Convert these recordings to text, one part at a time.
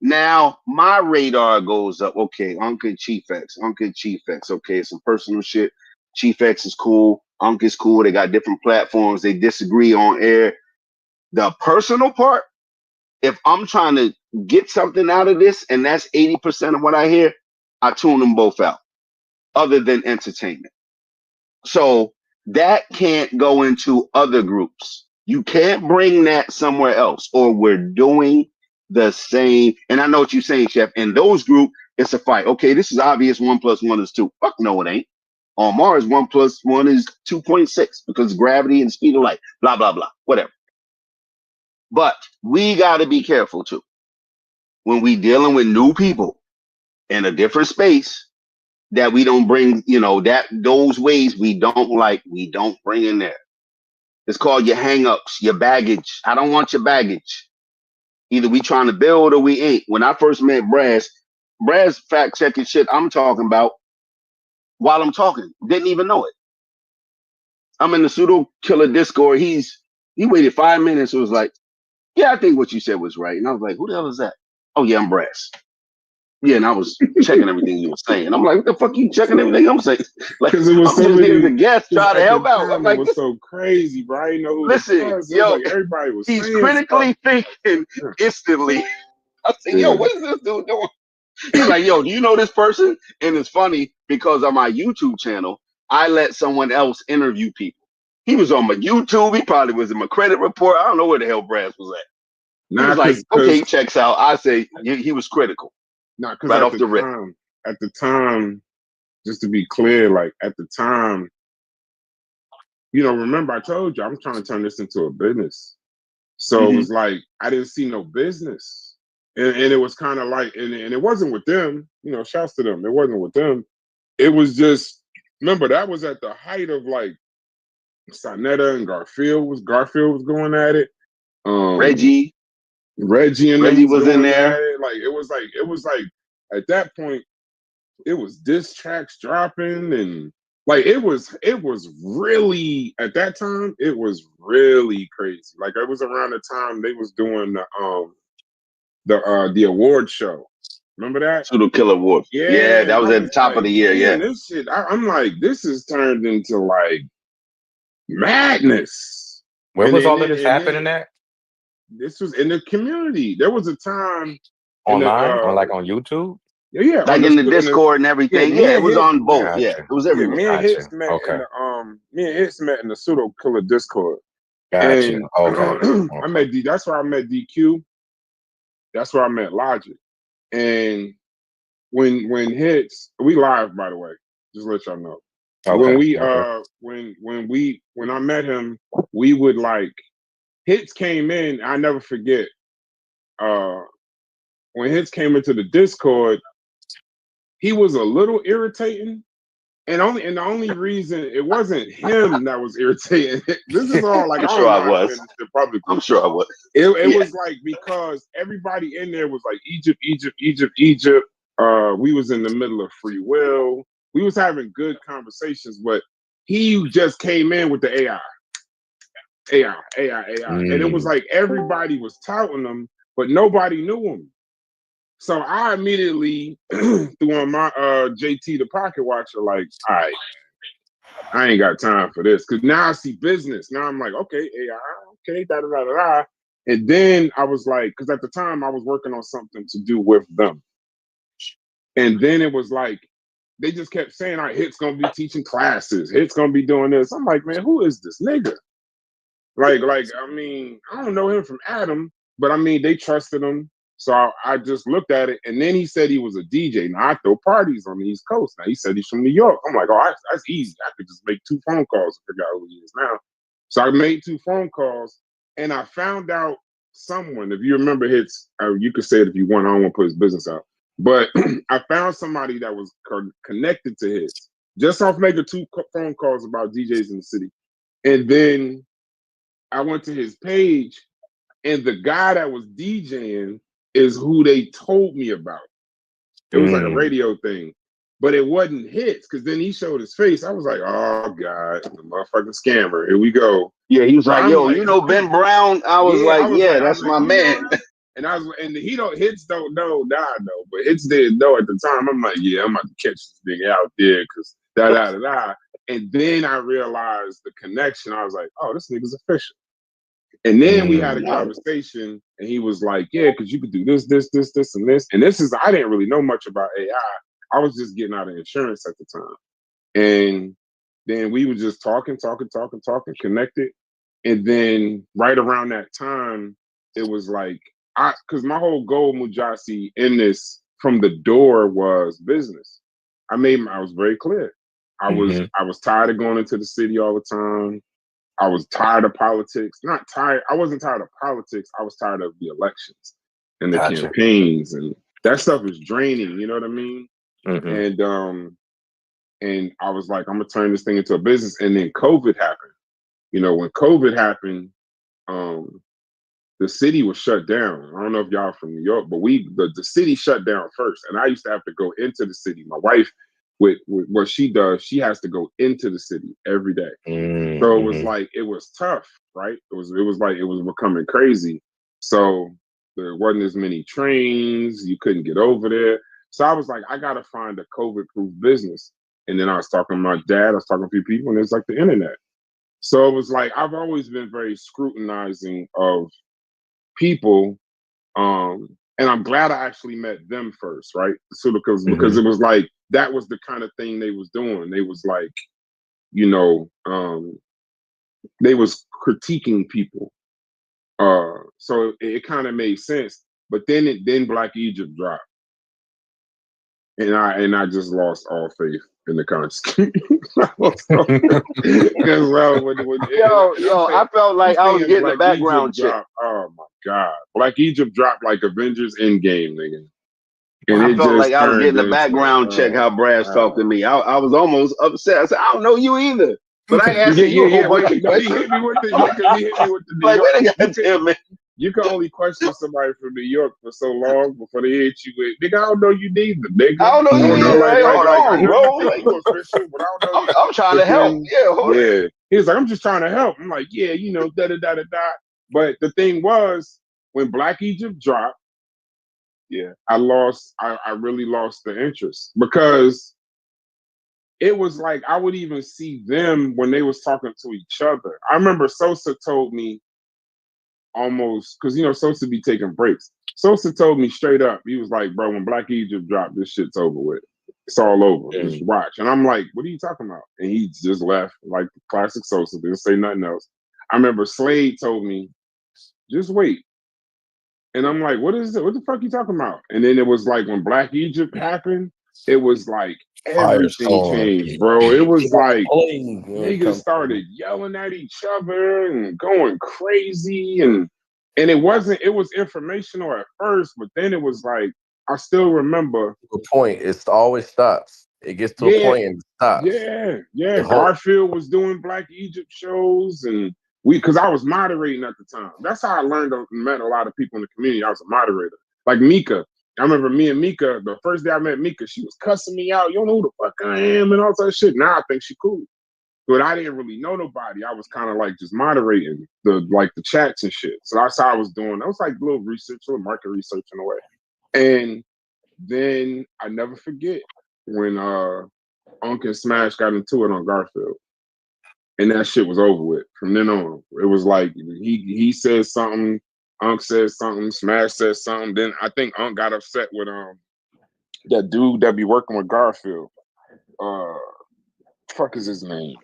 Now my radar goes up. Okay, Uncle Chief X, Uncle Chief X. Okay, some personal shit. Chief X is cool. Unc is cool. They got different platforms. They disagree on air. The personal part, if I'm trying to get something out of this, and that's 80% of what I hear, I tune them both out, other than entertainment. So that can't go into other groups. You can't bring that somewhere else, or we're doing the same. And I know what you're saying, Chef. In those groups, it's a fight. Okay, this is obvious. 1+1 is 2. Fuck no, it ain't. On Mars, 1+1 is 2.6 because gravity and speed of light. Blah blah blah. Whatever. But we got to be careful too when we dealing with new people in a different space, that we don't bring, that those ways we don't like, we don't bring in there. It's called your hangups, your baggage. I don't want your baggage. Either we trying to build or we ain't. When I first met Braz fact checking shit I'm talking about while I'm talking. Didn't even know it. I'm in the pseudo killer Discord. He waited 5 minutes. It was like, yeah, I think what you said was right. And I was like, who the hell is that? Oh yeah, I'm Braz. Yeah, and I was checking everything you were saying. I'm like, what the fuck you checking everything I'm saying? Like, because it was I'm so just many, here as a guest trying to help out. I'm like, it was so crazy, bro. I didn't know who listen, it was. yo, Like everybody was he's saying critically stuff. thinking instantly. I said, yo, what is this dude doing? He's like, yo, do you know this person? And it's funny because on my YouTube channel, I let someone else interview people. He was on my YouTube. He probably was in my credit report. I don't know where the hell Brad was at. He was like, okay, checks out. I say he was critical. Because right off the rip. At the time, just to be clear, like at the time, remember I told you I'm trying to turn this into a business. So it was like I didn't see no business, and it was kind of like, and it wasn't with them. Shouts to them. It wasn't with them. It was just, remember that was at the height of like Sonetta and Garfield was going at it. Reggie and them was in there. Like it was like at that point, it was diss tracks dropping, and like it was really, at that time it was really crazy. Like it was around the time they was doing the award show. Remember that? Pseudo Killer Award. Yeah, that was at the top like, of the year. Yeah, this shit. I'm like, this is turned into like madness. Where was all of this happening at? This was in the community. There was a time online, or like on YouTube. Yeah, like in the Discord and everything. Yeah, it was on both. Gotcha. Yeah, it was everywhere. Me and Hits met in the pseudo killer Discord. Gotcha. And, I met D. That's where I met DQ. That's where I met Logic. And when Hits, we live, by the way, just to let y'all know. When we when I met him, we would like, Hits came in. I never forget. When Hits came into the Discord, he was a little irritating, and the only reason it wasn't him that was irritating. This is all like, I'm sure I was. I'm sure I was. It was like, because everybody in there was like Egypt. We was in the middle of Free Will. We was having good conversations, but he just came in with the AI. And it was like everybody was touting him, but nobody knew him. So I immediately threw on my JT the Pocket Watcher, like, all right, I ain't got time for this. Because now I see business. Now I'm like, okay, AI, okay, da-da-da-da-da. And then I was like, because at the time I was working on something to do with them. And then it was like, they just kept saying, all right, Hit's going to be teaching classes. Hit's going to be doing this. I'm like, man, who is this nigga? Like, I mean, I don't know him from Adam, but I mean, they trusted him. So I just looked at it, and then he said he was a DJ. Now I throw parties on the East Coast. Now he said he's from New York. I'm like, oh, that's easy. I could just make 2 phone calls and figure out who he is now. So I made 2 phone calls, and I found out someone. If you remember Hits, you could say it if you want. I don't want to put his business out, but I found somebody that was connected to Hits just off making 2 phone calls about DJs in the city, and then I went to his page, and the guy that was DJing is who they told me about. It was like a radio thing, but it wasn't Hits, because then he showed his face. I was like, oh God, the motherfucking scammer. Here we go. Yeah, he was like, yo, like, you know Ben Brown? I was like, that's my man. and hits don't know now I know, but hits didn't know at the time. I'm like, yeah, I'm about to catch this nigga out there because da da da da. And then I realized the connection. I was like, oh, this nigga's official. And then we had a conversation, and he was like, yeah, because you could do this, this, this, this, and this. And this is, I didn't really know much about AI. I was just getting out of insurance at the time. And then we were just talking, connected. And then right around that time, it was like, because my whole goal, Mujasi, in this from the door was business. I was very clear. I was tired of going into the city all the time. I was tired of politics. Not tired. I wasn't tired of politics. I was tired of the elections and the campaigns, and that stuff is draining. You know what I mean? And I was like, I'm gonna turn this thing into a business. And then COVID happened. You know, when COVID happened, the city was shut down. I don't know if y'all from New York, but the city shut down first, and I used to have to go into the city. My wife, with what she does, she has to go into the city every day. So it was like, it was tough, right? It was like it was becoming crazy. So there wasn't as many trains. You couldn't get over there. So I was like, I gotta find a COVID-proof business. And then I was talking to my dad. I was talking to a few people, and it's like the internet. So it was like, I've always been very scrutinizing of people. And I'm glad I actually met them first, right? So because it was like, that was the kind of thing they was doing. They was like, you know, they was critiquing people. So it kind of made sense. But then Black Egypt dropped. And I just lost all faith in the conscious. I felt like I was getting a background check. Oh my God. Black Egypt dropped like Avengers Endgame, nigga. And I felt like I was getting a background check how Brad's talked to me. I was almost upset. I said, I don't know you either. But I asked you a whole bunch of questions. He hit me with the like, wait a minute, you can only question somebody from New York for so long before they hit you with, nigga, I don't know you neither, nigga. I don't know you neither. Hold on, bro. Official, but I don't know I'm trying to help. Yeah. He was like, I'm just trying to help. I'm like, yeah, you know, da da da da da. But the thing was, when Black Egypt dropped, I really lost the interest, because it was like I would even see them when they was talking to each other. I remember Sosa told me, almost, because, you know, Sosa be taking breaks. Sosa told me straight up, he was like, bro, when Black Egypt dropped, this shit's over with. It's all over. Just watch. And I'm like, what are you talking about? And he just left, like classic Sosa, didn't say nothing else. I remember Slade told me, just wait. And I'm like, what is it? What the fuck are you talking about? And then it was like, when Black Egypt happened, it was like everything changed, bro. It was like niggas started yelling at each other and going crazy, and it was informational at first, but then it was like, I still remember the point. It always stops. It gets to a point and it stops. Yeah. Garfield was doing Black Egypt shows, and because I was moderating at the time. That's how I met a lot of people in the community. I was a moderator. Like Mika. I remember me and Mika, the first day I met Mika, she was cussing me out. You don't know who the fuck I am and all that shit. Now I think she cool. But I didn't really know nobody. I was kind of like just moderating the chats and shit. So that's how I was doing. I was like little research, little market research in a way. And then I never forget when Unc and Smash got into it on Garfield. And that shit was over with. From then on, it was like he said something, Unc said something, Smash said something. Then I think Unc got upset with that dude that be working with Garfield. Fuck is his name?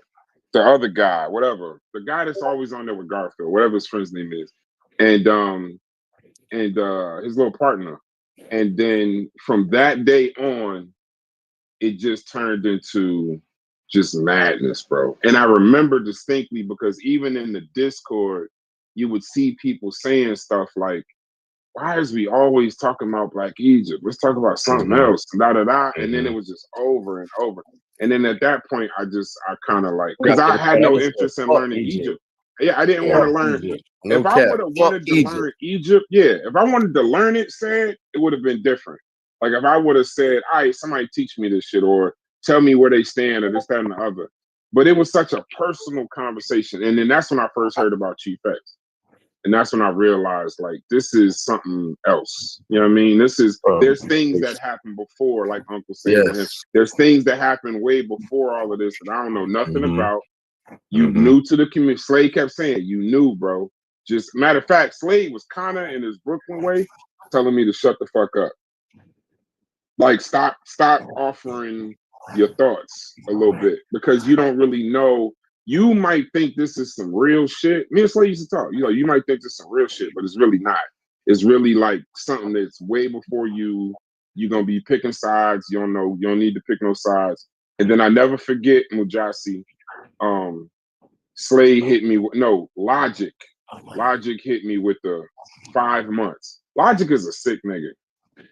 The other guy, whatever. The guy that's always on there with Garfield, whatever his friend's name is. And his little partner. And then from that day on, it just turned into just madness, bro. And I remember distinctly, because even in the Discord, you would see people saying stuff like, why is we always talking about Black Egypt? Let's talk about something else. Da da da. And then it was just over and over. And then at that point, I kind of like, because I had no interest in learning Egypt. Yeah, I didn't want to learn. If I would have wanted to learn Egypt, if I wanted to learn it, it would have been different. Like if I would have said, all right, somebody teach me this shit, or tell me where they stand, or this, that, and the other. But it was such a personal conversation. And then that's when I first heard about Chief X. And that's when I realized, like, this is something else. You know what I mean? There's things that happen before, like Uncle saying to him. There's things that happen way before all of this that I don't know nothing about. You new to the community. Slade kept saying, you knew, bro. Just matter of fact, Slade was kind of in his Brooklyn way telling me to shut the fuck up. Like, stop offering your thoughts a little bit, because you don't really know. You might think this is some real shit. Me and Slade used to talk. You might think this is some real shit, but it's really not. It's really like something that's way before you. You're gonna be picking sides. You don't know. You don't need to pick no sides. And then I never forget Mujasi. Slade hit me with Logic. Logic hit me with the 5 months. Logic is a sick nigga.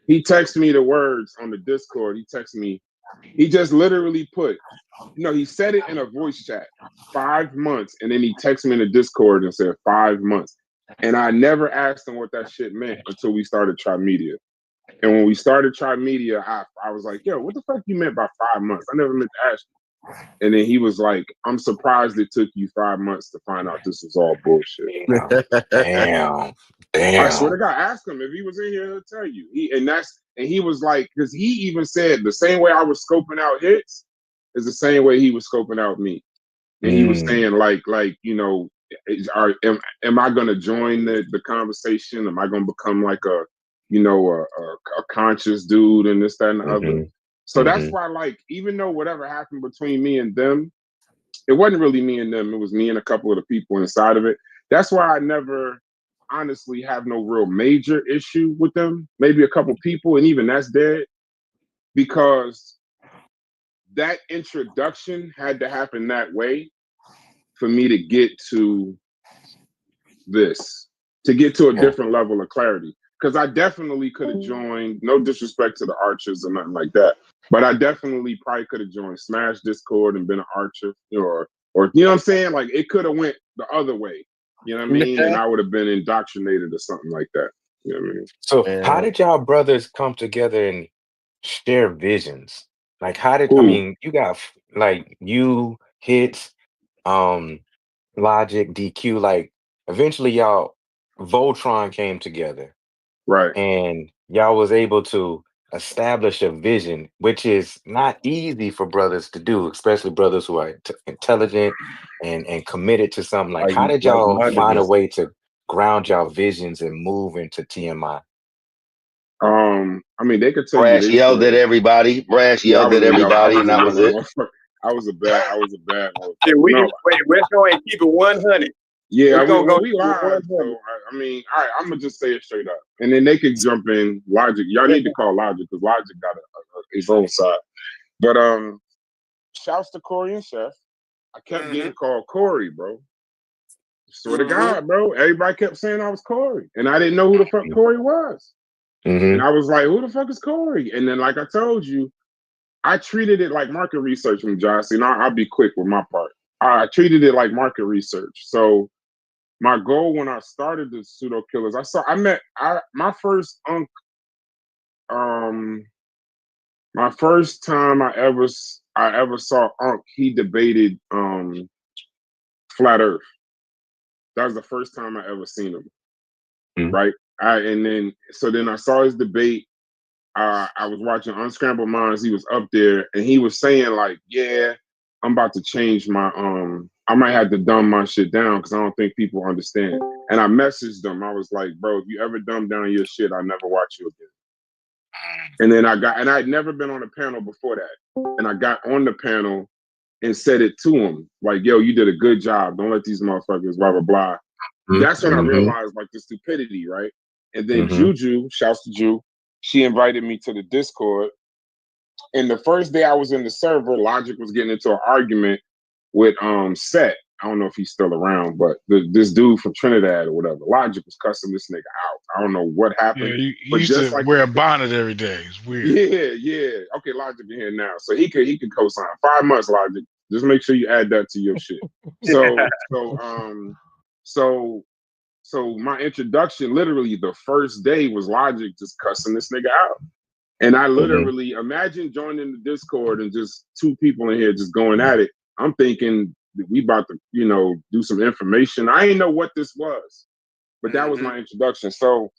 He texted me the words on the Discord. He just literally put, he said it in a voice chat, 5 months, and then he texted me in the Discord and said 5 months. And I never asked him what that shit meant until we started Trimedia. And when we started Trimedia, I was like, yo, what the fuck you meant by 5 months? I never meant to ask you. And then he was like, I'm surprised it took you 5 months to find out this was all bullshit. Damn. I swear to God, ask him if he was in here, he'll tell you. He was like, because he even said the same way I was scoping out hits is the same way he was scoping out me. And he was saying, am I gonna join the conversation? Am I gonna become like a conscious dude and this, that, and the other? So that's why, like, even though whatever happened between me and them, it wasn't really me and them. It was me and a couple of the people inside of it. That's why I never honestly have no real major issue with them. Maybe a couple people, and even that's dead, because that introduction had to happen that way for me to get to this, to get to a different level of clarity. Because I definitely could have joined, no disrespect to the Archers or nothing like that, but I definitely probably could have joined Smash Discord and been an Archer, or you know what I'm saying? Like, it could have went the other way. You know what I mean? And I would have been indoctrinated or something like that. You know what I mean? So how did y'all brothers come together and share visions? Like, you got like you, Hits, Logic, DQ, like eventually y'all Voltron came together. Right. And y'all was able to establish a vision, which is not easy for brothers to do, especially brothers who are intelligent and committed to something. Like, how did y'all find a way to ground y'all visions and move into TMI? I mean, they could tell Brash you. Yelled at everybody. Brash yelled at everybody, and that was it. I was a bad motherfucker. Let's go and keep it 100. Yeah, we live. So, I mean, all right, I'm gonna just say it straight up, and then they could jump in. Logic, y'all need to call Logic, because Logic got his own side. But shouts to Corey and Chef. I kept getting called Corey, bro. Swear to God, bro. Everybody kept saying I was Corey, and I didn't know who the fuck Corey was. And I was like, who the fuck is Corey? And then, like I told you, I treated it like market research from Josh. And I'll be quick with my part. I treated it like market research. So my goal when I started the Pseudo Killers, my first my first time I ever saw Unk, he debated Flat Earth. That was the first time I ever seen him. Right? Then I saw his debate. I was watching Unscrambled Minds. He was up there and he was saying, like, yeah, I'm about to change my I might have to dumb my shit down because I don't think people understand. And I messaged them. I was like, bro, if you ever dumb down your shit, I'll never watch you again. And then I'd never been on a panel before that. And I got on the panel and said it to him, like, yo, you did a good job. Don't let these motherfuckers blah blah blah. That's when I realized, like, the stupidity, right? And then Juju, shouts to Ju, she invited me to the Discord. And the first day I was in the server, Logic was getting into an argument with Set. I don't know if he's still around, but this dude from Trinidad or whatever, Logic was cussing this nigga out. I don't know what happened. Yeah, he used to wear a bonnet every day. It's weird. Yeah. Okay, Logic in here now. So he could co-sign 5 months, Logic. Just make sure you add that to your shit. So my introduction, literally the first day, was Logic just cussing this nigga out. And I literally imagine joining the Discord and just two people in here just going at it. I'm thinking we about to, do some information. I didn't know what this was. But that was my introduction. So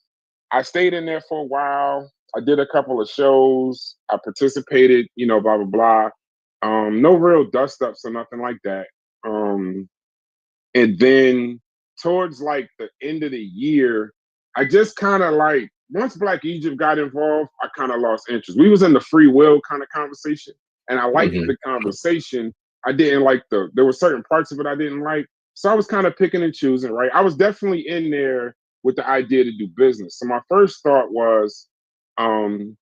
I stayed in there for a while. I did a couple of shows. I participated, blah, blah, blah. No real dust ups or nothing like that. And then towards like the end of the year, I just kind of like, once Black Egypt got involved, I kind of lost interest. We was in the free will kind of conversation, and I liked the conversation. I didn't like there were certain parts of it I didn't like. So I was kind of picking and choosing, right? I was definitely in there with the idea to do business. So my first thought was, and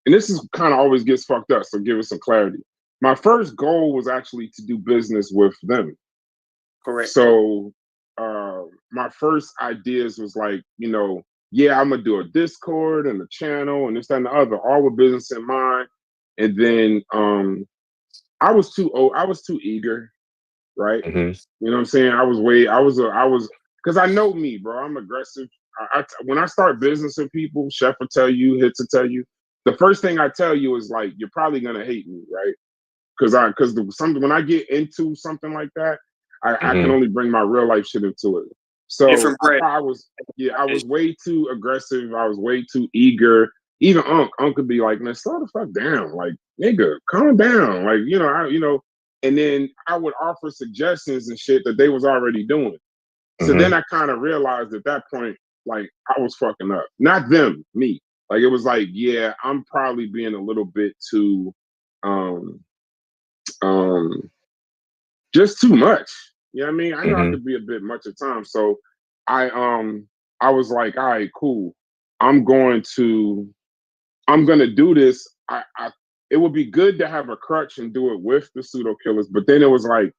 this is kind of always gets fucked up, so give us some clarity. My first goal was actually to do business with them. Correct. So my first ideas was like, yeah, I'm gonna do a Discord and a channel and this, that, and the other, all with business in mind. And then I was too old, I was too eager, right? You know what I'm saying? I was because I know me, bro. I'm aggressive. When I start business with people, Chef will tell you, Hits will tell you, the first thing I tell you is like, you're probably gonna hate me, right? Because when I get into something like that, I can only bring my real life shit into it. So I was way too aggressive. I was way too eager. Even Unc could be like, man, slow the fuck down. Like, nigga, calm down. Like, and then I would offer suggestions and shit that they was already doing. So then I kind of realized at that point, like, I was fucking up. Not them, me. Like, it was like, yeah, I'm probably being a little bit too, just too much. You know what I mean? I know I could be a bit much at times. So I was like, all right, cool. I'm gonna do this. It would be good to have a crutch and do it with the pseudo killers, but then it was like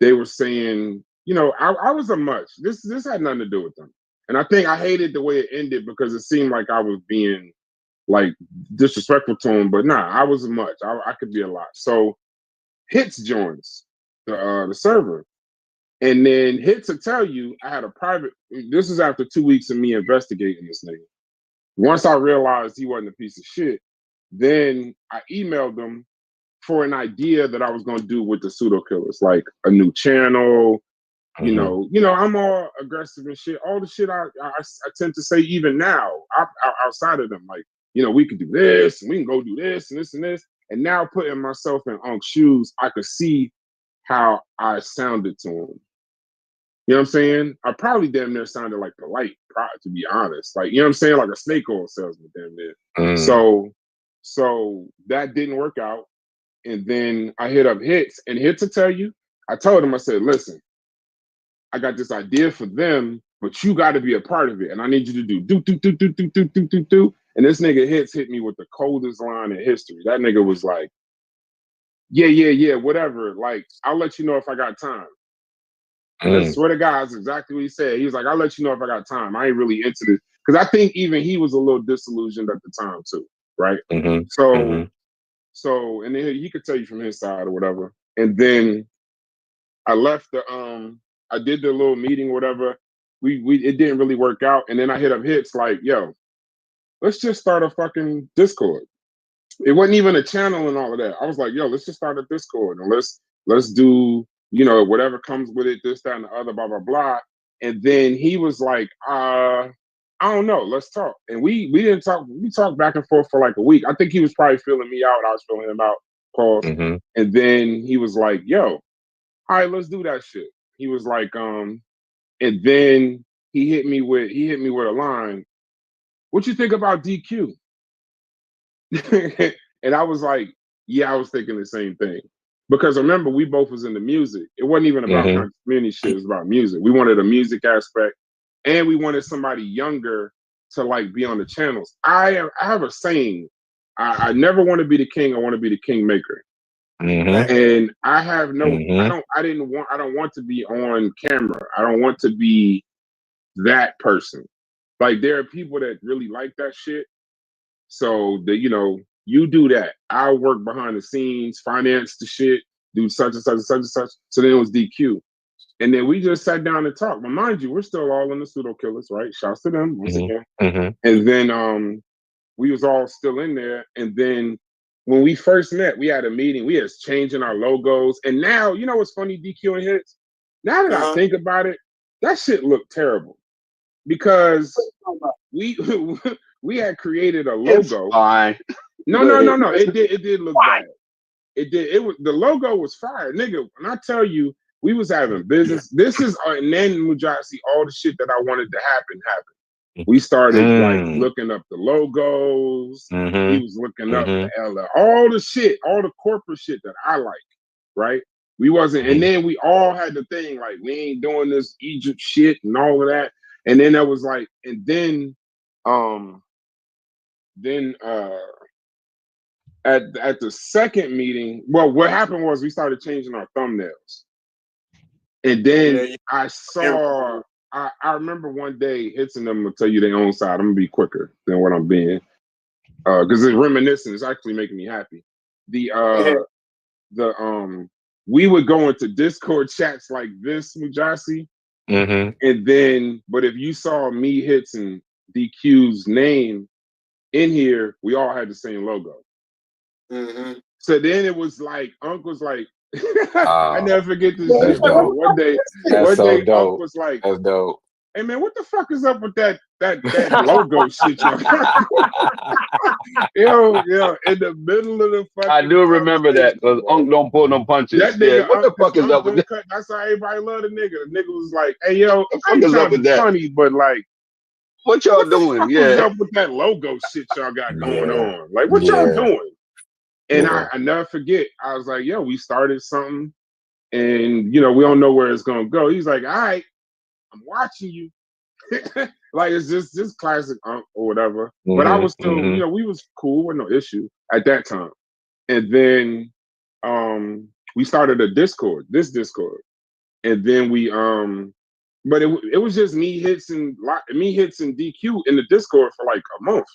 they were saying, I was a much. This had nothing to do with them. And I think I hated the way it ended because it seemed like I was being like disrespectful to him, but nah, I was a much. I could be a lot. So Hits joins the server. And then Hits will tell you I had a private, this is after 2 weeks of me investigating this nigga. Once I realized he wasn't a piece of shit, then I emailed him for an idea that I was going to do with the pseudo killers, like a new channel. I'm all aggressive and shit. All the shit I tend to say even now, outside of them, like, we could do this, and we can go do this and this and this. And now putting myself in Unc's shoes, I could see how I sounded to him. You know what I'm saying? I probably damn near sounded like polite, to be honest. Like, you know what I'm saying? Like a snake oil salesman, damn near. So that didn't work out. And then I hit up Hits, and Hits to tell you, I told him, I said, listen, I got this idea for them, but you got to be a part of it. And I need you to do. And this nigga Hits hit me with the coldest line in history. That nigga was like, yeah, whatever. Like, I'll let you know if I got time. I swear to God, that's exactly what he said. He was like, I'll let you know if I got time. I ain't really into this. Because I think even he was a little disillusioned at the time too, right? So, and then he could tell you from his side or whatever. And then I left I did the little meeting, whatever. It didn't really work out. And then I hit up Hits like, yo, let's just start a fucking Discord. It wasn't even a channel and all of that. I was like, yo, let's just start a Discord and let's do, whatever comes with it, this, that, and the other, blah, blah, blah. And then he was like, I don't know, let's talk. And we didn't talk, we talked back and forth for like a week. I think he was probably feeling me out. I was feeling him out, pause. And then he was like, yo, all right, let's do that shit. He was like, and then he hit me with a line. What you think about DQ? And I was like, yeah, I was thinking the same thing. Because remember, we both was into music. It wasn't even about community shit. It was about music. We wanted a music aspect, and we wanted somebody younger to like be on the channels. I have a saying: I never want to be the king. I want to be the kingmaker. And I have no. I don't want to be on camera. I don't want to be that person. Like, there are people that really like that shit. So you do that. I'll work behind the scenes, finance the shit, do such and such and such and such. So then it was DQ. And then we just sat down and talked. But mind you, we're still all in the pseudo killers, right? Shouts to them once again. And then we was all still in there. And then when we first met, we had a meeting. We was changing our logos. And now, you know what's funny, DQ and Hits? Now that I think about it, that shit looked terrible. because we had created a logo. It's fine. No. It did look bad. It did. It was the logo was fire, nigga. When I tell you, we was having business. This is and then Mujasi, all the shit that I wanted to happen happened. We started like looking up the logos. He was looking up the LL, all the shit, all the corporate shit that I like, right? We wasn't, and then we all had the thing like we ain't doing this Egypt shit and all of that. And then that was like, and then at the second meeting, well, what happened was we started changing our thumbnails. And then I saw, I remember one day Hits and them will tell you their own side. I'm gonna be quicker than what I'm being. Because it's reminiscent, it's actually making me happy. We would go into Discord chats like this, Mujasi. And then, but if you saw me, Hits, and DQ's name in here, we all had the same logo. So then it was like, Unc was like, I never forget this shit. One day, Unc was like, that's dope. Hey man, what the fuck is up with that logo shit, yo? Yo, in the middle of the fucking. I do remember that because Unc don't pull no punches. That nigga, what the fuck is up with that? That's how everybody love the nigga. The nigga was like, "Hey yo, I'm trying to be funny, but like, what y'all doing? What's up with that logo shit y'all got going on? Like, what y'all doing?" And I never forget. I was like, "Yo, we started something, and you know, we don't know where it's gonna go." He's like, "All right, I'm watching you." Like it's just classic Unc or whatever. But I was still, you know, we was cool with no issue at that time. And then we started a Discord, and then we but it was just me, Hits, and DQ in the Discord for like a month.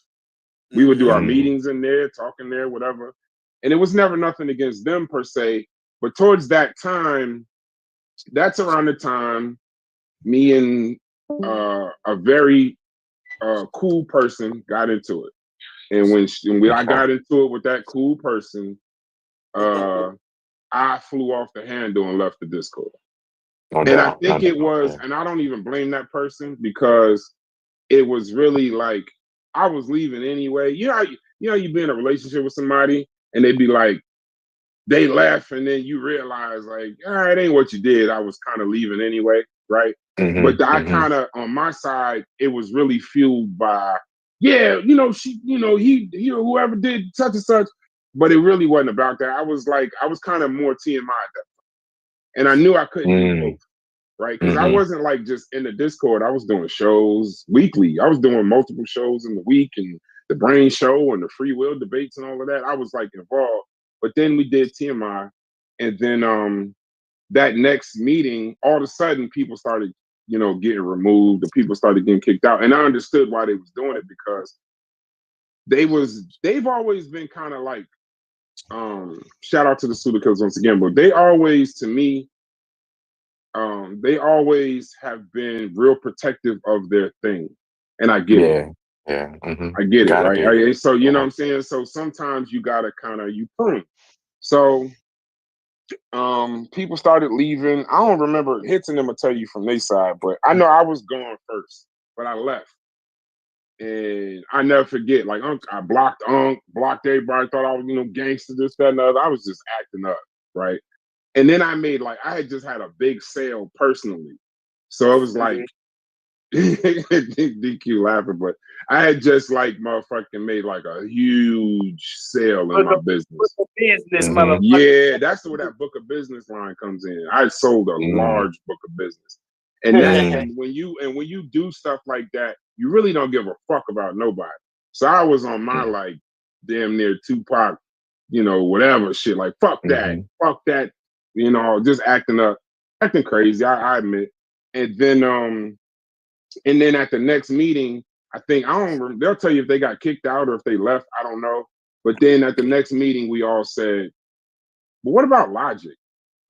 We would do our meetings in there, talking there, whatever. And it was never nothing against them per se, but towards that time, that's around the time me and a very cool person got into it. And when I got into it with that cool person, I flew off the handle and left the Discord. I think it was, and I don't even blame that person because it was really like I was leaving anyway. You know, you be in a relationship with somebody and they be like, they laugh, and then you realize like, all right, ain't what you did. I was kind of leaving anyway, right? But I kind of, on my side, it was really fueled by, yeah, you know, he whoever did such and such. But it really wasn't about that. I was kind of more TMI at that point. And I knew I couldn't do both, right? Because I wasn't like just in the Discord. I was doing shows weekly. I was doing multiple shows in the week, and the Brain Show and the Free Will debates and all of that. I was like involved. But then we did TMI. And then that next meeting, all of a sudden people started, you know, getting removed. The people started getting kicked out. And I understood why they was doing it because they've always been kind of like, shout out to the Sudakills once again, but they always, to me, they always have been real protective of their thing. And I get it. Yeah. I get it, right? So, you know what I'm saying? So sometimes you gotta you prune. So people started leaving. I don't remember Hits and them will tell you from their side, but I know I was gone first, but I left. And I never forget, like I blocked blocked everybody, thought I was, you know, gangster, this, that, and the other. I was just acting up, right? And then I had just had a big sale personally. So it was like DQ laughing, but I had just like motherfucking made like a huge sale in my business. Yeah, that's where that book of business line comes in. I sold a large book of business. And then when you do stuff like that, you really don't give a fuck about nobody. So I was on my like damn near Tupac, you know, whatever shit, like fuck that, you know, just acting crazy. I admit. And then at the next meeting, I think they'll tell you if they got kicked out or if they left. I don't know. But then at the next meeting, we all said, "But what about Logic?"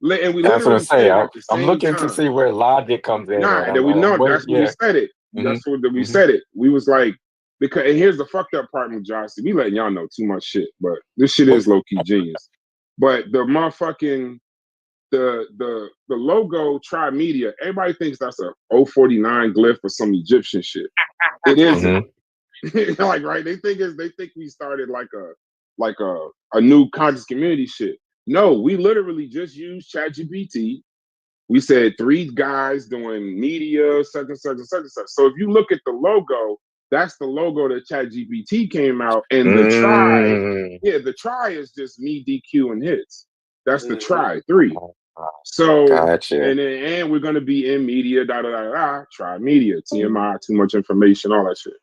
And we that's what I say. I'm looking time. to see where Logic comes in. Nah, that we know. That's when we said it. That's what we said it. We was like, because, and here's the fucked up part with Josh. We letting y'all know too much shit, but this shit is low key genius. But the the logo Tri Media, everybody thinks that's a 049 glyph or some Egyptian shit. It isn't. Like, right? They think we started like a new conscious community shit. No, we literally just used ChatGPT. We said 3 guys doing media, such and such and such and such. So if you look at the logo, that's the logo that ChatGPT came out, and the try is just me, DQ, and hits. That's the try 3. So gotcha. and we're gonna be in media, Tri Media, TMI, too much information, all that shit.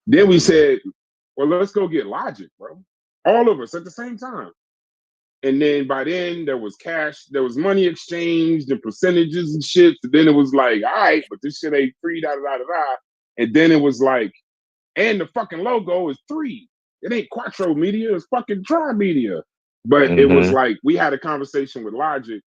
Then we said, well, let's go get Logic, bro. All of us at the same time. And then by then there was cash, there was money exchanged and percentages and shit. So then it was like, all right, but this shit ain't free, And then it was like, and the fucking logo is 3. It ain't Quattro Media, it's fucking Tri Media. But it was like, we had a conversation with Logic,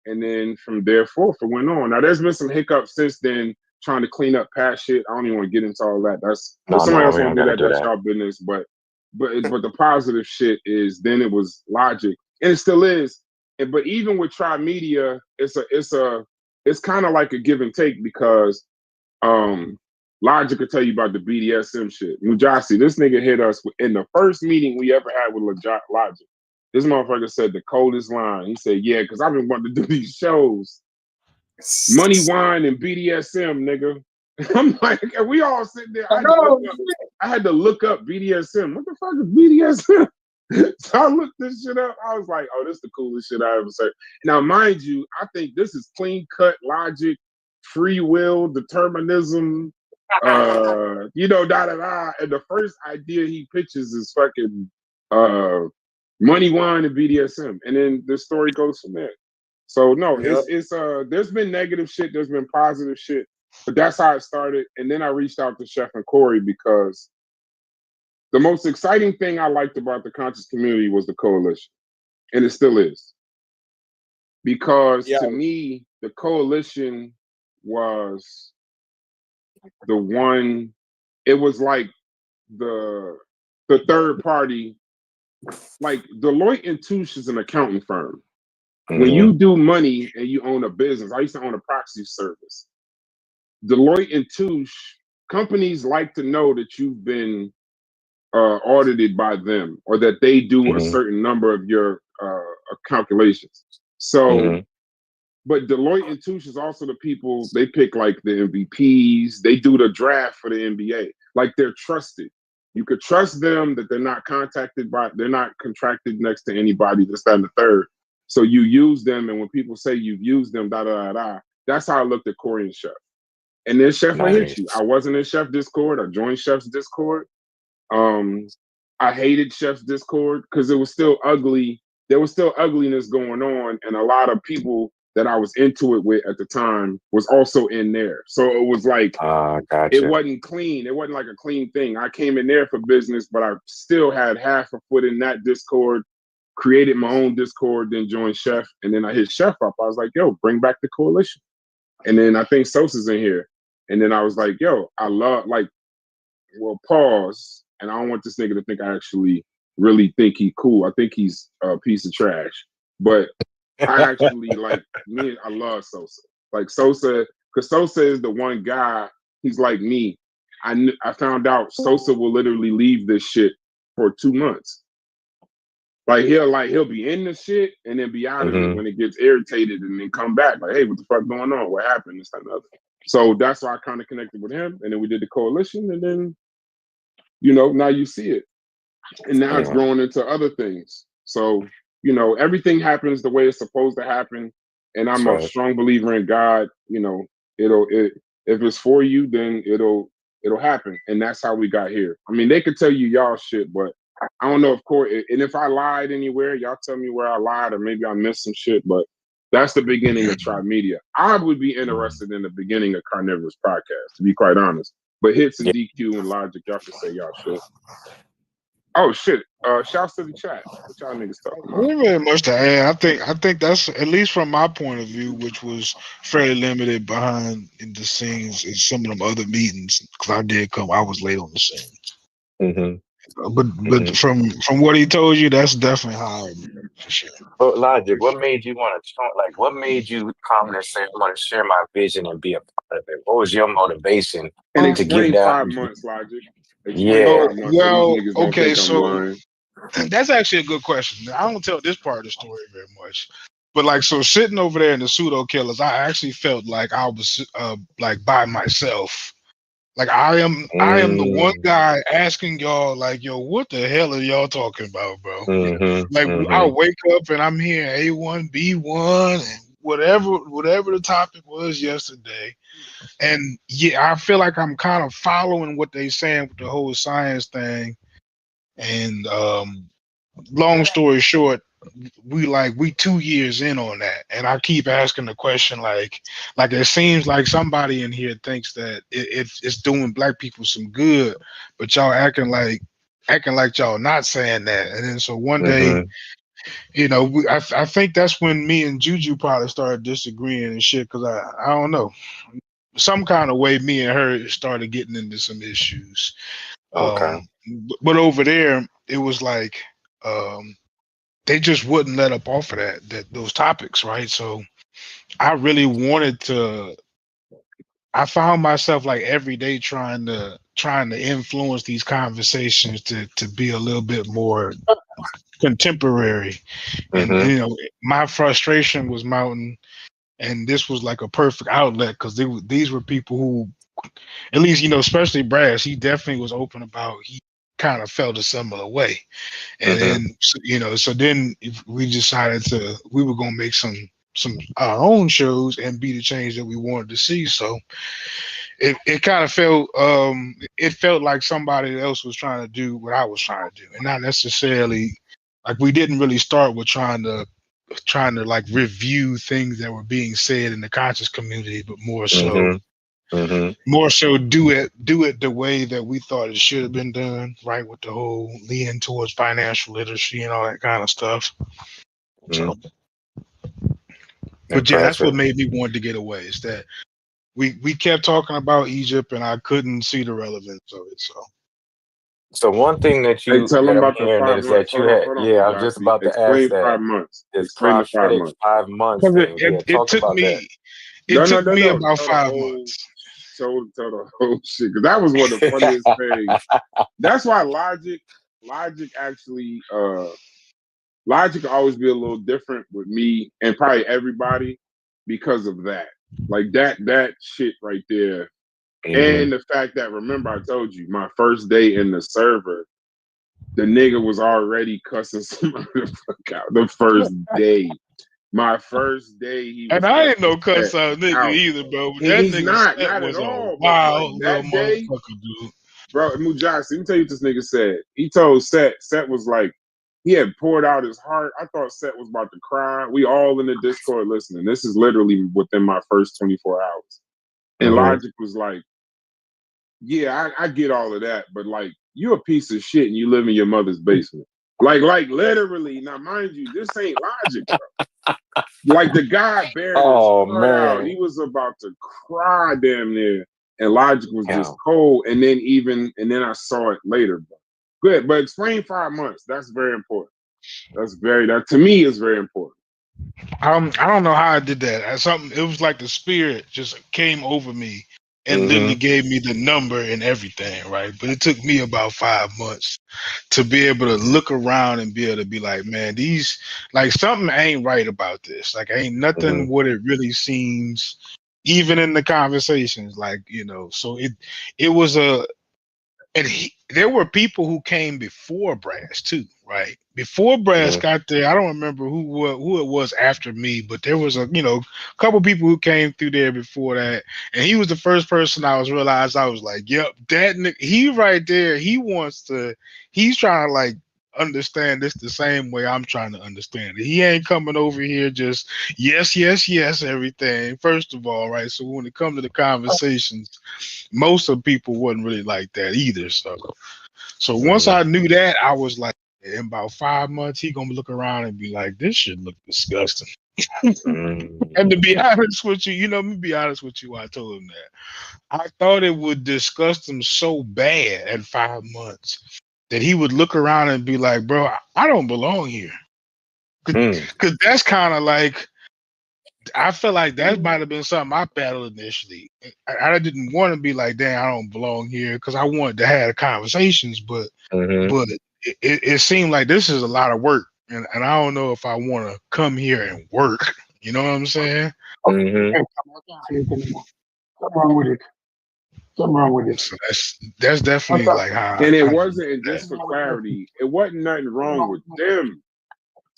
and then from there forth it went on. Now there's been some hiccups since then, trying to clean up past shit. I don't even want to get into all that. That's if somebody else want to do that, that's y'all business. But the positive shit is then it was Logic, and it still is. But even with Tri Media, it's kind of like a give and take, because Logic could tell you about the BDSM shit. Mujasi, this nigga hit us in the first meeting we ever had with Logic. This motherfucker said the coldest line. He said, yeah, because I've been wanting to do these shows. Money, wine, and BDSM, nigga. I'm like, and we all sitting there. I had to look up BDSM. What the fuck is BDSM? So I looked this shit up. I was like, oh, this is the coolest shit I ever said. Now, mind you, I think this is clean cut Logic, free will, determinism, And the first idea he pitches is fucking money, wine, and BDSM. And then the story goes from there. So no, it's there's been negative shit, there's been positive shit, but that's how it started. And then I reached out to Chef and Corey, because the most exciting thing I liked about the conscious community was the coalition. And it still is. Because to me, the coalition was the one, it was like the third party, like Deloitte and Touche is an accounting firm. When you do money and you own a business, I used to own a proxy service. Deloitte and Touche, companies like to know that you've been audited by them, or that they do a certain number of your calculations. So, but Deloitte and Touche is also the people, they pick like the MVPs, they do the draft for the NBA. Like, they're trusted. You could trust them that they're not they're not contracted next to anybody, this, that, and the third. So you use them, and when people say you've used them, that's how I looked at Corey and Chef. And then Chef will hit you. I wasn't in Chef Discord. I joined Chef's Discord. I hated Chef's Discord because it was still ugly. There was still ugliness going on, and a lot of people that I was into it with at the time was also in there. So it was like, It wasn't clean. It wasn't like a clean thing. I came in there for business, but I still had half a foot in that Discord, created my own Discord, then joined Chef, and then I hit Chef up. I was like, yo, bring back the coalition. And then I think Sosa's in here. And then I was like, yo, I love, pause. And I don't want this nigga to think I actually really think he cool. I think he's a piece of trash. But I actually, I love Sosa. Like, Sosa, because Sosa is the one guy, he's like me. I found out Sosa will literally leave this shit for 2 months. He'll be in the shit and then be out of it when it gets irritated, and then come back like, hey, what the fuck going on? What happened? This time and other. So that's why I kind of connected with him, and then we did the coalition, and then now you see it, and now it's growing into other things. So everything happens the way it's supposed to happen, and I'm a strong believer in God. If it's for you, then it'll happen, and that's how we got here. I mean, they could tell you y'all shit, but I don't know, of course, and if I lied anywhere, y'all tell me where I lied, or maybe I missed some shit, but that's the beginning of Tri Media. I would be interested in the beginning of Carnivorous Podcast, to be quite honest. But Hits and DQ and Logic, y'all can say y'all shit. Oh shit! Shouts to the chat. What y'all niggas talking about? Not really much to add. I think that's, at least from my point of view, which was fairly limited behind in the scenes in some of them other meetings, because I was late on the scene. But from what he told you, that's definitely high for sure. But Logic, what made you want to like? What made you come and say, "I want to share my vision and be a part of it"? What was your motivation And to get explain that? 5 months, Logic. Explain Yeah. Oh 5 months so these well, niggas don't okay, think I'm so lying. that's actually a good question. I don't tell this part of the story very much, but like, so sitting over there in the pseudo killers, I actually felt like I was like by myself. Like I am the one Mm, guy asking y'all, like, yo, what the hell are y'all talking about, bro? Like, I mm-hmm. wake up and I'm hearing A1, B1, and whatever the topic was yesterday. And yeah, I feel like I'm kind of following what they saying with the whole science thing. And long story short, we 2 years in on that, and I keep asking the question, like it seems like somebody in here thinks that it's doing black people some good, but y'all acting like y'all not saying that. And then so one day, I think that's when me and Juju probably started disagreeing and shit, because I don't know, some kind of way me and her started getting into some issues. Okay. But over there it was like, they just wouldn't let up off of those topics, right? So I really wanted to. I found myself like every day trying to influence these conversations to be a little bit more contemporary, and Mm-hmm. my frustration was mounting, and this was like a perfect outlet, because these were people who, at least especially Brass, he definitely was open about, he kind of felt a similar way. And Mm-hmm. then so then we decided we were gonna make some our own shows and be the change that we wanted to see. So it kind of felt like somebody else was trying to do what I was trying to do, and not necessarily, like, we didn't really start with trying to like review things that were being said in the conscious community, but more so Mm-hmm. Mm-hmm. do it the way that we thought it should have been done, right? With the whole leaning towards financial literacy and all that kind of stuff. So, but yeah, that's what Impressive. made me want to get away. Is that we kept talking about Egypt, and I couldn't see the relevance of it. So one thing Hey, tell them that I'm about the hearing is 5 months. that you Hold on, had, hold on, yeah, I was just Mujasi. about to ask Explain that, 5 months. this Explain the 5 prophetic months. 5 months Because thing. Yeah, it talk took about that. me No, it no, took no, me no. about Tell the 5 months. tell the whole shit. Because that was one of the funniest things. That's why Logic actually, Logic will always be a little different with me and probably everybody because of that. Like that shit right there. Mm-hmm. And the fact that, remember, I told you my first day in the server, the nigga was already cussing somebody the fuck out. The first day. My first day, he And was I ain't cussing no cuss Set out nigga out. either, bro. But that He's nigga Set not at was a all. But like wild little that day, motherfucker, dude. bro, Mujasi, let me tell you what this nigga said. He told Set was like, he had poured out his heart. I thought Set was about to cry. We all in the Discord listening. This is literally within my first 24 hours. And Mm-hmm. Logic was like, yeah, I get all of that, but like, you a piece of shit and you live in your mother's basement. Like literally. Now, mind you, this ain't Logic, bro. Like, the guy bared his Oh heart out. man. He was about to cry damn near. And Logic was Yeah. just cold. And then I saw it later, bro. Good, but explain 5 months. That's very important. That to me is very important. I don't know how I did that. It was like the spirit just came over me and literally Mm-hmm. gave me the number and everything, right? But it took me about 5 months to be able to look around and be able to be like, man, these, like, something ain't right about this. Like, ain't Mm-hmm. nothing what it really seems, even in the conversations, like, so it was and there were people who came before Brass too, right? Before Brass Mm-hmm. got there, I don't remember who it was after me, but there was a couple people who came through there before that, and he was the first person I was like, yep, he right there. He's trying to like understand this the same way I'm trying to understand it. He ain't coming over here just yes, yes, yes, everything. First of all, right? So when it comes to the conversations, most of people wasn't really like that either. So once Mm-hmm. I knew that, I was like, in about 5 months, he gonna look around and be like, this shit look disgusting. And to be honest with you, let me be honest with you, I told him that. I thought it would disgust him so bad at 5 months that he would look around and be like, bro, I don't belong here. Because that's kind of like, I feel like that might have been something I battled initially. I didn't want to be like, dang, I don't belong here, because I wanted to have conversations, but it seemed like this is a lot of work, and I don't know if I want to come here and work. You know what I'm saying? Something wrong with it. Something wrong with it. So that's definitely like how. And it wasn't, and just for clarity, it wasn't nothing wrong with them.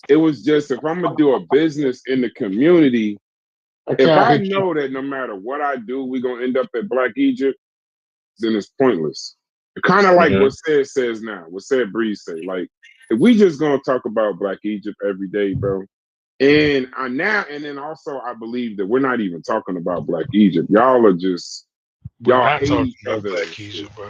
It was just, if I'm gonna do a business in the community, if I know that no matter what I do, we're gonna end up at Black Egypt, then it's pointless. Kind of like what Said says now, what Said Breeze say. Like, if we just gonna talk about Black Egypt every day, bro. And then also I believe that we're not even talking about Black Egypt. Y'all are just, y'all hate each other.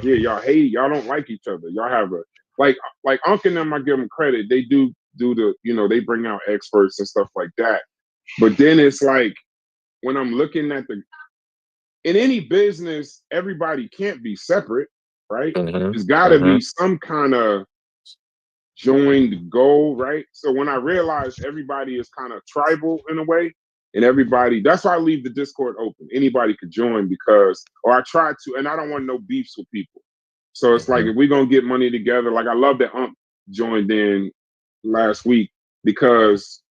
Yeah, y'all hate, y'all don't like each other. Y'all have a, like Unc and them, I give them credit. They do the, they bring out experts and stuff like that. But then it's like, when I'm looking at in any business, everybody can't be separate, right? There's gotta be some kind of joined goal, right? So when I realized everybody is kind of tribal in a way, and everybody, that's why I leave the Discord open. Anybody could join, because, or I try to, and I don't want no beefs with people. So it's like, if we're gonna get money together, like I love that joined in last week, because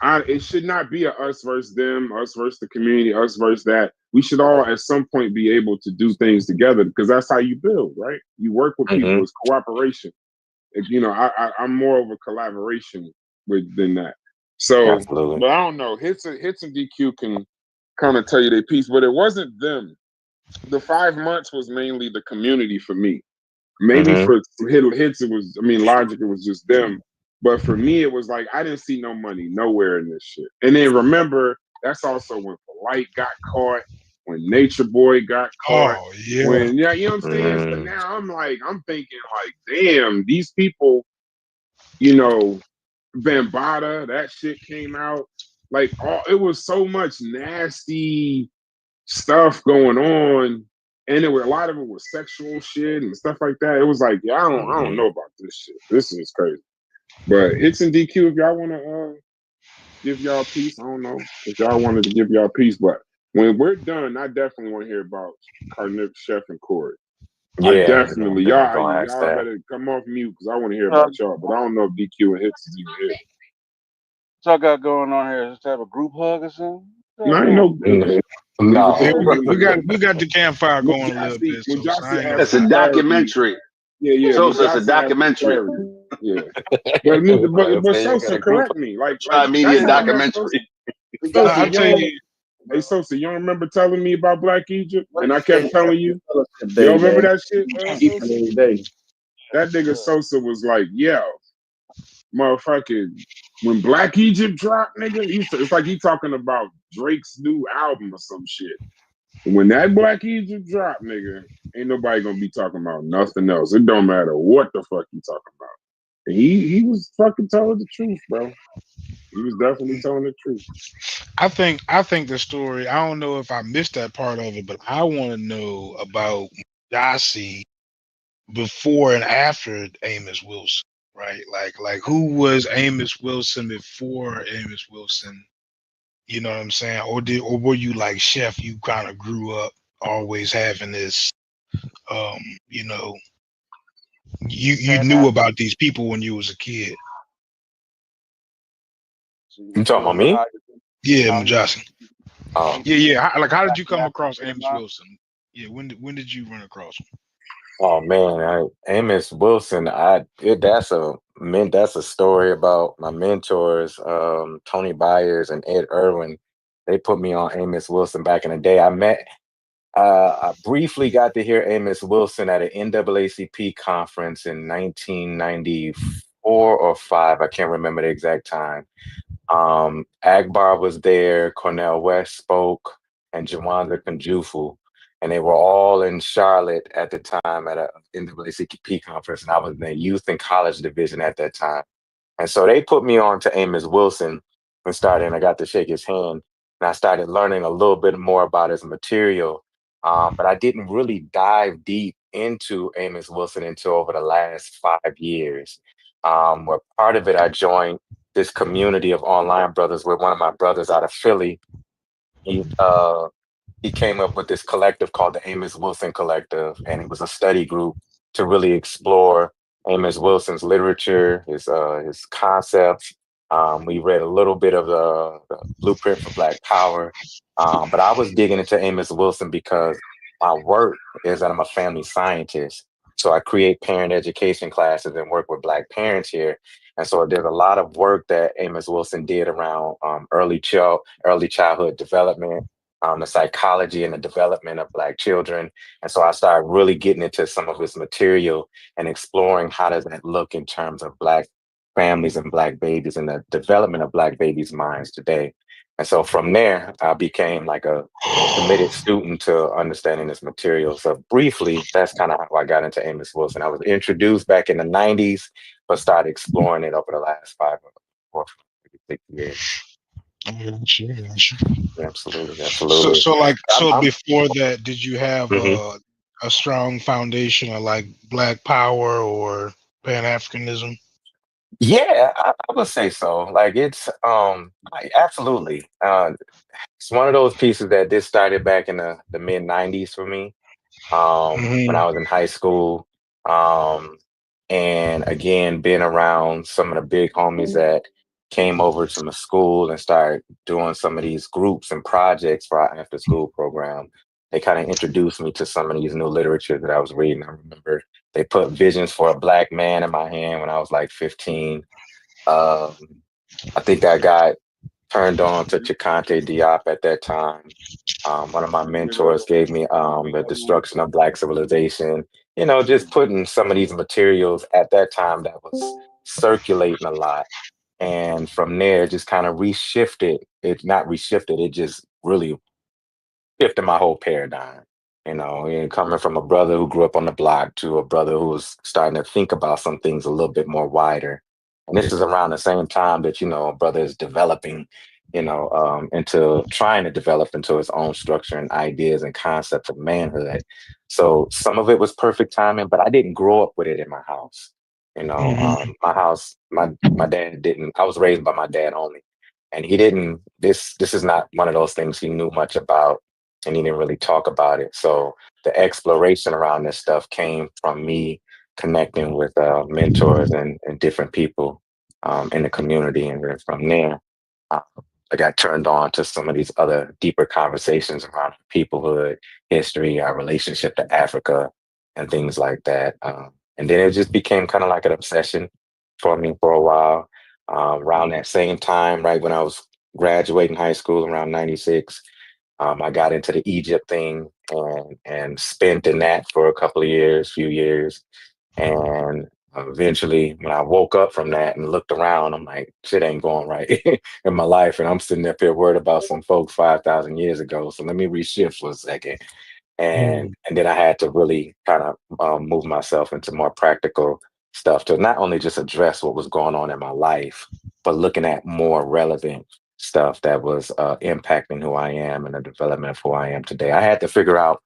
it should not be a us versus them, us versus the community, us versus that. We should all at some point be able to do things together, because that's how you build, right? You work with people, it's cooperation. I'm more of a collaboration than that. So, absolutely. But I don't know. Hits and DQ can kind of tell you their piece, but it wasn't them. The 5 months was mainly the community for me. Maybe for Hits, it was, Logic, it was just them. But for me, it was like, I didn't see no money nowhere in this shit. And then remember, that's also when Polite got caught, when Nature Boy got caught. Oh, yeah. When, you know what I'm saying? But now I'm thinking like, damn, these people, Bambata, that shit came out. Like, it was so much nasty stuff going on. And a lot of it was sexual shit and stuff like that. It was like, yeah, I don't know about this shit. This is crazy. But Hits and DQ, if y'all want to give y'all a piece, I don't know if y'all wanted to give y'all a piece. But when we're done, I definitely want to hear about Carnip, Chef, and Corey. Yeah, I definitely. Y'all that. better come off mute, because I want to hear about y'all. But I don't know if DQ and Hits is even here. What y'all got going on here? Just have a group hug or something? No, I know. No, we got the campfire going a little bit. So it's a documentary. Yeah. Sosa, it's a documentary. Yeah. But Sosa, correct me. Like media documentary. Sosa, I'll tell you. Hey Sosa, you don't remember telling me about Black Egypt? And I kept telling you. You don't remember that shit, Sosa? That nigga Sosa was like, yo, motherfucking, when Black Egypt dropped, nigga, it's like he talking about Drake's new album or some shit. When that Black Egypt dropped, nigga, ain't nobody gonna be talking about nothing else. It don't matter what the fuck you talking about. And he was fucking telling the truth, bro. He was definitely telling the truth. I think the story, I don't know if I missed that part of it, but I want to know about Yasi before and after Amos Wilson, right? Like who was Amos Wilson before Amos Wilson? You know what I'm saying? Or were you like Chef? You kind of grew up always having this, you knew about these people when you was a kid. You talking about me? Yeah, Mujasi. Yeah. Like, how did you come across Amos Wilson? Yeah, when did you run across him? Oh man, Amos Wilson. That's a story about my mentors, Tony Byers and Ed Irwin. They put me on Amos Wilson back in the day. I briefly got to hear Amos Wilson at an NAACP conference in 1994 or 5. I can't remember the exact time. Agbar was there, Cornel West spoke, and Jawanda Kunjufu. And they were all in Charlotte at the time at a NAACP conference. And I was in the youth and college division at that time. And so they put me on to Amos Wilson and I got to shake his hand. And I started learning a little bit more about his material. But I didn't really dive deep into Amos Wilson until over the last 5 years. Where part of it, I joined this community of online brothers with one of my brothers out of Philly. He he came up with this collective called the Amos Wilson Collective, and it was a study group to really explore Amos Wilson's literature, his concepts. We read a little bit of the Blueprint for Black Power, but I was digging into Amos Wilson because my work is that I'm a family scientist. So I create parent education classes and work with Black parents here. And so there's a lot of work that Amos Wilson did around early childhood development, the psychology and the development of Black children. And so I started really getting into some of his material and exploring how does that look in terms of Black families and Black babies and the development of Black babies' minds today. And so from there, I became like a committed student to understanding this material. So briefly, that's kind of how I got into Amos Wilson. I was introduced back in the 90s, but started exploring it over the last 5 or 6 years. Absolutely, absolutely. So I'm, before that, did you have mhm. a strong foundation of like Black Power or Pan Africanism? Yeah, I would say so. Like absolutely. It's one of those pieces that this started back in the mid '90s for me. When I was in high school. Um, and again, being around some of the big homies that came over to my school and started doing some of these groups and projects for our after school program. They kind of introduced me to some of these new literature that I was reading. I remember they put Visions for a Black Man in my hand when I was like 15. Um, I think I got turned on to Chakante Diop at that time. One of my mentors gave me The Destruction of Black Civilization, just putting some of these materials at that time that was circulating a lot. And from there, just kind of reshifted. It not reshifted, it just really shifted my whole paradigm. And coming from a brother who grew up on the block to a brother who was starting to think about some things a little bit more wider. And this is around the same time that, a brother is developing, into trying to develop into his own structure and ideas and concepts of manhood. So some of it was perfect timing, but I didn't grow up with it in my house. My house, my dad didn't, I was raised by my dad only. And he didn't, this is not one of those things he knew much about, and he didn't really talk about it. So the exploration around this stuff came from me connecting with mentors and different people in the community. And then from there, uh, I got turned on to some of these other deeper conversations around peoplehood, history, our relationship to Africa, and things like that. And then it just became kind of like an obsession for me for a while. Around that same time, right when I was graduating high school, around '96, I got into the Egypt thing and spent in that for a couple of years, few years. And eventually, when I woke up from that and looked around, I'm like, shit ain't going right in my life. And I'm sitting up here worried about some folks 5,000 years ago. So let me reshift for a second. And then I had to really kind of move myself into more practical stuff to not only just address what was going on in my life, but looking at more relevant stuff that was impacting who I am and the development of who I am today. I had to figure out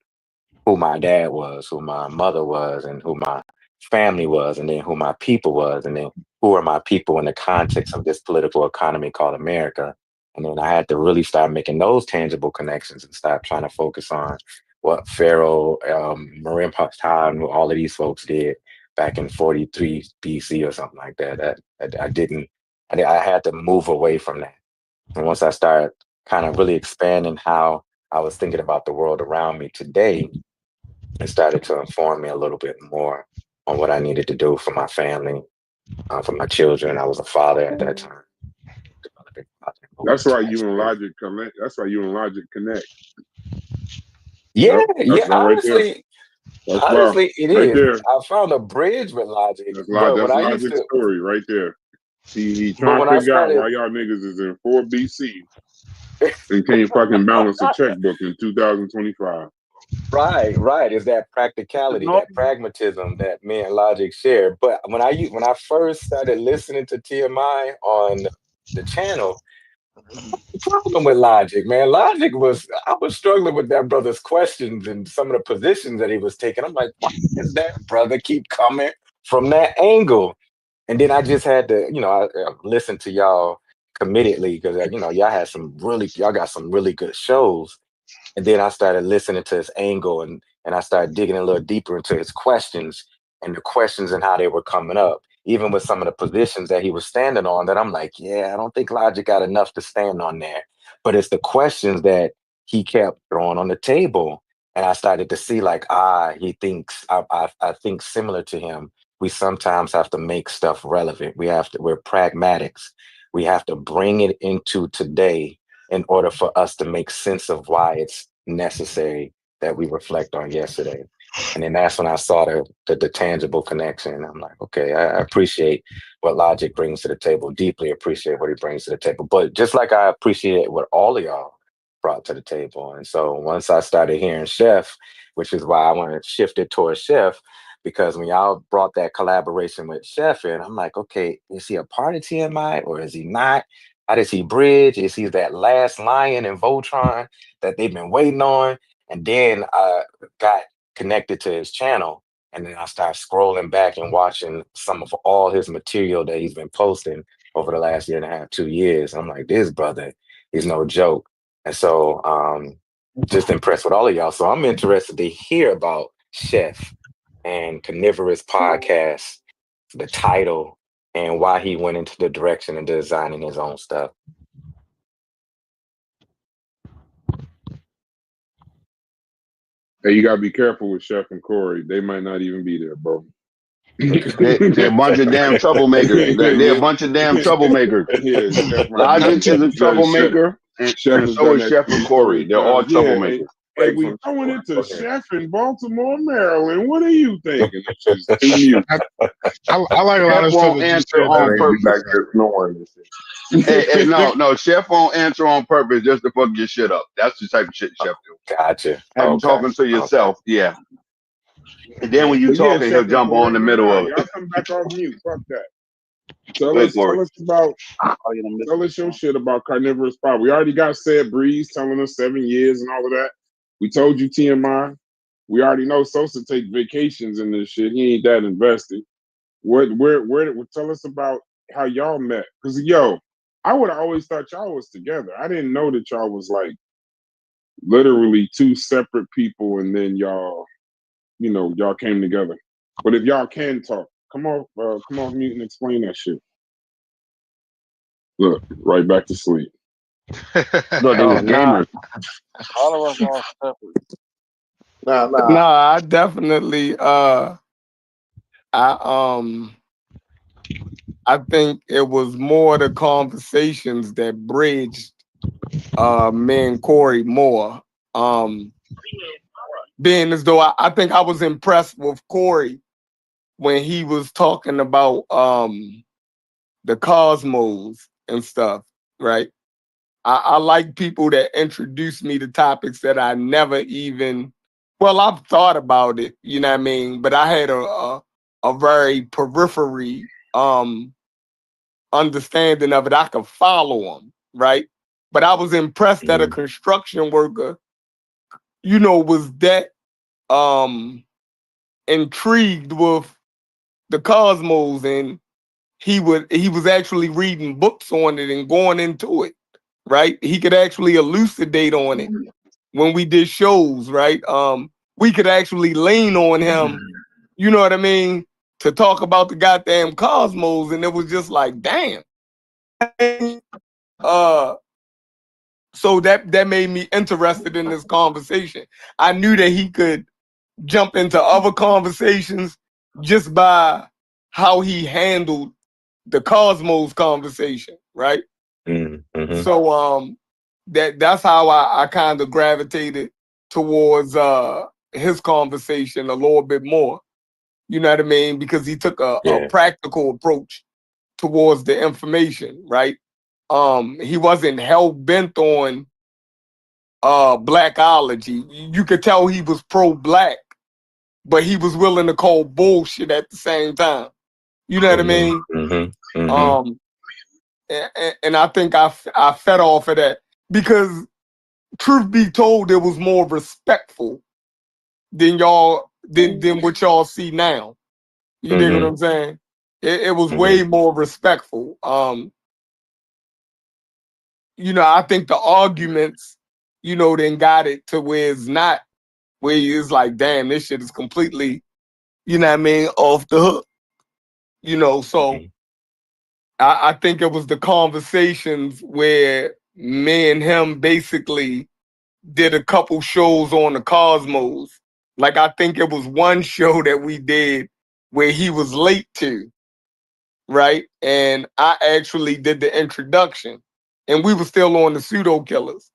who my dad was, who my mother was, and who my family was, and then who my people was, and then who are my people in the context of this political economy called America. And then I had to really start making those tangible connections and start trying to focus on what Pharaoh, Marin Pascal, and all of these folks did back in 43 BC or something like that. I didn't, I had to move away from that. And once I started kind of really expanding how I was thinking about the world around me today, it started to inform me a little bit more on what I needed to do for my family, for my children. I was a father at that time. That's why you and Logic connect. That's why you and Logic connect. Yeah, Yep, yeah. that's that right there. That's why. Honestly, it Right is. there. I found a bridge with Logic, but That's Logic's story right there. He but trying when to I figure out started, why y'all niggas is in 4 BC and can't fucking balance a checkbook in 2025. right, is that practicality, that pragmatism that me and Logic share. But when I first started listening to TMI on the channel, problem with Logic, man. I was struggling with that brother's questions and some of the positions that he was taking. I'm like, why does that brother keep coming from that angle? And then I just had to, I listened to y'all committedly because, y'all got some really good shows. And then I started listening to his angle and I started digging a little deeper into his questions and the questions and how they were coming up, even with some of the positions that he was standing on that I'm like, yeah, I don't think Logic got enough to stand on there. But it's the questions that he kept throwing on the table. And I started to see like, he thinks, I think similar to him. We sometimes have to make stuff relevant. We're pragmatics. We have to bring it into today in order for us to make sense of why it's necessary that we reflect on yesterday. And then that's when I saw the tangible connection. I'm like, okay, I appreciate what Logic brings to the table, deeply appreciate what he brings to the table. But just like I appreciate what all of y'all brought to the table. And so once I started hearing Chef, which is why I wanted to shift it towards Chef, because when y'all brought that collaboration with Chef in, I'm like, okay, is he a part of TMI or is he not? How does he bridge? Is he that last lion in Voltron that they've been waiting on? And then I got connected to his channel. And then I started scrolling back and watching some of all his material that he's been posting over the last year and a half, 2 years. I'm like, this brother, he's no joke. And so just impressed with all of y'all. So I'm interested to hear about Chef and Carnivorous Podcast, the title, and why he went into the direction of designing his own stuff. Hey, you gotta be careful with Chef and Corey. They might not even be there, bro. They're a bunch of damn troublemakers. They're a bunch of damn troublemakers. Yeah, Chef Logic is a troublemaker, and Chef has so done is that Chef to and me so Corey. many They're all times. Yeah, troublemakers. and we going into Chef in Baltimore, Maryland. What are you thinking? It's just too mute. I like a lot of Chef stuff won't that you answer said. on purpose. snoring. No, Chef won't answer on purpose just to fuck your shit up. That's the type of shit Chef do. Gotcha. Have you Okay. talking to yourself, yeah. And then when you But yeah, talking, Chef he'll jump Corey, on the middle of y'all it. come back off mute. Fuck that. Tell Hey, us about tell us your shit about Carnivorous Pop. We already got Said Breeze telling us 7 years and all of that. We told you TMI. We already know Sosa take vacations in this shit. He ain't that invested. Where tell us about how y'all met? Because I would have always thought y'all was together. I didn't know that y'all was like literally two separate people, and then y'all came together. But if y'all can talk, come off mute and explain that shit. Look, right back to sleep. Look, they was gamers. All of us are separate. No, I definitely I think it was more the conversations that bridged me and Corey more. Being as though I think I was impressed with Corey when he was talking about the cosmos and stuff, right? I like people that introduce me to topics that I never even, well, I've thought about it, you know what I mean? But I had a very periphery understanding of it. I could follow them, right? But I was impressed that a construction worker, was that intrigued with the cosmos, and he was actually reading books on it and going into it, right? He could actually elucidate on it when we did shows, right? We could actually lean on him, you know what I mean, to talk about the goddamn cosmos, and it was just like, damn. So that made me interested in this conversation. I knew that he could jump into other conversations just by how he handled the cosmos conversation, right? Mm-hmm. So that's how I kind of gravitated towards his conversation a little bit more. You know what I mean? Because he took a practical approach towards the information, right? He wasn't hell bent on blackology. You could tell he was pro-black, but he was willing to call bullshit at the same time. You know what I mean? and I think I fed off of that because, truth be told, it was more respectful than what y'all see now. You dig what I'm saying? It was way more respectful. I think the arguments, then got it to where it's not, where it's like, damn, this shit is completely, off the hook. So I think it was the conversations where me and him basically did a couple shows on the Cosmos. Like, I think it was one show that we did where he was late to, right? And I actually did the introduction, and we were still on the Pseudo Killers.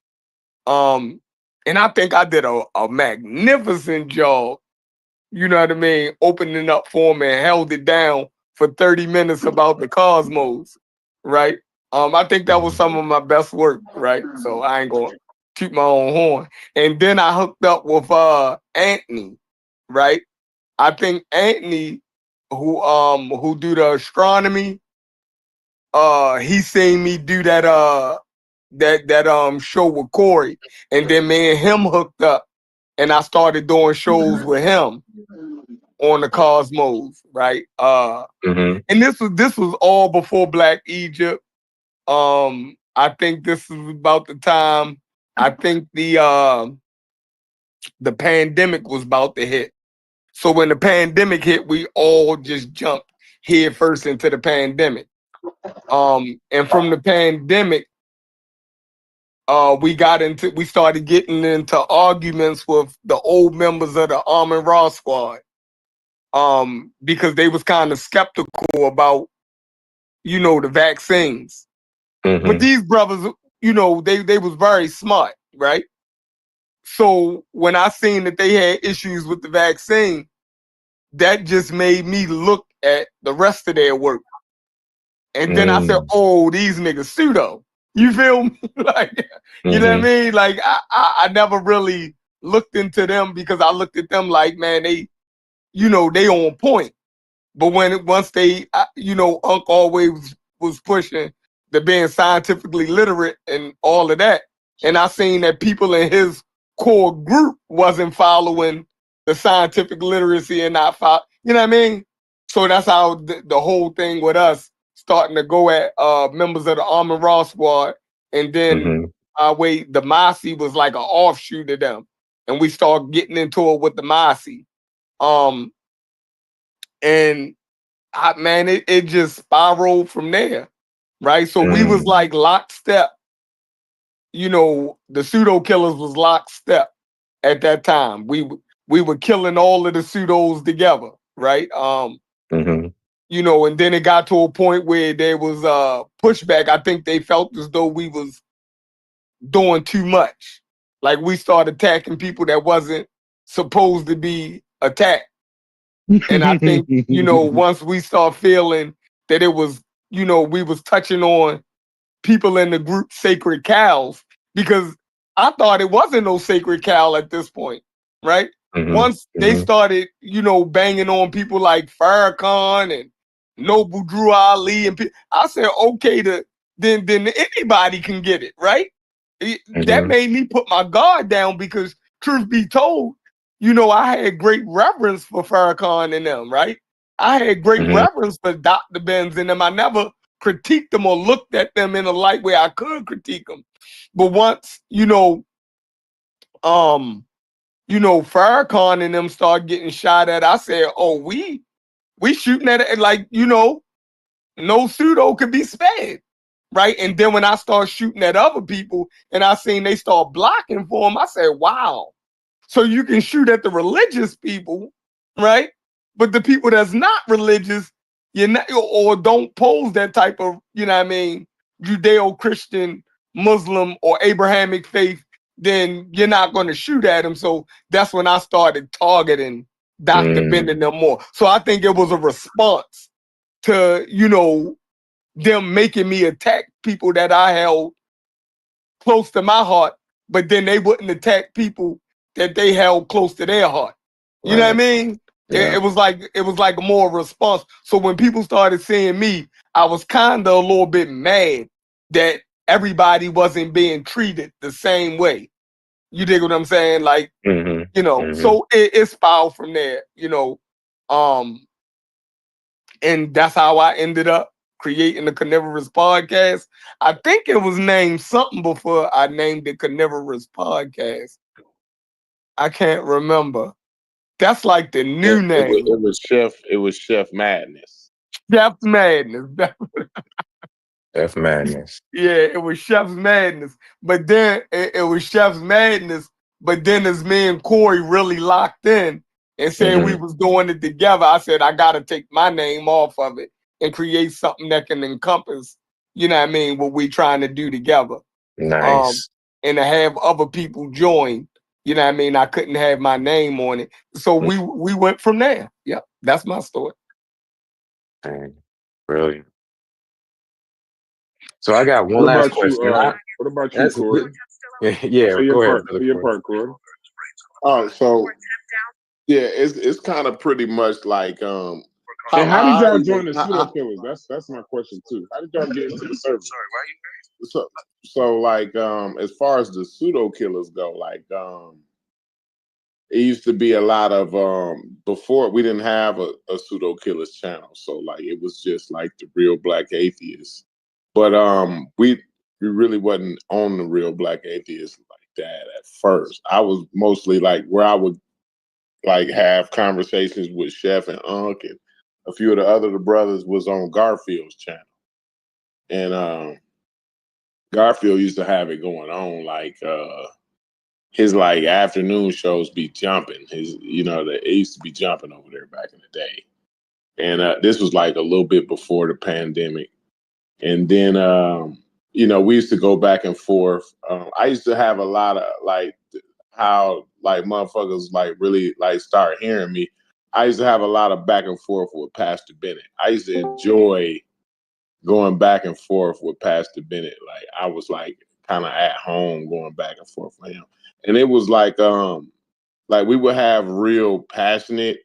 And I think I did a magnificent job, you know what I mean, opening up for him and held it down for 30 minutes about the Cosmos, right? I think that was some of my best work, right? So I ain't gonna toot my own horn. And then I hooked up with Anthony, right? I think Anthony, who do the astronomy, he seen me do that show with Corey, and then me and him hooked up, and I started doing shows with him on the Cosmos, right? And this was all before Black Egypt. I think this is about the time, I think the pandemic was about to hit. So when the pandemic hit, we all just jumped head first into the pandemic. And from the pandemic, we started getting into arguments with the old members of the Arm & Raw squad. Because they was kind of skeptical about, the vaccines. But these brothers, they was very smart, right? So when I seen that they had issues with the vaccine, that just made me look at the rest of their work. And then I said, oh, these niggas pseudo. You feel me? Like, you know what I mean? Like, I never really looked into them because I looked at them like, man, they on point. But once they, Unc always was pushing the being scientifically literate and all of that, and I seen that people in his core group wasn't following the scientific literacy and not you know what I mean? So that's how the whole thing with us starting to go at members of the Arm & Raw squad, and then the Mossy was like an offshoot of them, and we started getting into it with the Mossy. And it just spiraled from there, right? So we was like lockstep. The Pseudo Killers was lockstep at that time. We were killing all of the pseudos together, right? And then it got to a point where there was pushback. I think they felt as though we was doing too much. Like, we started attacking people that wasn't supposed to be attacked. And I think, once we start feeling that it was, we was touching on people in the group sacred cows, because I thought it wasn't no sacred cow at this point, right? Once they started, banging on people like Farrakhan and Noble Drew Ali, and I said, okay, then anybody can get it, right? That made me put my guard down because, truth be told, I had great reverence for Farrakhan and them, right? I had great reverence for Dr. Benz and them. I never critiqued them or looked at them in a light where I could critique them. But once, Farrakhan and them started getting shot at, I said, oh, we shooting at it, like, no pseudo could be spared, right? And then when I start shooting at other people and I seen they start blocking for them, I said, wow. So you can shoot at the religious people, right? But the people that's not religious, you're not, or don't pose that type of, Judeo-Christian, Muslim, or Abrahamic faith, then you're not going to shoot at them. So that's when I started targeting Dr. Ben and them more. So I think it was a response to, them making me attack people that I held close to my heart, but then they wouldn't attack people that they held close to their heart. You know what I mean? Yeah. It was like more response. So when people started seeing me, I was kind of a little bit mad that everybody wasn't being treated the same way. You dig what I'm saying? Like, you know, so it spiraled from there, you know. And that's how I ended up creating the Carnivorous Podcast. I think it was named something before I named it Carnivorous Podcast. I can't remember. That's like the new name. It was Chef Madness. Chef Madness. Chef Madness. Yeah, it was Chef's Madness. But then it was Chef's Madness. But then as me and Corey really locked in and said we was doing it together, I said I gotta take my name off of it and create something that can encompass, you know what I mean, what we trying to do together. Nice. And to have other people join, you know what I mean? I couldn't have my name on it. So we went from there. Yep, that's my story. Dang. Brilliant. So I got one last question. What about you, Corey? Yeah, go ahead. Say your part, Corey. So yeah, it's kind of pretty much like how did y'all join the pseudo killers? That's my question too. How did y'all get into the service? So like as far as the pseudo killers go, like it used to be a lot of before we didn't have a pseudo killers channel, so like it was just like the Real Black Atheists. But we really wasn't on the Real Black Atheists like that at first. I was mostly like where I would like have conversations with Chef and Unc and a few of the other brothers was on Garfield's channel. And Garfield used to have it going on like his like afternoon shows be jumping. His, you know, it used to be jumping over there back in the day. And this was like a little bit before the pandemic. And then, you know, we used to go back and forth. I used to have a lot of like how like motherfuckers like really like start hearing me. I used to have a lot of back and forth with Pastor Bennett. I used to enjoy going back and forth with Pastor Bennett. Like I was like kind of at home going back and forth with him. And it was like we would have real passionate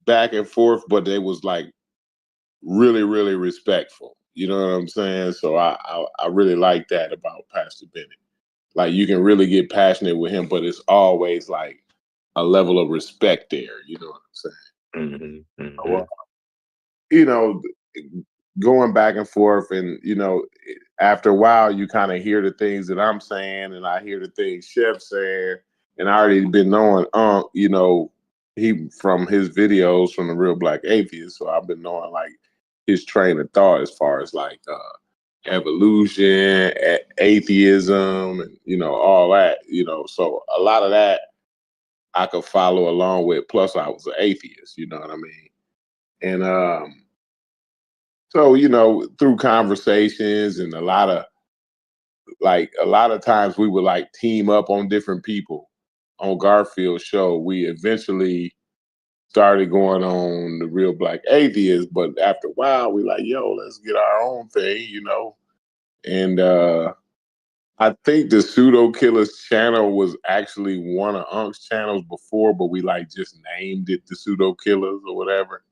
back and forth, but they was like really, really respectful. You know what I'm saying? So I really like that about Pastor Bennett. Like you can really get passionate with him, but it's always like a level of respect there. You know what I'm saying? So, you know, going back and forth, and you know, after a while, you kind of hear the things that I'm saying, and I hear the things Chef's saying, and I already been knowing, you know, he from his videos from the Real Black Atheist, so I've been knowing like his train of thought as far as like evolution, atheism, and you know all that. You know, so a lot of that I could follow along with. Plus, I was an atheist. You know what I mean? And so, you know, through conversations and a lot of times we would like team up on different people on Garfield's show. We eventually started going on the Real Black Atheist, but after a while we like, yo, let's get our own thing, you know. And I think the Pseudo Killers channel was actually one of Unc's channels before, but we like just named it the Pseudo Killers or whatever.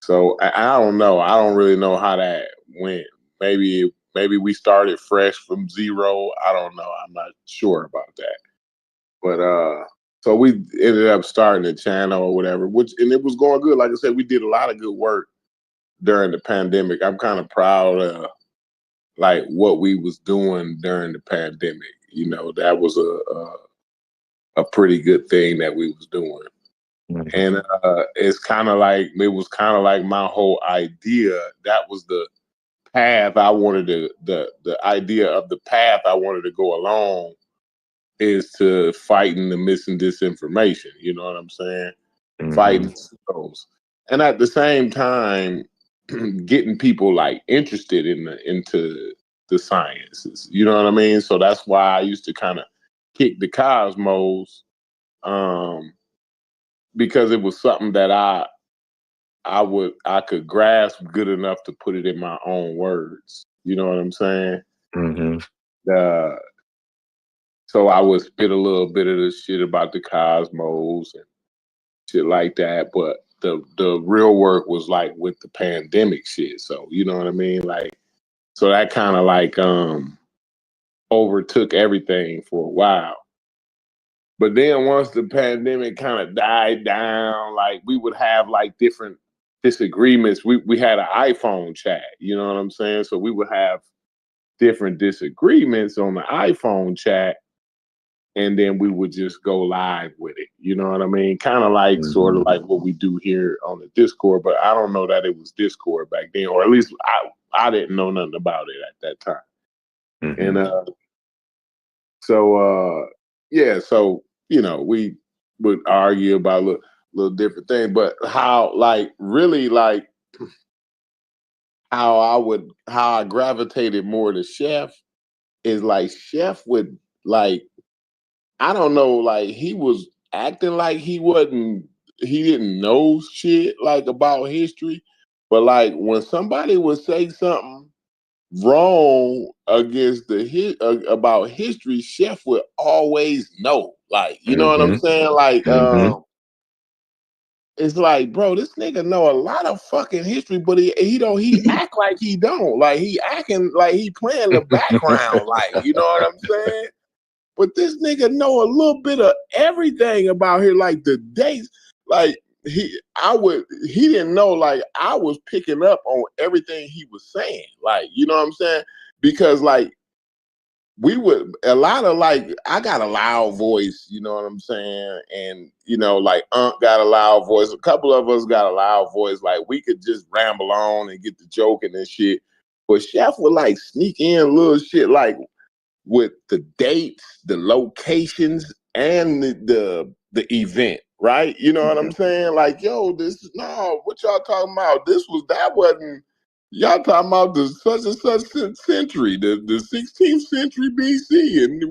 So I don't know. I don't really know how that went. Maybe we started fresh from zero. I don't know. I'm not sure about that. But so we ended up starting the channel or whatever, and it was going good. Like I said, we did a lot of good work during the pandemic. I'm kind of proud of like what we was doing during the pandemic. You know, that was a pretty good thing that we was doing. And it's kind of like, it was kind of like my whole idea. That was the path I wanted to, the idea of the path I wanted to go along is to fighting the missing disinformation. You know what I'm saying? Fighting those. And at the same time, getting people like interested into the sciences. You know what I mean? So that's why I used to kind of kick the cosmos. Because it was something that I could grasp good enough to put it in my own words. You know what I'm saying? So I would spit a little bit of the shit about the cosmos and shit like that. But the real work was like with the pandemic shit. So you know what I mean? Like, so that kind of like overtook everything for a while. But then once the pandemic kind of died down, like we would have like different disagreements. We had an iPhone chat, you know what I'm saying? So we would have different disagreements on the iPhone chat, and then we would just go live with it. You know what I mean? Kind of like sort of like what we do here on the Discord, but I don't know that it was Discord back then, or at least I didn't know nothing about it at that time. And yeah, so you know, we would argue about little different things, but how like really like how I gravitated more to Chef is like Chef would like, I don't know, like he was acting like he didn't know shit like about history, but like when somebody would say something wrong against about history, Chef would always know. Like, you know what I'm saying? Like, it's like, bro, this nigga know a lot of fucking history, but he act like he don't. Like he acting like he playing the background, like, you know what I'm saying? But this nigga know a little bit of everything about here, like the dates. Like he didn't know, like I was picking up on everything he was saying. Like, you know what I'm saying? Because like we would a lot of like I got a loud voice, you know what I'm saying? And you know, like got a loud voice. A couple of us got a loud voice. Like we could just ramble on and get the joking and shit. But Chef would like sneak in little shit like with the dates, the locations, and the event, right? You know what I'm saying? Like, yo, what y'all talking about? That wasn't. Y'all talking about the such and such century, the 16th century BC, and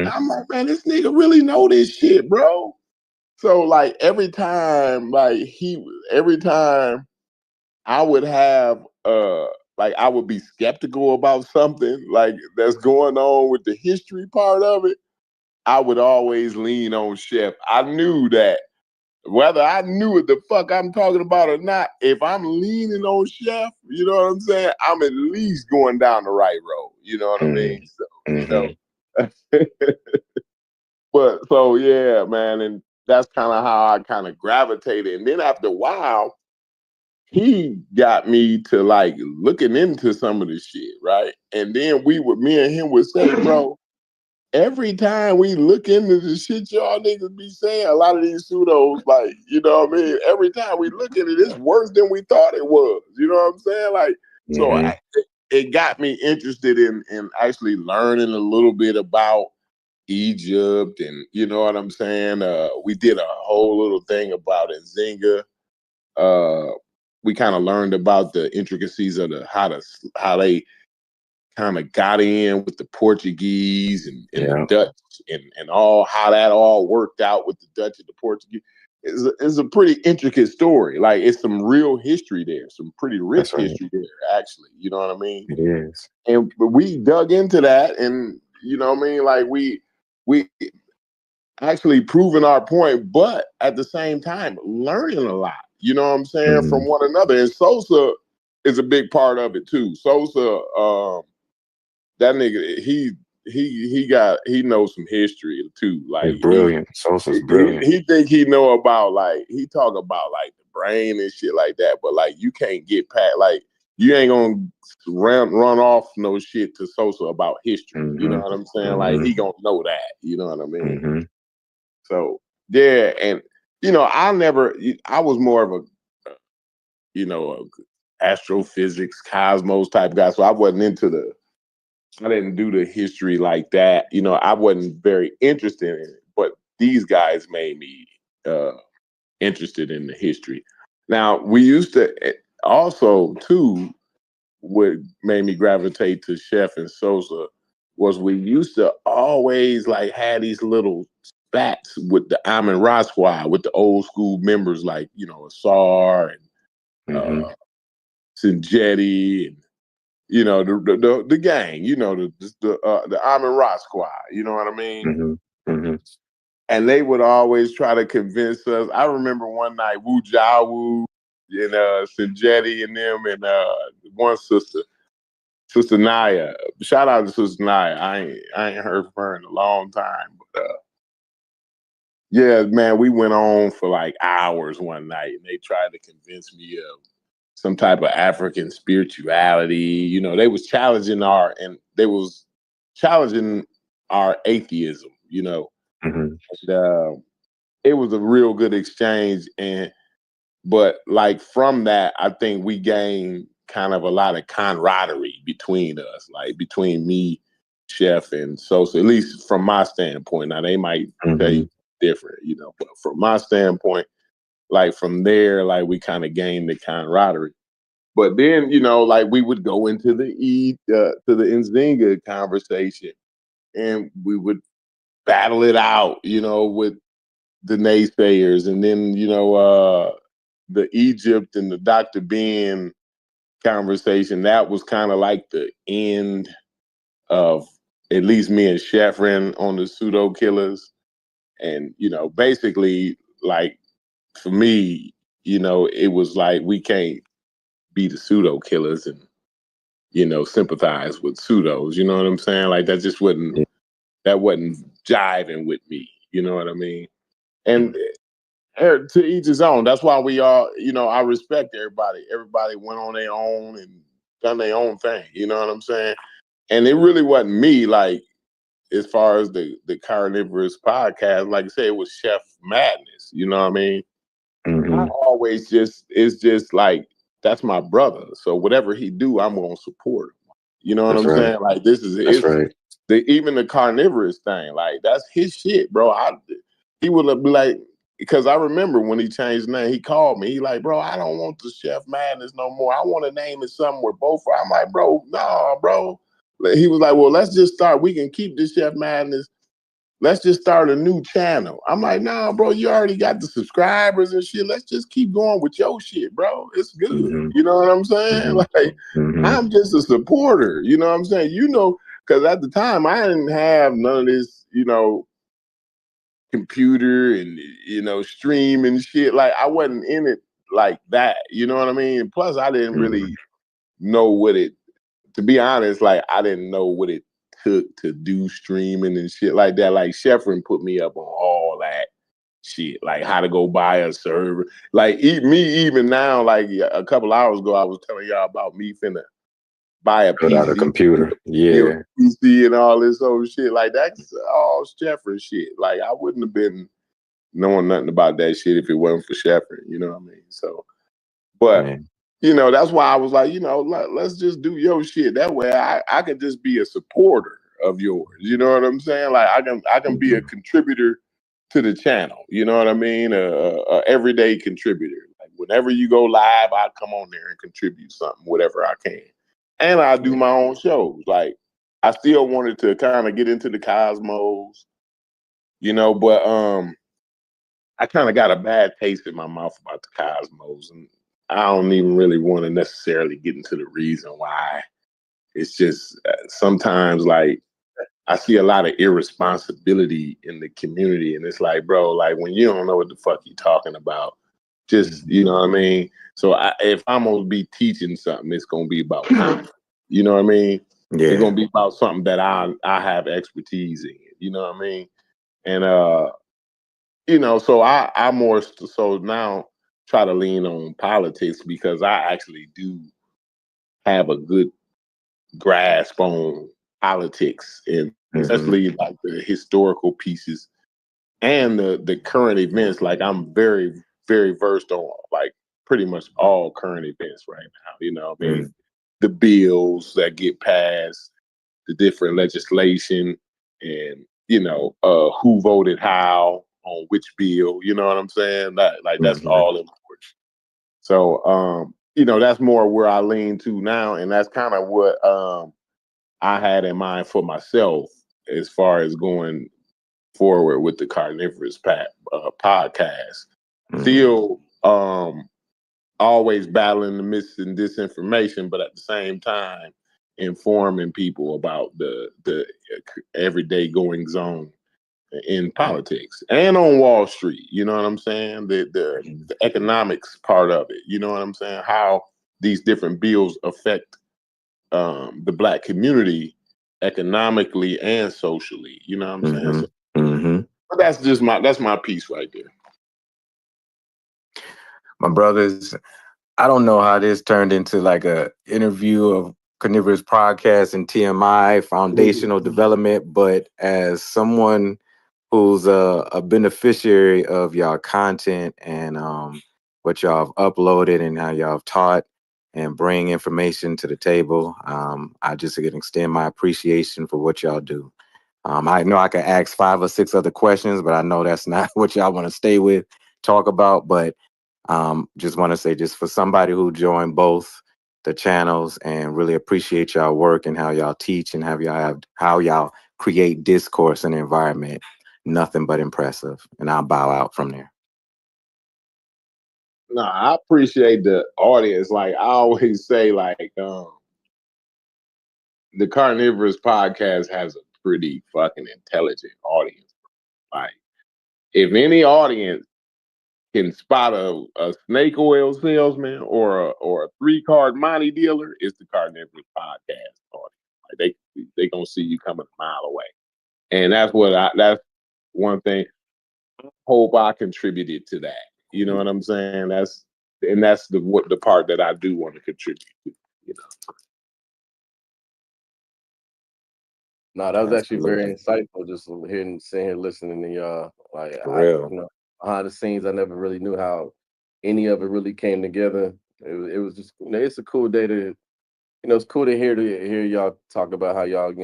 I'm like, man, this nigga really know this shit, bro. So like every time I would have like I would be skeptical about something like that's going on with the history part of it, I would always lean on Chef. I knew that whether I knew what the fuck I'm talking about or not, if I'm leaning on Chef, you know what I'm saying? I'm at least going down the right road. You know what I mean? So but so yeah, man, and that's kind of how I kind of gravitated. And then after a while, he got me to like looking into some of this shit, right? And then me and him would say, bro, every time we look into the shit y'all niggas be saying, a lot of these pseudos, like, you know what I mean? Every time we look at it, it's worse than we thought it was. You know what I'm saying? Like, so it got me interested in actually learning a little bit about Egypt, and you know what I'm saying? We did a whole little thing about Nzinga. We kind of learned about the intricacies of how they kind of got in with the Portuguese and the Dutch and all how that all worked out with the Dutch and the Portuguese. It's a pretty intricate story. Like it's some real history there, some pretty rich history there, actually. You know what I mean? It is. And we dug into that, and you know what I mean? Like we actually proving our point, but at the same time learning a lot. You know what I'm saying, from one another. And Sosa is a big part of it too. Sosa, that nigga, he knows some history too. Like he's brilliant. Sosa's brilliant. He think he know about like he talk about like the brain and shit like that, but like you can't get past like you ain't gonna run off no shit to Sosa about history. You know what I'm saying? Like he gonna know that. You know what I mean? So yeah, and you know, I was more of a astrophysics, cosmos type guy. So I didn't do the history like that. You know, I wasn't very interested in it, but these guys made me interested in the history. Now we used to also too, what made me gravitate to Chef and Sosa was we used to always like have these little spats with the Amin Ra squad, with the old school members like, you know, Asar and Sinjetti and you know the gang, you know the Amin Ra squad, you know what I mean? and they would always try to convince us. I remember one night, Wu Jawu and Sinjetti and them and one sister, Sister Naya. Shout out to Sister Naya. I ain't heard from her in a long time. But yeah, man, we went on for like hours one night, and they tried to convince me of some type of African spirituality. You know, they was challenging our atheism. You know, and, it was a real good exchange, but like from that, I think we gained kind of a lot of camaraderie between us, like between me, Chef, and Sosa. At least from my standpoint. Now they might tell you different, you know, but from my standpoint, like from there, like we kind of gained the camaraderie. But then, you know, like we would go into the Nzinga conversation, and we would battle it out, you know, with the naysayers, and then you know the Egypt and the Dr. Ben conversation. That was kind of like the end of at least me and Sheffrin on the pseudo killers, and you know, basically, like for me, you know, it was like we can't be the pseudo killers and you know sympathize with pseudos. You know what I'm saying? Like that just wasn't jiving with me. You know what I mean? And to each his own. That's why we all, you know, I respect everybody. Everybody went on their own and done their own thing. You know what I'm saying? And it really wasn't me, like, as far as the Carnivorous podcast, like I said, it was Chef Madness. You know what I mean? I always it's just like, that's my brother. So whatever he do, I'm going to support him. You know what I'm saying? Like, this is, even the Carnivorous thing, like, that's his shit, bro. He would be like, because I remember when he changed his name, he called me. He like, bro, I don't want the Chef Madness no more. I want to name it something where both are. I'm like, bro, nah, bro. He was like, well, let's just start. We can keep this Chef Madness. Let's just start a new channel. I'm like, nah, bro, you already got the subscribers and shit. Let's just keep going with your shit, bro. It's good. You know what I'm saying? Like, I'm just a supporter. You know what I'm saying? You know, because at the time, I didn't have none of this, you know, computer and, you know, stream and shit. Like, I wasn't in it like that. You know what I mean? Plus, I didn't really know what it, to be honest, like, I didn't know what it took to do streaming and shit like that. Like, Sheffrin put me up on all that shit, like how to go buy a server. Like, even now, like a couple hours ago, I was telling y'all about me finna buy a PC, a computer, PC and all this old shit. Like, that's all Sheffrin shit. Like, I wouldn't have been knowing nothing about that shit if it wasn't for Sheffrin. You know what I mean? So, but you know, that's why I was like, you know, let's just do your shit. That way, I can just be a supporter of yours. You know what I'm saying? Like, I can be a contributor to the channel. You know what I mean? A everyday contributor. Like, whenever you go live, I come on there and contribute something, whatever I can. And I do my own shows. Like, I still wanted to kind of get into the cosmos, you know, but I kind of got a bad taste in my mouth about the cosmos, and I don't even really want to necessarily get into the reason why. It's just sometimes, like, I see a lot of irresponsibility in the community, and it's like, bro, like, when you don't know what the fuck you talking about, just, you know what I mean? So if I'm gonna be teaching something, it's gonna be about content. You know what I mean? Yeah. It's gonna be about something that I have expertise in. You know what I mean? And you know, so I more so now try to lean on politics because I actually do have a good grasp on politics, and especially like the historical pieces and the current events. Like, I'm very, very versed on like pretty much all current events right now. You know what I mean? The bills that get passed, the different legislation, and you know, who voted how on which bill, you know what I'm saying? That's all important. So you know, that's more where I lean to now, and that's kind of what I had in mind for myself as far as going forward with the Carnivorous podcast. Still always battling the mis and disinformation, but at the same time informing people about the everyday goings on in politics and on Wall Street. You know what I'm saying? The economics part of it. You know what I'm saying? How these different bills affect the Black community economically and socially. You know what I'm saying? So, but that's my piece right there. My brothers, I don't know how this turned into like a interview of Carnivorous Podcast and TMI foundational development, but as someone who's a beneficiary of y'all content and what y'all have uploaded and how y'all have taught and bring information to the table, I just can extend my appreciation for what y'all do. I know I could ask 5 or 6 other questions, but I know that's not what y'all want to stay with, talk about. But just want to say, just for somebody who joined both the channels and really appreciate y'all work and how y'all teach and how y'all create discourse and environment, nothing but impressive. And I'll bow out from there. No, I appreciate the audience. Like I always say, like the Carnivorous Podcast has a pretty fucking intelligent audience. Like if any audience can spot a snake oil salesman or a 3-card money dealer, it's the Carnivorous Podcast audience. Like they gonna see you coming a mile away, and that's one thing. I hope I contributed to that. You know what I'm saying? That's the part that I do want to contribute to. You know. No, that was actually very insightful. Just sitting here listening to y'all. Like, real. Behind the scenes, I never really knew how any of it really came together. It was just, it's a cool day to, it's cool to hear y'all talk about how y'all,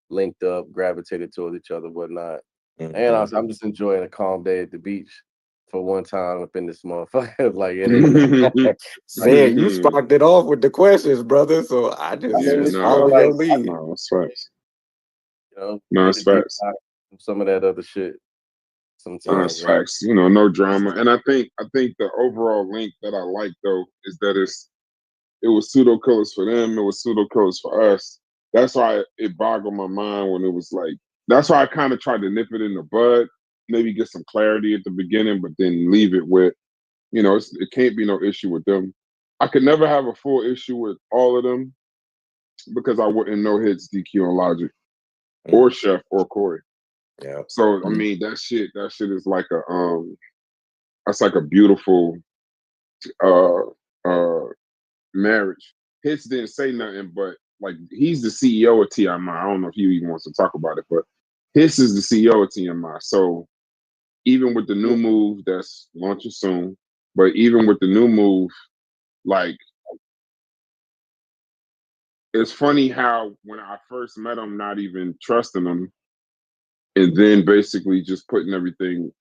linked up, gravitated towards each other, whatnot. And I'm just enjoying a calm day at the beach for one time up in this motherfucker. Like it ain't. Said you sparked it off with the questions, brother. So I just follow your lead. No, it's facts. No, it's facts. Some of that other shit. Sometimes it's facts. No drama. And I think the overall link that I like though is that it was pseudo killers for them. It was pseudo killers for us. That's why it boggled my mind when it was like. That's why I kind of tried to nip it in the bud, maybe get some clarity at the beginning, but then leave it with, it can't be no issue with them. I could never have a full issue with all of them because I wouldn't know hits DQ and Logic or Chef or Corey. Yeah. So I mean that shit is like that's like a beautiful marriage. Hits didn't say nothing, but like he's the CEO of TMI. I don't know if he even wants to talk about it, but Hiss is the CEO of TMI. So even with the new move that's launching soon, but even with the new move, like it's funny how when I first met him, not even trusting him, and then basically just putting everything,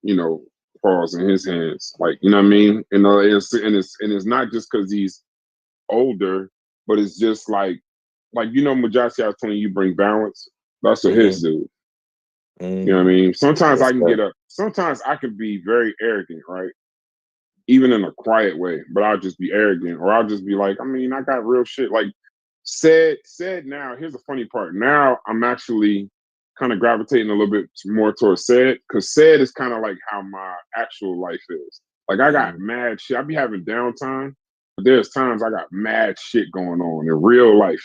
falls in his hands. Like, you know what I mean? And it's not just because he's older, but it's just like Mujasi, I was telling you, bring balance. That's what his do. You know what I mean? Sometimes I can sometimes I can be very arrogant, right? Even in a quiet way, but I'll just be arrogant, or I'll just be like, I mean, I got real shit. Like said now, here's the funny part. Now I'm actually kind of gravitating a little bit more towards said, because said is kind of like how my actual life is. Like I got mad shit. I be having downtime, but there's times I got mad shit going on in real life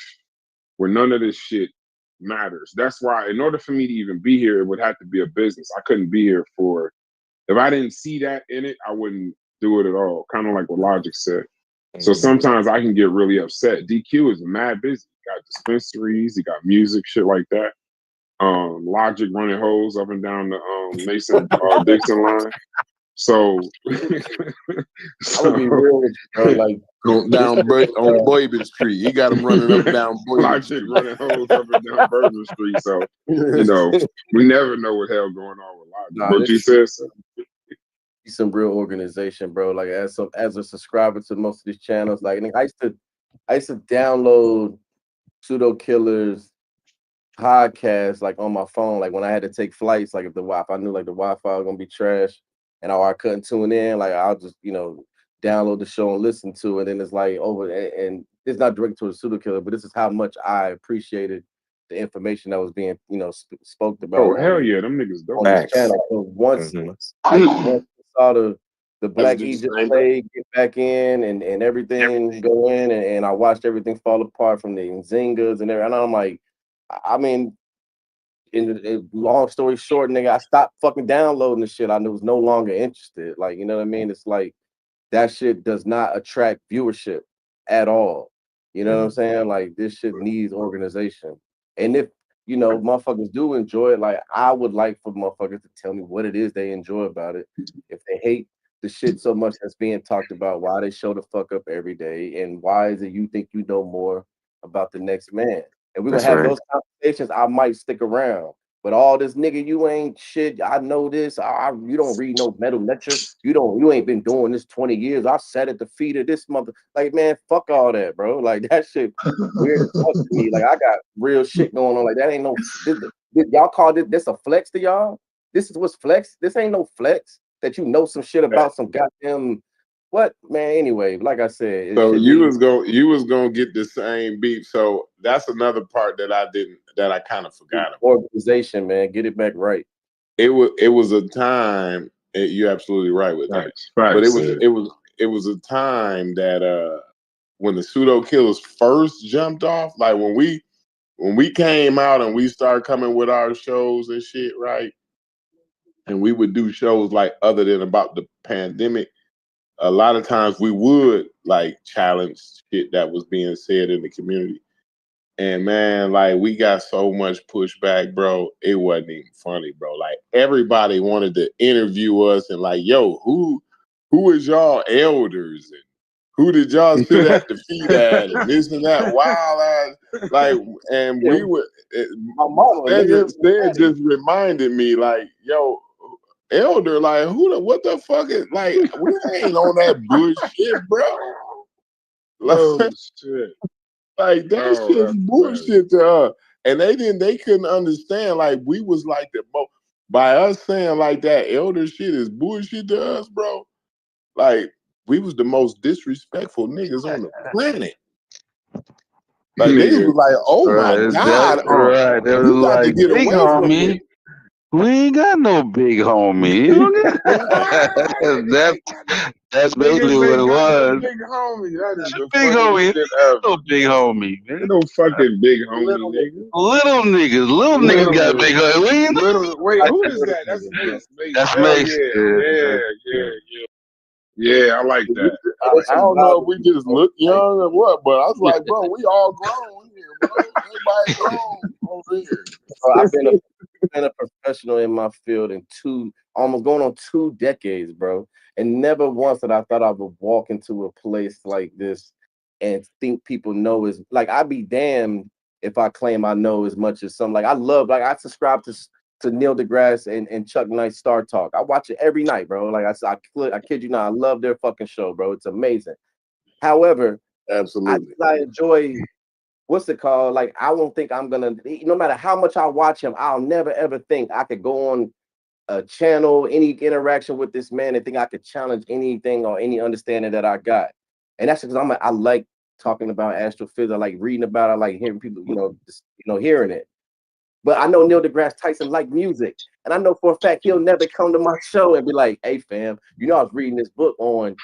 where none of this shit matters. That's why in order for me to even be here, it would have to be a business. I couldn't be here if I didn't see that in it, I wouldn't do it at all. Kind of like what Logic said. So sometimes I can get really upset. DQ is mad busy. He got dispensaries, he got music, shit like that. Logic running hoes up and down the Mason Dixon line. So I would be real with you, bro. Like down on Bourbon Street. He got him running up and down Bourbon Street. Running hoes up and down Bourbon Street. So, we never know what hell going on with Logic. What you said? Some real organization, bro. Like as a subscriber to most of these channels, like I used to download Pseudo Killers podcasts like on my phone, like when I had to take flights, like if the Wi-Fi, I knew like the Wi-Fi was gonna be trash and I couldn't tune in, like I'll just download the show and listen to it, and it's like over, and it's not direct to a Pseudo Killer, but this is how much I appreciated the information that was being, spoke about Oh hell yeah, them niggas on dope. this Facts. channel. So once once we saw the Black Egypt play get back in and everything go in and I watched everything fall apart from the Nzingas and everything. And I'm like, I mean, in long story short, nigga, I stopped fucking downloading the shit. I was no longer interested. Like, you know what I mean? It's like that shit does not attract viewership at all. You know what I'm saying? Like this shit needs organization. And if motherfuckers do enjoy it, like I would like for motherfuckers to tell me what it is they enjoy about it. If they hate the shit so much that's being talked about, why they show the fuck up every day, and why is it you think you know more about the next man? And we're gonna have those conversations, I might stick around. But all this nigga, you ain't shit. I know this. You don't read no metal lecture. You ain't been doing this 20 years. I sat at the feet of this mother. Like, man, fuck all that, bro. Like that shit weird as fuck to me. Like I got real shit going on. Like that ain't no y'all call this a flex to y'all? This is what's flex. This ain't no flex that you know some shit about some goddamn what, man. Anyway, like I said, So you was gonna get the same beat. So that's another part that I kind of forgot about. Organization, man, get it back right. It was a time. You're absolutely right with that. But it was a time that when the pseudo killers first jumped off, like when we came out and we started coming with our shows and shit, right? And we would do shows like other than about the pandemic. A lot of times we would like challenge shit that was being said in the community. And man, like we got so much pushback, bro. It wasn't even funny, bro. Like everybody wanted to interview us and like, yo, who is y'all elders and who did y'all sit at the feet at and this and that wild ass like and we would my mama that just reminded me like, yo, elder, like what the fuck is like we ain't on that bullshit, bro. Like, Shit. like that shit's bullshit to us. And they couldn't understand. Like we was like by us saying like that elder shit is bullshit to us, bro. Like we was the most disrespectful niggas on the planet. Like niggas was like, oh my God, right. They was you got to like, get big away from homie. me. We ain't got no big homie. You don't get that's basically what it was. Big homie. That is the Big funniest homie. shit ever. No big homie, man. No fucking big homie, nigga. Little niggas got big homie. Wait, who is that? That's Mace. That's Hell Mace. yeah. I like that. I don't know if we just look young or what, but I was like, bro, we all grown here, bro. Everybody grown over here. So I've been a professional in my field in almost going on 2 decades, bro. And never once that I thought I would walk into a place like this and think people know is like I'd be damned if I claim I know as much as some. Like I subscribe to Neil deGrasse and Chuck Knight's Star Talk. I watch it every night, bro. Like I kid you not, I love their fucking show, bro. It's amazing. However, absolutely, I enjoy what's it called? Like I won't think I'm gonna. No matter how much I watch him, I'll never ever think I could go on a channel, any interaction with this man, and think I could challenge anything or any understanding that I got. And that's because I like talking about astrophysics. I like reading about it. I like hearing people, hearing it. But I know Neil deGrasse Tyson like music. And I know for a fact he'll never come to my show and be like, hey fam, I was reading this book on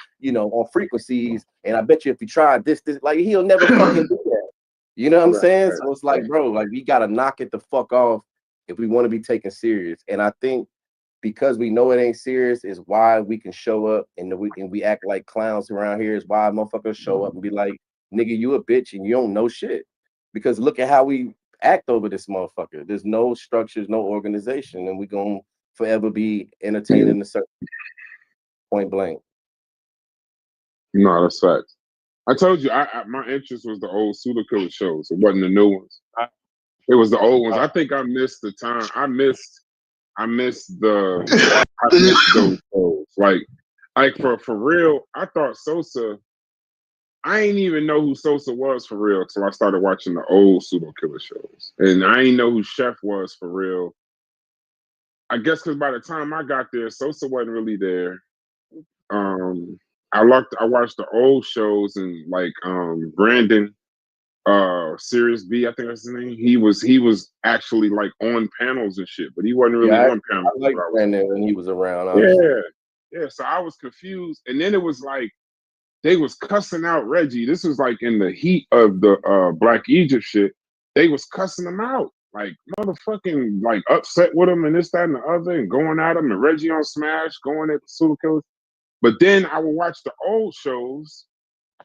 frequencies. And I bet you if you tried this, like he'll never fucking do that. You know what I'm saying? So it's like, bro, like we gotta knock it the fuck off if we want to be taken serious. And I think because we know it ain't serious is why we can show up and we act like clowns around here is why motherfuckers show up and be like, nigga, you a bitch and you don't know shit. Because look at how we act over this motherfucker. There's no structures, no organization, and we gonna forever be entertaining the certain point blank. No, that's facts. I told you, my interest was the old pseudo killer shows. It wasn't the new ones. It was the old ones. I think I missed the time. I missed those shows. Like for real. I thought Sosa. I ain't even know who Sosa was for real, so I started watching the old pseudo killer shows, and I ain't know who Chef was for real. I guess because by the time I got there, Sosa wasn't really there. I watched the old shows and like Brandon Sirius B, I think that's his name. He was actually like on panels and shit, but he wasn't really Yeah, on I panels. liked But I was, Brandon when he was around, honestly. yeah, yeah. So I was confused, and then it was like they was cussing out Reggie. This was like in the heat of the Black Egypt shit. They was cussing him out, like motherfucking like upset with him and this, that, and the other, and going at him, and Reggie on Smash, going at the Super Killers. But then I would watch the old shows,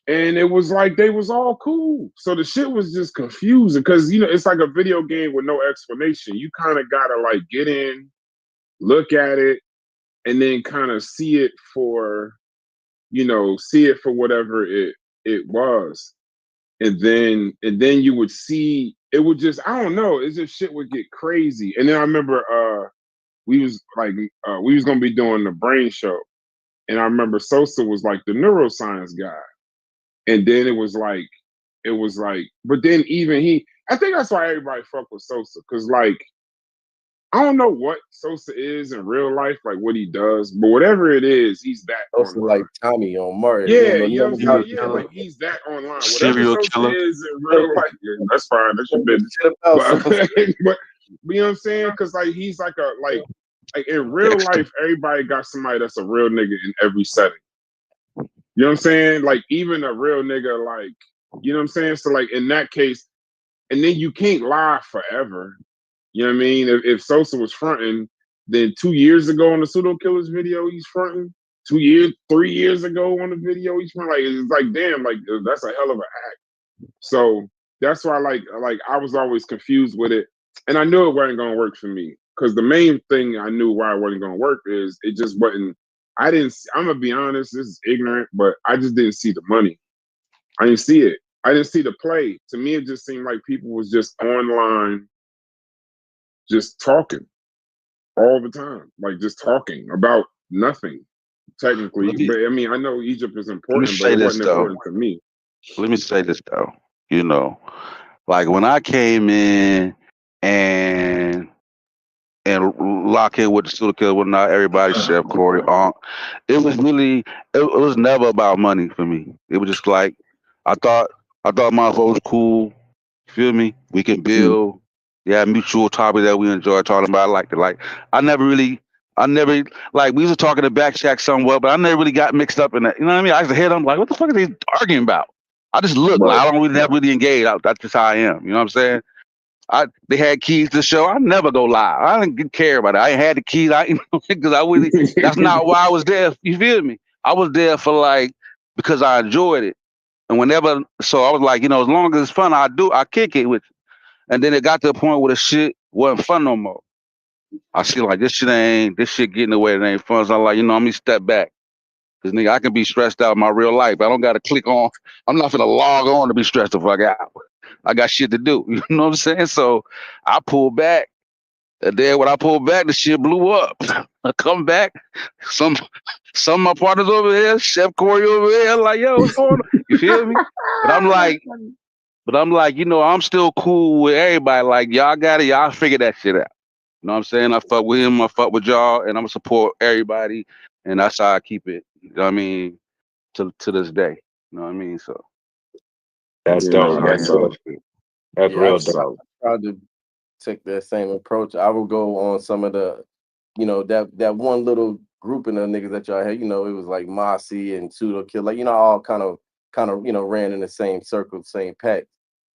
and it was like they was all cool. So the shit was just confusing because it's like a video game with no explanation. You kind of gotta like get in, look at it, and then kind of see it for whatever it was. And then you would see it would just, I don't know, it's just shit would get crazy. And then I remember we was gonna be doing the brain show. And I remember Sosa was like the neuroscience guy. And then but then even I think that's why everybody fuck with Sosa. Cause like, I don't know what Sosa is in real life, like what he does, but whatever it is, he's that Also online. like Tommy on Mario. You Yeah, don't know you know what I'm nothing saying? about Yeah, like he's that online. Whatever Serial Sosa killer. is in real life, yeah, that's fine. That's your business. shit about But, Sosa. but you know what I'm saying? Because like he's like in real Dexter. life, everybody got somebody that's a real nigga in every setting. You know what I'm saying? Like even a real nigga, like, you know what I'm saying? So like in that case, and then you can't lie forever. You know what I mean? If Sosa was fronting, then 2 years ago on the Pseudo Killers video, he's fronting. 2 years, 3 years ago on the video, he's fronting. Like it's like, damn, like that's a hell of an act. So that's why like I was always confused with it. And I knew it wasn't gonna work for me. Because the main thing I knew why it wasn't gonna work is it just wasn't. I'm gonna be honest, this is ignorant, but I just didn't see the money. I didn't see it. I didn't see the play. To me, it just seemed like people was just online, just talking all the time, like just talking about nothing, technically. Let me But I mean, I know Egypt is let me important, but say it this wasn't though. important to me. Let me say this though. You know, like when I came in and lock in with the studio killer, whatnot, everybody, Chef Corey, it was really, it was never about money for me. It was just like I thought, my was cool. Feel me? We can Mm. build. Yeah, mutual topic that we enjoy talking about. I liked it. Like I never really, I never like we was talking to back shack somewhat, but I never really got mixed up in that. You know what I mean? I used to hear them like, what the fuck are they arguing about? I just look like Right. I don't really never really engage. That's just how I am. You know what I'm saying? They had keys to the show. I never go live. I didn't care about it. I ain't had the keys. Because I really that's not why I was there. You feel me? I was there for like because I enjoyed it. And whenever so I was like, as long as it's fun, I kick it with you. And then it got to a point where the shit wasn't fun no more. I see like this shit getting away, it ain't fun. So I'm like, let me step back. Cause nigga, I can be stressed out in my real life. I don't gotta click on. I'm not gonna log on to be stressed the fuck out. I got shit to do. You know what I'm saying? So I pulled back. And then when I pulled back, the shit blew up. I come back, some some of my partners over here, Chef Corey over here, like, yo, what's going on? You feel me? But I'm like, I'm still cool with everybody. Like, y'all got it, y'all figure that shit out. You know what I'm saying? I fuck with him, I fuck with y'all, and I'm gonna support everybody. And that's how I keep it. You know what I mean? To this day. You know what I mean? So That's You that's know, dope, how I man. that's am. That's Yeah, real I dope. tried to take that same approach. I would go on some of the, that one little grouping of niggas that y'all had. It was like Mossy and Pseudo Kill, like all kind of ran in the same circle, same pack.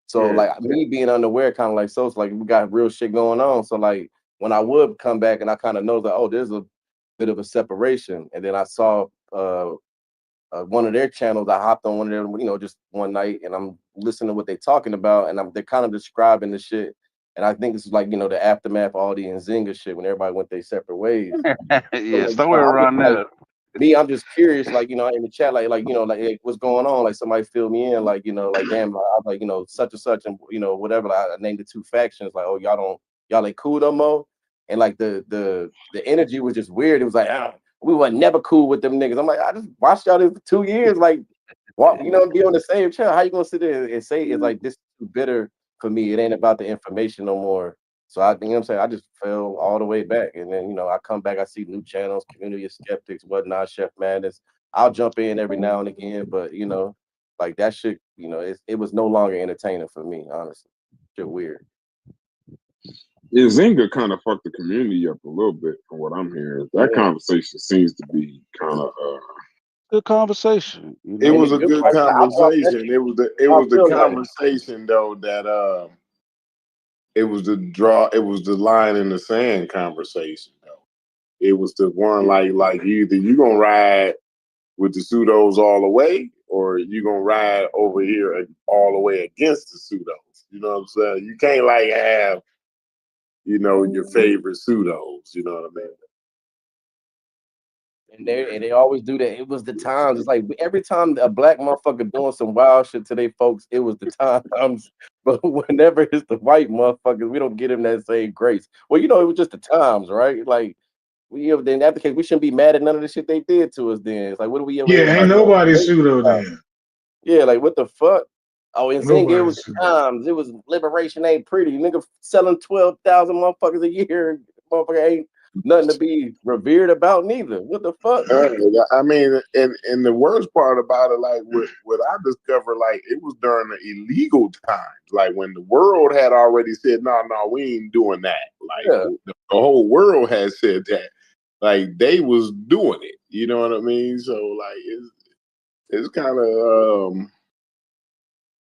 So yeah. like me being unaware, kind of like so it's like we got real shit going on. So like when I would come back and I kind of know that there's a bit of a separation, and then I saw one of their channels. I hopped on one of them, just one night, and I'm listening to what they're talking about, and they're kind of describing the shit. And I think this is like the aftermath of all the Nzinga shit when everybody went their separate ways. So Yeah, like, somewhere I'm just around like there. me, I'm just curious, like in the chat, like like hey, what's going on? Like somebody fill me in, like like damn, like, I'm like such and such, and whatever. Like, I named the two factions, like y'all ain't cool no more, and like the energy was just weird. It was like we were never cool with them niggas. I'm like I just watched y'all this for 2 years, like walk, be on the same chair. How you gonna sit there and say it's like this is too bitter for me? It ain't about the information no more. So what I'm saying, I just fell all the way back, and then I come back, I see new channels, community of skeptics, whatnot, Chef Madness. I'll jump in every now and again, but Like that shit, you know, it was no longer entertaining for me, honestly. Shit weird. Nzinga kind of fucked the community up a little bit from what I'm hearing. That conversation seems to be kind of good conversation. You It know? was a good conversation. It was the conversation though that it was the draw. It was the line in the sand conversation though. It was the one like either you gonna ride with the pseudos all the way, or you gonna ride over here all the way against the pseudos. You know what I'm saying? You can't like have, you know, your favorite pseudos. You know what I mean? And they always do that. It was the times. It's like every time a black motherfucker doing some wild shit to their folks, it was the times. But whenever it's the white motherfuckers, we don't get them that same grace. Well, you know, it was just the times, right? Like we have in that case, we shouldn't be mad at none of the shit they did to us. Then it's like, what do we ever? Yeah, ain't nobody pseudo then. Yeah, like what the fuck? Oh, and Zinga, it was Nobody's times. It was liberation ain't pretty. Nigga selling 12,000 motherfuckers a year. Motherfucker ain't nothing to be revered about neither. What the fuck? I mean, and the worst part about it, like what I discovered, like it was during the illegal times, like when the world had already said, no, we ain't doing that. Like the whole world had said that, like they was doing it. You know what I mean? So like it's kind of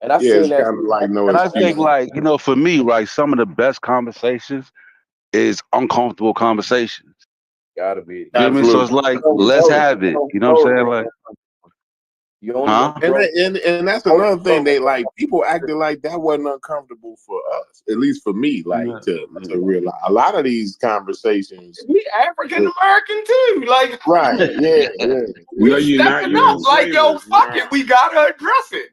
and I seen it's that. kind of like no And I excuse. think, like, you know, for me, right, some of the best conversations is uncomfortable conversations. Gotta be. You know what I mean? So it's like, let's have it. You know what I'm saying? Like, you only and that's another thing. They like people acting like that wasn't uncomfortable for us, at least for me. Like to realize a lot of these conversations. We African American too, like right? Yeah. We you're not. stepping You're up like yo, fuck it, we gotta address it.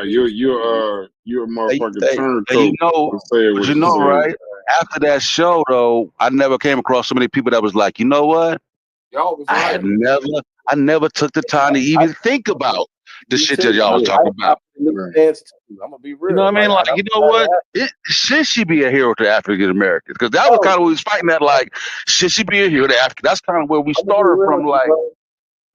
You're a motherfucking turncoat. and you know, say but what you you know, say. right? After that show, though, I never came across so many people that was like, you know what? Y'all was I right. never took the time to even think about the shit that y'all was talking about. I'm gonna be real. You know what I mean? Like, you know what? Should she be a hero to African Americans? Because that was kind of what we was fighting at. Like, should she be a hero to African? That's kind of where we started from. Like, you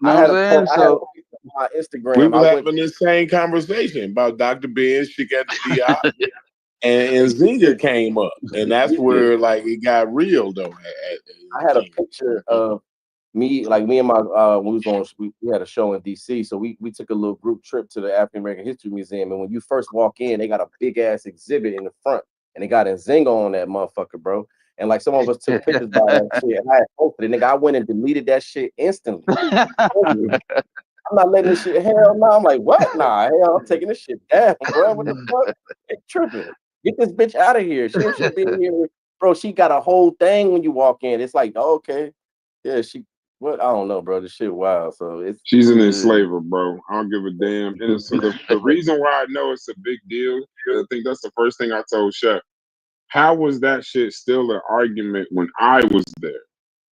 know what I'm saying? So, my Instagram. We were having this same conversation about Dr. Ben, she got the DI, and Zinga came up, and that's where like it got real though. I had a picture of me and my we had a show in DC, so we took a little group trip to the African American History Museum, and when you first walk in, they got a big ass exhibit in the front, and they got a Zinga on that motherfucker, bro. And like some of us took pictures by that shit, and I had posted it. Nigga, I went and deleted that shit instantly. I'm not letting this shit. Hell no. I'm like, what? Nah, hell, I'm taking this shit down, bro. What the fuck? It's tripping. Get this bitch out of here. She should be in here, bro. She got a whole thing when you walk in. It's like, oh, okay, yeah, what? I don't know, bro. This shit wild. So She's an enslaver, bro. I don't give a damn. And so the reason why I know it's a big deal, I think that's the first thing I told Chef. How was that shit still an argument when I was there?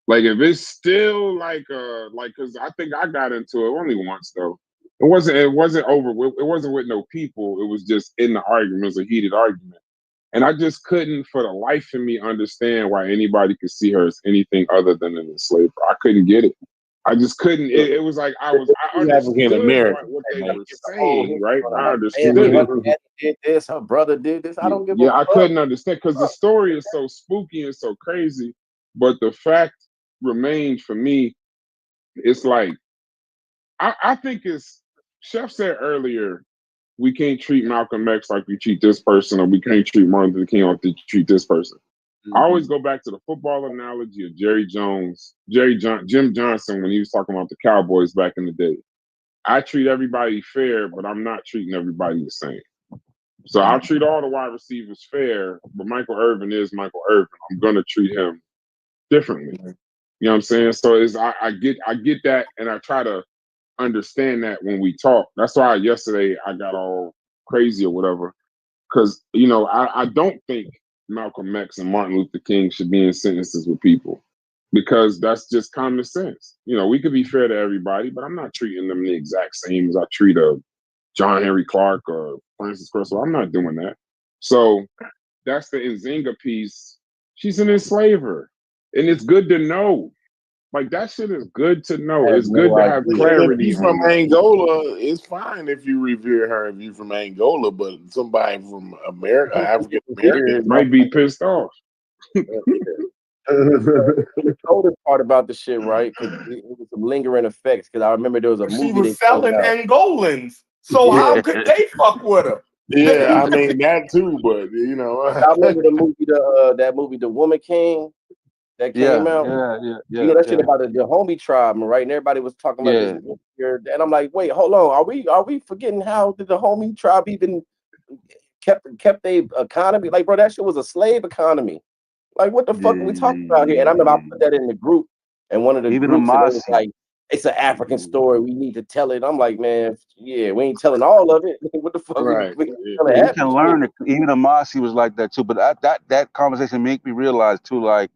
Like if it's still like because I think I got into it only once though. It wasn't over with, it wasn't with no people. It was just in the argument. It was a heated argument. And I just couldn't for the life of me understand why anybody could see her as anything other than an enslaver. I couldn't get it. I just couldn't. It was like I understood what they were saying, right? I understood it. Did this, her brother did this. I don't give a Yeah, I fuck. couldn't understand because the story is so spooky and so crazy. But the fact remained for me, it's like I think it's Chef said earlier, we can't treat Malcolm X like we treat this person, or we can't treat Martin Luther King like we treat this person. I always go back to the football analogy of Jim Johnson when he was talking about the Cowboys back in the day. I treat everybody fair, but I'm not treating everybody the same. So I'll treat all the wide receivers fair, but Michael Irvin is Michael Irvin. I'm gonna treat him differently. You know what I'm saying? So I get that, and I try to understand that when we talk. That's why yesterday I got all crazy or whatever, because I don't think Malcolm X and Martin Luther King should be in sentences with people, because that's just common sense. We could be fair to everybody, but I'm not treating them the exact same as I treat a John Henry Clark or Francis Cresswell. I'm not doing that. So that's the Nzinga piece. She's an enslaver, and it's good to know. Like that shit is good to know. I have It's good no to have idea. But if clarity you from on it. Angola, it's fine if you revere her if you from Angola, but somebody from America, African American, Yeah, might be pissed off. The coldest part about the shit, right? Because it was some lingering effects. Because I remember there was a She movie was that came selling out. Angolans, so how could they fuck with her? yeah, I mean that too, but you know, I remember the movie, that movie, The Woman King, that came out. You know that shit about the homie tribe, right? And everybody was talking about this. And I'm like, wait, hold on. Are we forgetting how did the homie tribe even kept their economy? Like, bro, that shit was a slave economy. Like, what the fuck are we talking about here? And I remember I put that in the group, and one of the Even groups, and they was Amasi. like, it's an African story. We need to tell it. I'm like, man, yeah, we ain't telling all of it. What the fuck? right? We Yeah. telling You half can the learn it. Even Amasi was like that too. But that conversation made me realize too, like,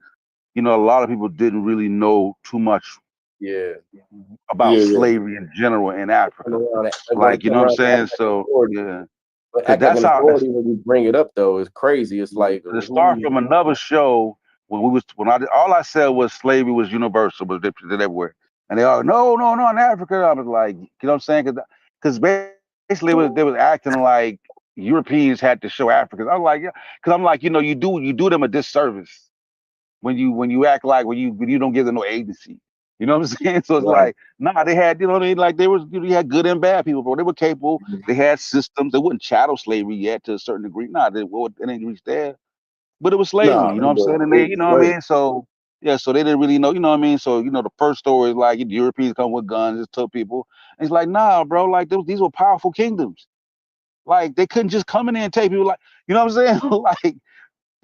you know, a lot of people didn't really know too much shit. about Yeah. slavery in general in Africa. Yeah. Like, you know what I'm saying? So Authority. yeah, But because act like that's an how authority when you bring it up, though, is crazy. It's like, to start from another show when I did, all I said was slavery was universal, was different everywhere, and they all no in Africa. I was like, you know what I'm saying? Because basically they was acting like Europeans had to show Africans. I was like, yeah, because I'm like, you know, you do them a disservice when you act like when you don't give them no agency. You know what I'm saying? So it's Right. like, nah, they had, you know what I mean? Like they was, you had good and bad people, bro. They were capable. They had systems. They wasn't chattel slavery yet to a certain degree. Nah, it didn't reach there, but it was slavery. No, You know what I'm saying? And they, you know what I mean? So yeah, so they didn't really know. You know what I mean? So you know, the first story is like the Europeans come with guns, just took people. And it's like, nah, bro. Like these were powerful kingdoms. Like they couldn't just come in there and take people. Like, you know what I'm saying?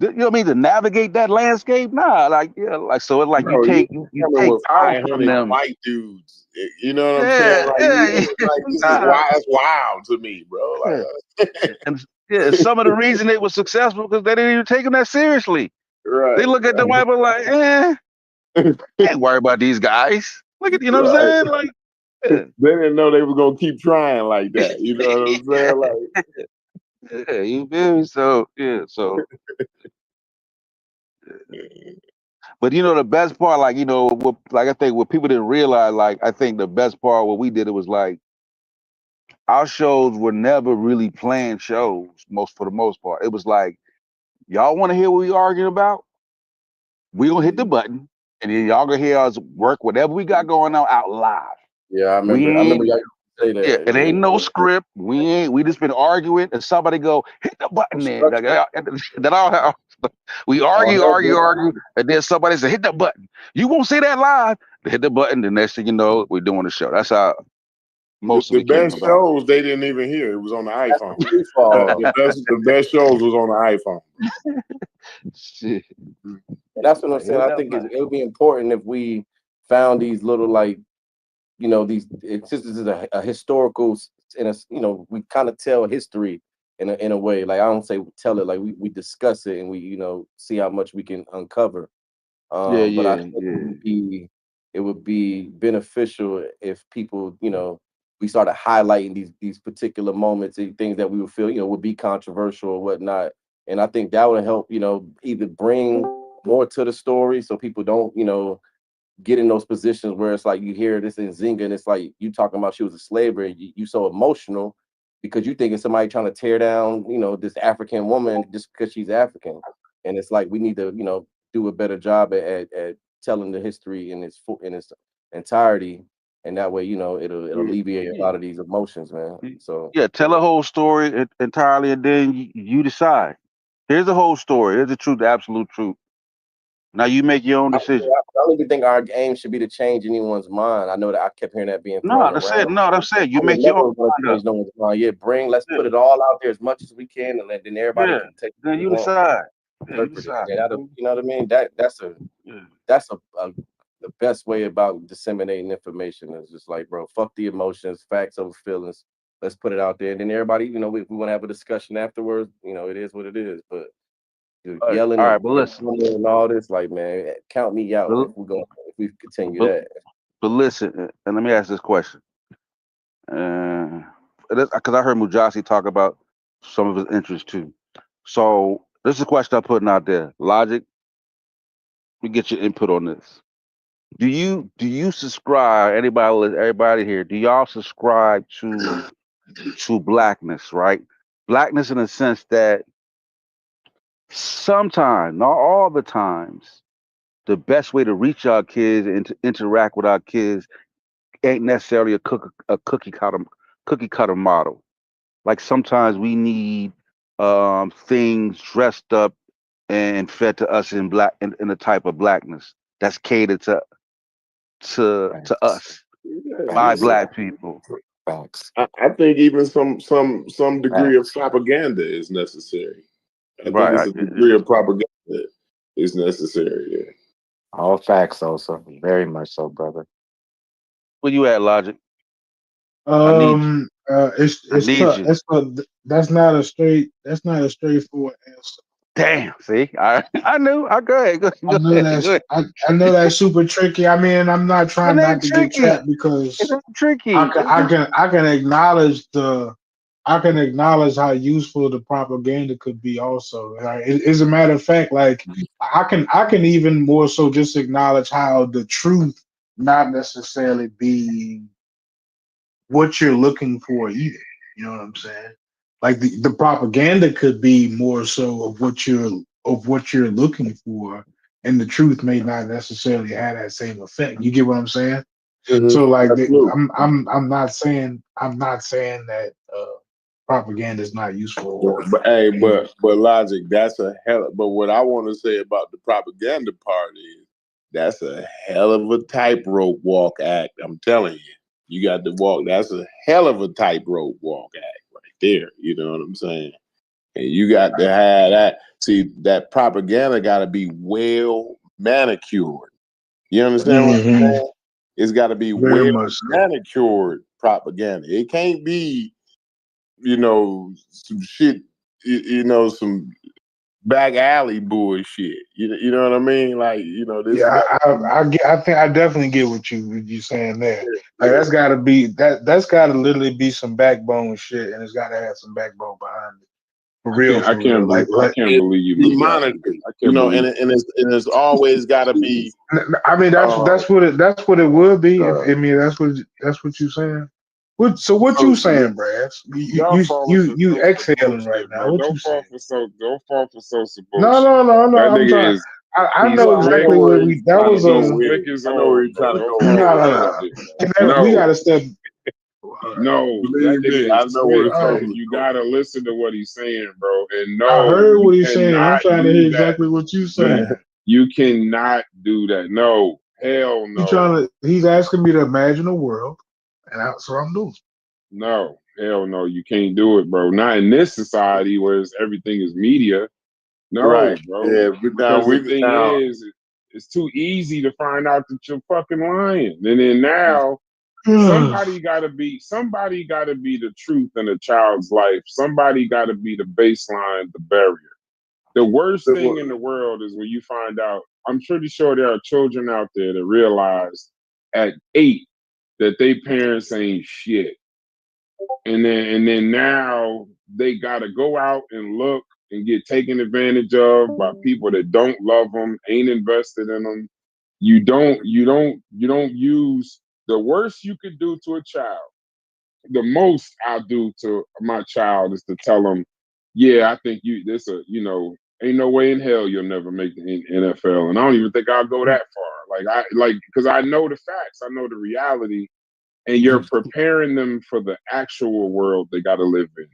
Like, you know what I mean, to navigate that landscape. Nah, like yeah, like so it's like you bro, you take you coming take with power from 500 them. white dudes. You know what I'm saying? Yeah, Like, yeah, like this is nah, wild. It's wild to me, bro. yeah. Like, And yeah, some of the reason they were successful because they didn't even take them that seriously. They right, look at the white people like, I ain't worried about these guys. Look at, you know what I'm right. saying? Like, yeah, They didn't know they were gonna keep trying like that. You know what I'm saying? Like, yeah, you feel me? So yeah, so but you know the best part, like you know, what like I think what people didn't realize, like I think the best part what we did it was like our shows were never really planned shows, for the most part. It was like, y'all want to hear what we arguing about? We gonna hit the button, and then y'all gonna hear us work whatever we got going on out live. yeah, I We remember. I ain't remember y'all say Yeah, that. it ain't no script. We just been arguing, and somebody go hit the No button. Then structure. that all we All hell breaks argue, loose. and then somebody said hit the button. You won't see that live. They hit the button. The next thing you know, we're doing the show. That's how most of the it came best about. shows they didn't even hear. It was on the That's iPhone. the default. The best shows was on the iPhone. Shit. And that's what I'm Like, saying. hit I that think button. it would be important if we found these little, like, these, since this is a historical, in a, we kind of tell history in a way. Like, I don't say tell it, like we discuss it, and we, see how much we can uncover. Yeah, But I yeah, think yeah. it would be beneficial if people, we started highlighting these particular moments and things that we would feel, would be controversial or whatnot. And I think that would help, either bring more to the story so people don't, get in those positions where it's like you hear this in Zinga and it's like you talking about she was a slaver and you so emotional because you thinking somebody trying to tear down, this African woman just because she's African. And it's like we need to, do a better job at telling the history in its entirety. And that way, it'll Yeah. alleviate a lot of these emotions, man. So Yeah, tell a whole story entirely, and then you decide. Here's the whole story. Here's the truth, the absolute truth. Now you make your own I decision. don't even think our aim should be to change anyone's mind. I know that I kept hearing that being No, thrown that's it. around. No, that's it. You I would make your own never want to mind up. change no one's mind. Yeah, let's Yeah, put it all out there as much as we can, and then everybody yeah. can take Then what they you want, decide. Yeah, you interpret it. decide. Yeah, you know what I mean. Yeah. That's the best way about disseminating information is just like, bro, fuck the emotions, facts over feelings. Let's put it out there, and then everybody, we want to have a discussion afterwards. It is what it is. But dude, yelling All and right, but listen, and all this, like, man, count me out but, if we continue but, that. but listen, and let me ask this question. Because I heard Mujasi talk about some of his interests too. So this is a question I'm putting out there. Logic, we get your input on this. Do you subscribe? Everybody here, do y'all subscribe to blackness? Right, blackness in the sense that sometimes, not all the times, the best way to reach our kids and to interact with our kids ain't necessarily a cookie cutter model. Like sometimes we need things dressed up and fed to us in a type of blackness that's catered to us by Facts. black people. Facts. I think even some degree of Facts. propaganda is necessary. I think Right. it's a degree of propaganda is necessary. Yeah. All facts also. Very much so, brother. Where you at, Logic? I need you. I It's need tough. you. That's not a straightforward answer. Damn. See, I knew. I go ahead. Go, I go know ahead. Go that's ahead. I know that's super tricky. I mean, I'm not It trying not ain't to get tricky. trapped It because ain't tricky. I can acknowledge how useful the propaganda could be. Also, like, as a matter of fact, like I can even more so just acknowledge how the truth not necessarily be what you're looking for either. You know what I'm saying? Like the propaganda could be more so of what you're looking for, and the truth may not necessarily have that same effect. You get what I'm saying? So like Absolutely. I'm not saying that propaganda is not useful or But hey, can use. but Logic, that's a hell. But what I want to say about the propaganda part is that's a hell of a tightrope walk act. I'm telling you, you got to walk. That's a hell of a tightrope walk act right there. You know what I'm saying? And you got to have that. See, that propaganda got to be well manicured. You understand what I'm Mhm. saying? It's got to be Very well much so. manicured propaganda. It can't be, some shit, some back alley bullshit. You know what I mean? Like, this Yeah, got I think I definitely get what you saying there. Like yeah. that's gotta literally be some backbone shit, and it's gotta have some backbone behind it. I can't I For real. can't be, I can't It believe you be missed that. monitored, I can't believe. and it's always got to be. I mean, Uh, that's what it would be. If uh, I mean, that's what you saying. What you so saying, Brass? Y'all falling for You some exhaling right bullshit, now. bro. What you saying? Don't fall for some No, bullshit, no, bro. no, no. That I'm nigga trying. is I he's know I slick. know exactly where what he's we. That trying to was go He's a. with slick it. as I know where all, he's trying bro. to Don't go fall with No, for it. no, that no. Trust shit, me. bro. We No, gotta step. no, that Believe nigga me, I is know where slick, it's All bro. right. coming You from. gotta listen to what he's saying, bro. And I no, heard you what he's saying. I'm cannot trying to hear do that. exactly what you You saying. you cannot do that. No, hell He no. trying to. He's asking me to imagine a world, and that's what I'm doing. No, hell no, you can't do it, bro. Not in this society where everything is media. No, Right. bro. Yeah. But Because the thing is, it's too easy to find out that you're fucking lying. And then now somebody gotta be the truth in a child's life. Somebody gotta be the baseline, the barrier. The worst thing in the world is when you find out, I'm pretty sure there are children out there that realize at 8 that they parents ain't shit. And then now they gotta go out and look and get taken advantage of by people that don't love them, ain't invested in them. You don't use the worst you could do to a child. The most I do to my child is to tell them, yeah, I think ain't no way in hell you'll never make the NFL, and I don't even think I'll go that far. Because I know the facts, I know the reality, and you're preparing them for the actual world they got to live in,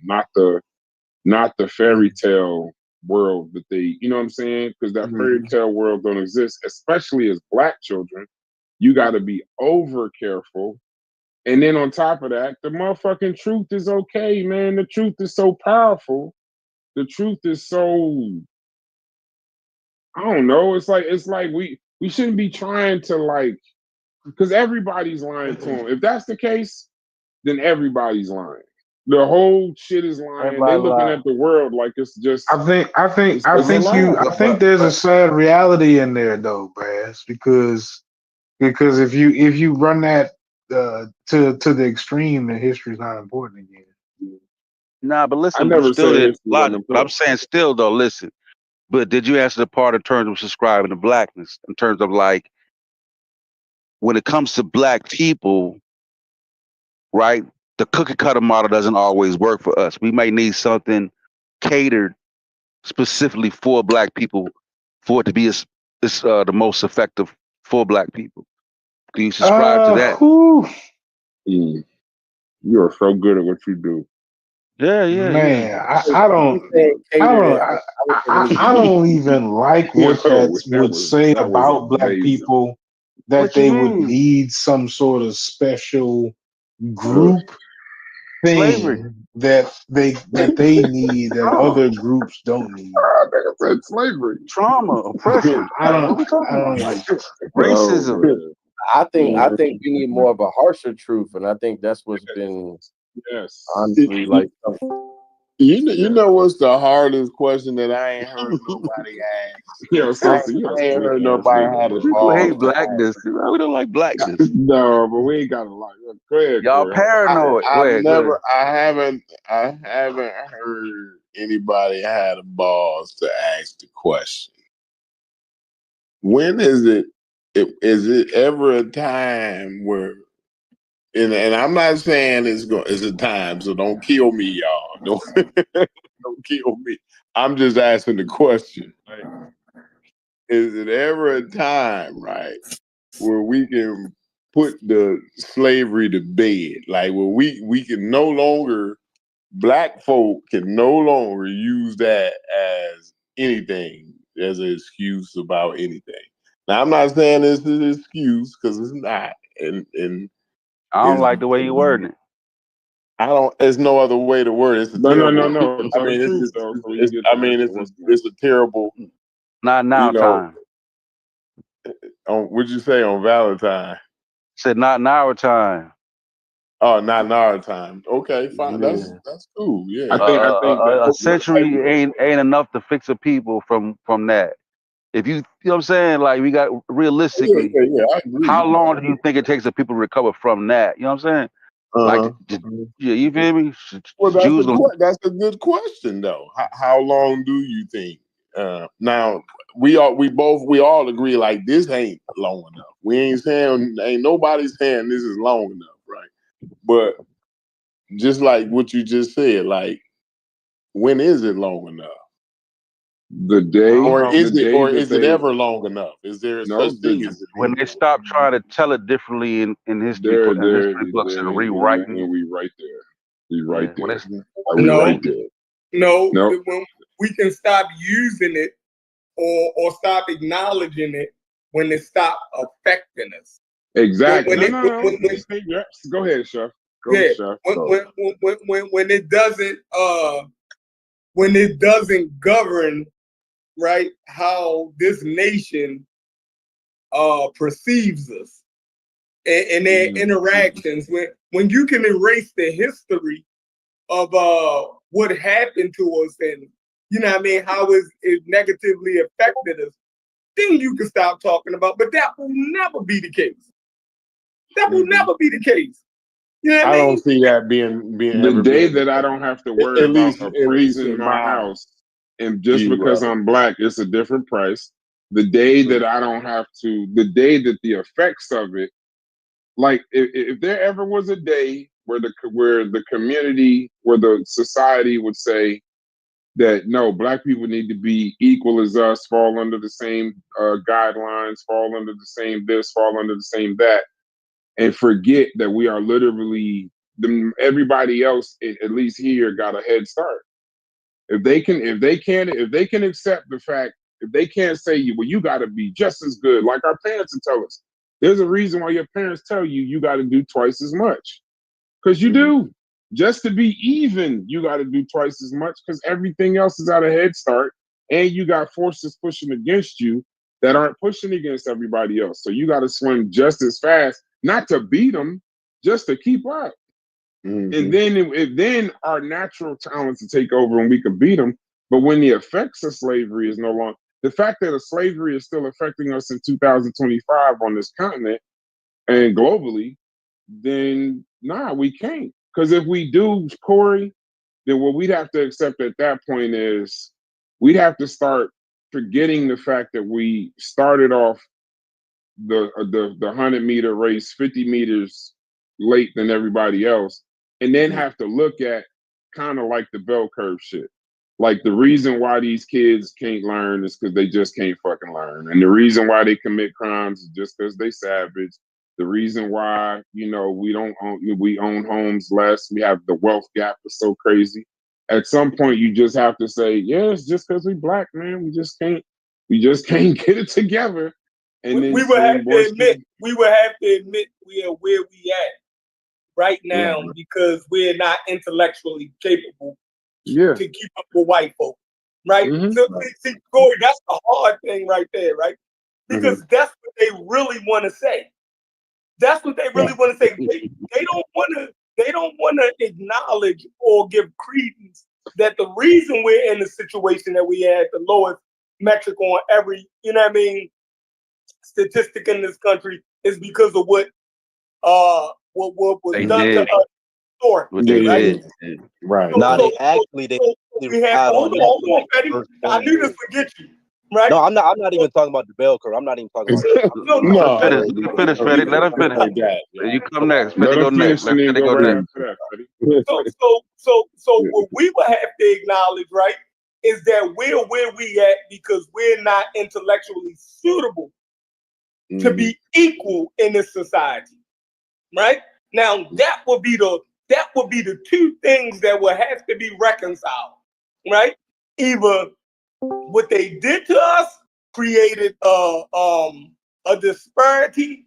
not the fairy tale world that they, you know what I'm saying? Because that fairy tale world don't exist, especially as black children. You got to be over careful. And then on top of that, the motherfucking truth is okay, man. The truth is so powerful. The truth is so, I don't know. It's like we shouldn't be trying to because everybody's lying to them. If that's the case, then everybody's lying. The whole shit is lying. They Everybody looking lie. at the world like it's just I it's a think lie. I think there's a sad reality in there though, Brass, because if you run that to the extreme, then history's not important again. Nah, but I listen, but never still said did history wasn't Logic. But I'm important. saying still though, listen. But did you answer the part in terms of subscribing to blackness? In terms of like when it comes to black people, right, the cookie cutter model doesn't always work for us. We may need something catered specifically for black people for it to be the most effective for black people. Do you subscribe to that? You are so good at what you do. Yeah. Man, I would say catered. I don't even like what that would say that was about black amazing. people that What you they would mean? need some sort of special Ugh. group Slavery. thing that they need that other groups don't need. I said slavery. Trauma, oppression. I What we talking about? don't like it. Racism. Oh, I think you need more of a harsher truth, and I think that's what's been yes. honestly like. You know what's the hardest question that I ain't heard nobody ask? Yo, I Sosa, you a ain't slick heard ass nobody nigga, had a bro. People hate balls to blackness. ask. We don't like blackness. No, but we ain't got a lot. Go ahead, Y'all Corey. paranoid. Go ahead. I haven't heard anybody had a balls to ask the question. When is it ever a time where, and I'm not saying it's a time, so don't kill me, y'all. Don't kill me. I'm just asking the question. Right? Is it ever a time, right, where we can put the slavery to bed? Like where we can no longer, black folk can no longer use that as anything, as an excuse about anything. Now I'm not saying this is an excuse because it's not, and I don't like the way you wording it. I don't. There's no other way to word it. It's a terrible. No. I Tell mean, the it's truth just. though, so we can get the answer. It's a terrible. Not now time. What'd you say on Valentine? Said not in our time. Oh, not in our time. Okay, fine. Yeah. That's cool. Yeah. I think that A century ain't enough to fix a people from that. If you know what I'm saying, like we got realistically, Yeah. I agree. how long do you think it takes a people to recover from that? You know what I'm saying? Like, yeah, you feel me? Well, Jews that's a good question though. How long do you think? Now we all agree like this ain't long enough. We ain't nobody saying this is long enough, right? But just like what you just said, like when is it long enough? the day, Or is that it ever long enough? Is there such thing as when they stop trying to tell it differently in history, there, in history books and rewriting? and we right there. We right Yeah, there. No. Right there. No, Nope. when we can stop using it or stop acknowledging it when it stop affecting us. Exactly. When Go ahead, Chef. When it doesn't govern right how this nation perceives us and their interactions, when you can erase the history of what happened to us and you know what I mean, how it negatively affected us, then you can stop talking about. But that will never be the case. That will never be the case. You know what I mean? don't see that being the day that I don't have to worry about appraising my house, and just because I'm black, it's a different price. The day that I don't have to, the day that the effects of it, like if there ever was a day where the community, where the society would say that no, black people need to be equal as us, fall under the same guidelines, fall under the same this, fall under the same that, and forget that we are literally everybody else, at least here, got a head start. If they can accept the fact, if they can't say, well, you got to be just as good, like our parents would tell us. There's a reason why your parents tell you got to do twice as much, because you do. Just to be even, you got to do twice as much, because everything else is at a head start, and you got forces pushing against you that aren't pushing against everybody else. So you got to swim just as fast, not to beat them, just to keep up. And then our natural talents to take over and we can beat them. But when the effects of slavery is no longer, the fact that slavery is still affecting us in 2025 on this continent and globally, then we can't. Because if we do, Corey, then what we'd have to accept at that point is we'd have to start forgetting the fact that we started off the 100-meter race 50 meters late than everybody else, and then have to look at kind of like the bell curve shit. Like the reason why these kids can't learn is because they just can't fucking learn, and the reason why they commit crimes is just because they savage. The reason why we own homes less, we have the wealth gap is so crazy. At some point, you just have to say, yeah, it's just because we black, man. We just can't get it together. And we would have to admit we are where we at right now because we're not intellectually capable to keep up with white folk, right? Mm-hmm. So, see, Corey, that's the hard thing right there, right? Because that's what they really want to say. That's what they really want to say. They don't want to acknowledge or give credence that the reason we're in the situation that we had, the lowest metric on every, statistic in this country, is because of what was They done to did. us historically, right? Right. No, So we have, hold on, Betty. I knew this would get you, right? No, I'm not even talking about the bell curve. I'm not even talking about that. Let him finish, Fetty. Let him finish. You come next. Fetty go next. Let Fetty go next. So what we would have to acknowledge, right, is that we're where we at because we're not intellectually suitable to be equal in this society, right? Now that would be the two things that would have to be reconciled, right? Either what they did to us created a disparity,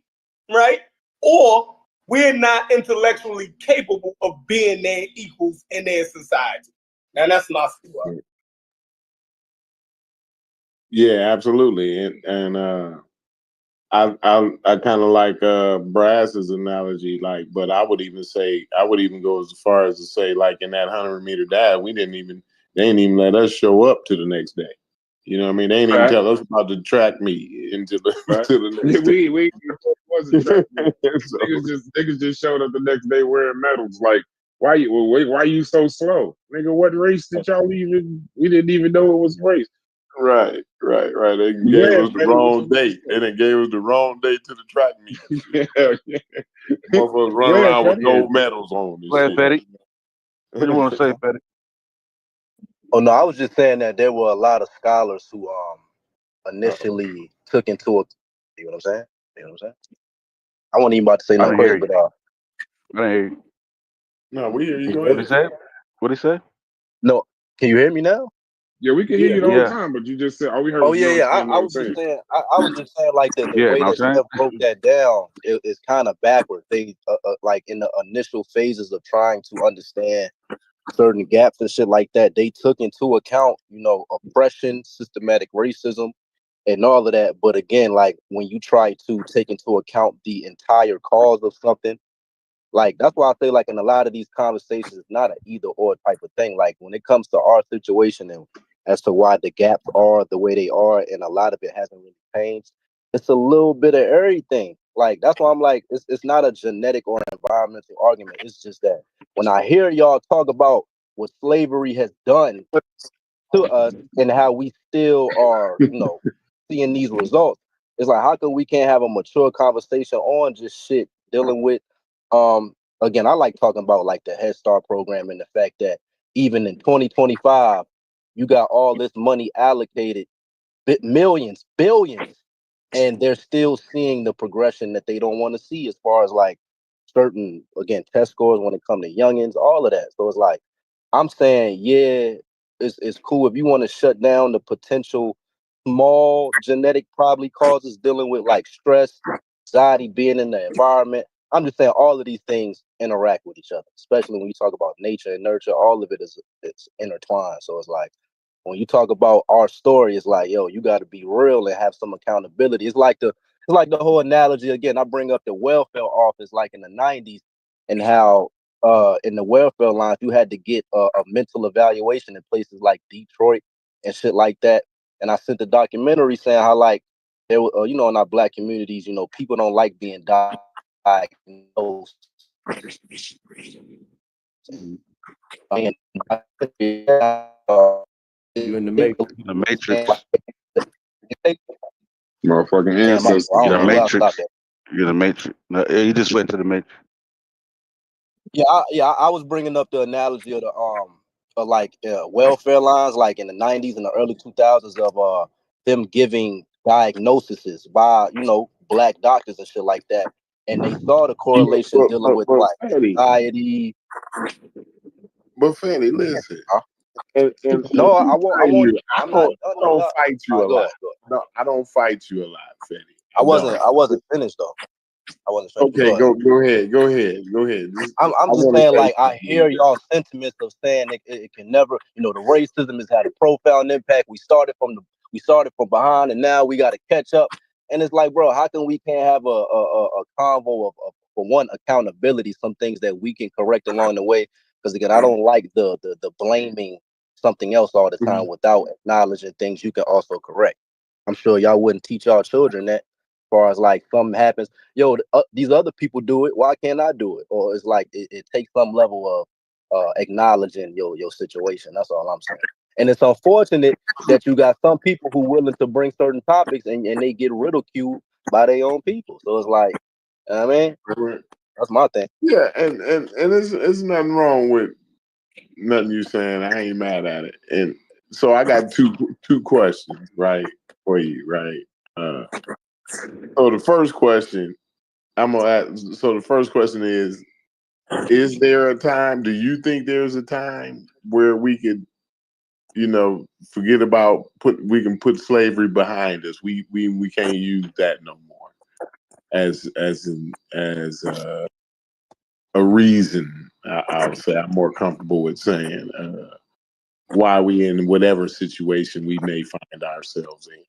right? Or we're not intellectually capable of being their equals in their society. And that's my story. Yeah, absolutely. And I kind of like Brass's analogy, like, but I would even go as far as to say, like, in that 100-meter dive, they didn't even let us show up to the next day. You know what I mean? They didn't even tell us about the track meet into the to the next day. We wasn't track meet. Niggas just showed up the next day wearing medals. Like, why you so slow? Nigga, what race did y'all even? We didn't even know it was a race. Right. They gave us the wrong date. They done gave us the wrong date to the track meet. Motherfuckers run around with gold medals on. Go ahead, Fetty. What do you want to say, Fetty? Oh no, I was just saying that there were a lot of scholars who initially took into it. You know what I'm saying? I wasn't even about to say nothing crazy, but I didn't hear you. No, we hear you. Go What he said? What he said? No, can you hear me now? Yeah, we can hear you the whole time, but you just said, we heard. Oh yeah. I was just saying. I was just saying, like the way that Steph broke that down is kind of backward. They like in the initial phases of trying to understand certain gaps and shit like that, they took into account, oppression, systematic racism, and all of that. But again, like when you try to take into account the entire cause of something, like that's why I say, like in a lot of these conversations, it's not an either or type of thing. Like when it comes to our situation and as to why the gaps are the way they are, and a lot of it hasn't really changed, it's a little bit of everything. Like that's why I'm like, it's not a genetic or environmental argument. It's just that when I hear y'all talk about what slavery has done to us and how we still are, seeing these results, it's like, how come we can't have a mature conversation on just shit dealing with again, I like talking about like the Head Start program and the fact that even in 2025 you got all this money allocated, millions, billions, and they're still seeing the progression that they don't want to see as far as like certain, again, test scores when it comes to youngins, all of that. So it's like, I'm saying, yeah, it's cool if you want to shut down the potential small genetic probably causes dealing with like stress, anxiety, being in the environment. I'm just saying all of these things interact with each other, especially when you talk about nature and nurture. All of it it's intertwined. So it's like when you talk about our story, it's like, yo, you got to be real and have some accountability. It's like the whole analogy again. I bring up the welfare office, like in the '90s, and how in the welfare lines you had to get a mental evaluation in places like Detroit and shit like that. And I sent the documentary saying how like there were, in our black communities, people don't like being diagnosed. And you in the matrix. The Matrix. Motherfucking Damn, I ancestors. don't You're know the where I matrix. stopped at. You're the matrix. No, you just went to the matrix. I was bringing up the analogy of the welfare lines, like in the 90s and the early 2000s of them giving diagnoses by black doctors and shit like that, and they saw the correlation dealing with like Fatty, anxiety. but Fatty, listen. Huh? And No, let me I tell won't. you, I I'm not don't, done I though. don't fight you a Go lot. ahead. No, I don't fight you a lot, Fatty. I don't. wasn't finished though. I wasn't finished. Okay, Go ahead. go ahead. I'm I just want to saying, say like, I something. hear y'all sentiments of saying it can never, the racism has had a profound impact. We started from behind, and now we got to catch up. And it's like, bro, how come we can't have a convo of for one, accountability, some things that we can correct along the way? Because again, I don't like the blaming something else all the time without acknowledging things you can also correct. I'm sure y'all wouldn't teach y'all children that. As far as like something happens, these other people do it, why can't I do it? Or it's like it takes some level of acknowledging your situation. That's all I'm saying. And it's unfortunate that you got some people who willing to bring certain topics and they get ridiculed by their own people. So it's like, I mean, that's my thing. Yeah, and there's nothing wrong with nothing you saying. I ain't mad at it. And so I got two questions, right, for you, right? So the first question I'm gonna ask. So the first question is there a time? Do you think there's a time where we could, forget about we can put slavery behind us? We can't use that no more as a reason. I'll say I'm more comfortable with saying why we in whatever situation we may find ourselves in.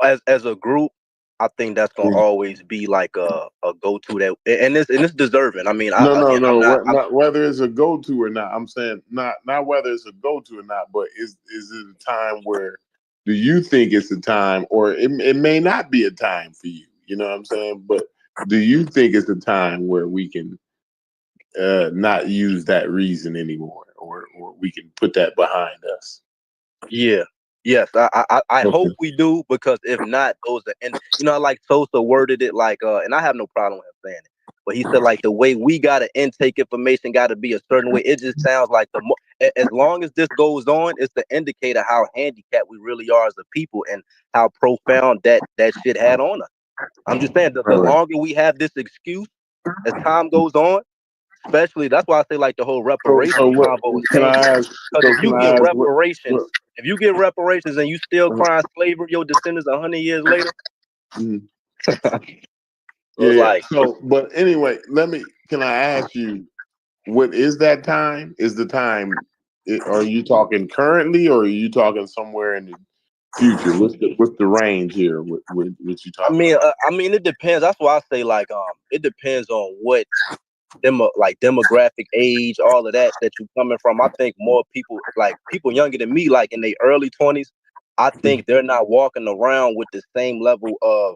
As a group, I think that's gonna always be like a go to that, and it's deserving. I mean, Not whether it's a go to or not. I'm saying not whether it's a go to or not, but is it a time where do you think it's a time, or it may not be a time for you? You know what I'm saying? But do you think it's a time where we can not use that reason anymore, or we can put that behind us? Yeah. Yes, I hope we do, because if not, those are, and like Sosa worded it like and I have no problem with him saying it, but he said like the way we gotta intake information gotta be a certain way. It just sounds like as long as this goes on, it's the indicator how handicapped we really are as a people and how profound that shit had on us. I'm just saying that the longer we have this excuse as time goes on, especially that's why I say like the whole reparations combo is dangerous. Because if you get reparations and you still crying slavery, your descendants 100 years later. So, but anyway, can I ask you, what is that time? Is the time? Are you talking currently, or are you talking somewhere in the future? What's the range here? What you talking about? I mean, it depends. That's why I say like it depends on what demographic, age, all of that you coming from. I think more people, like people younger than me, like in their early 20s, I think they're not walking around with the same level of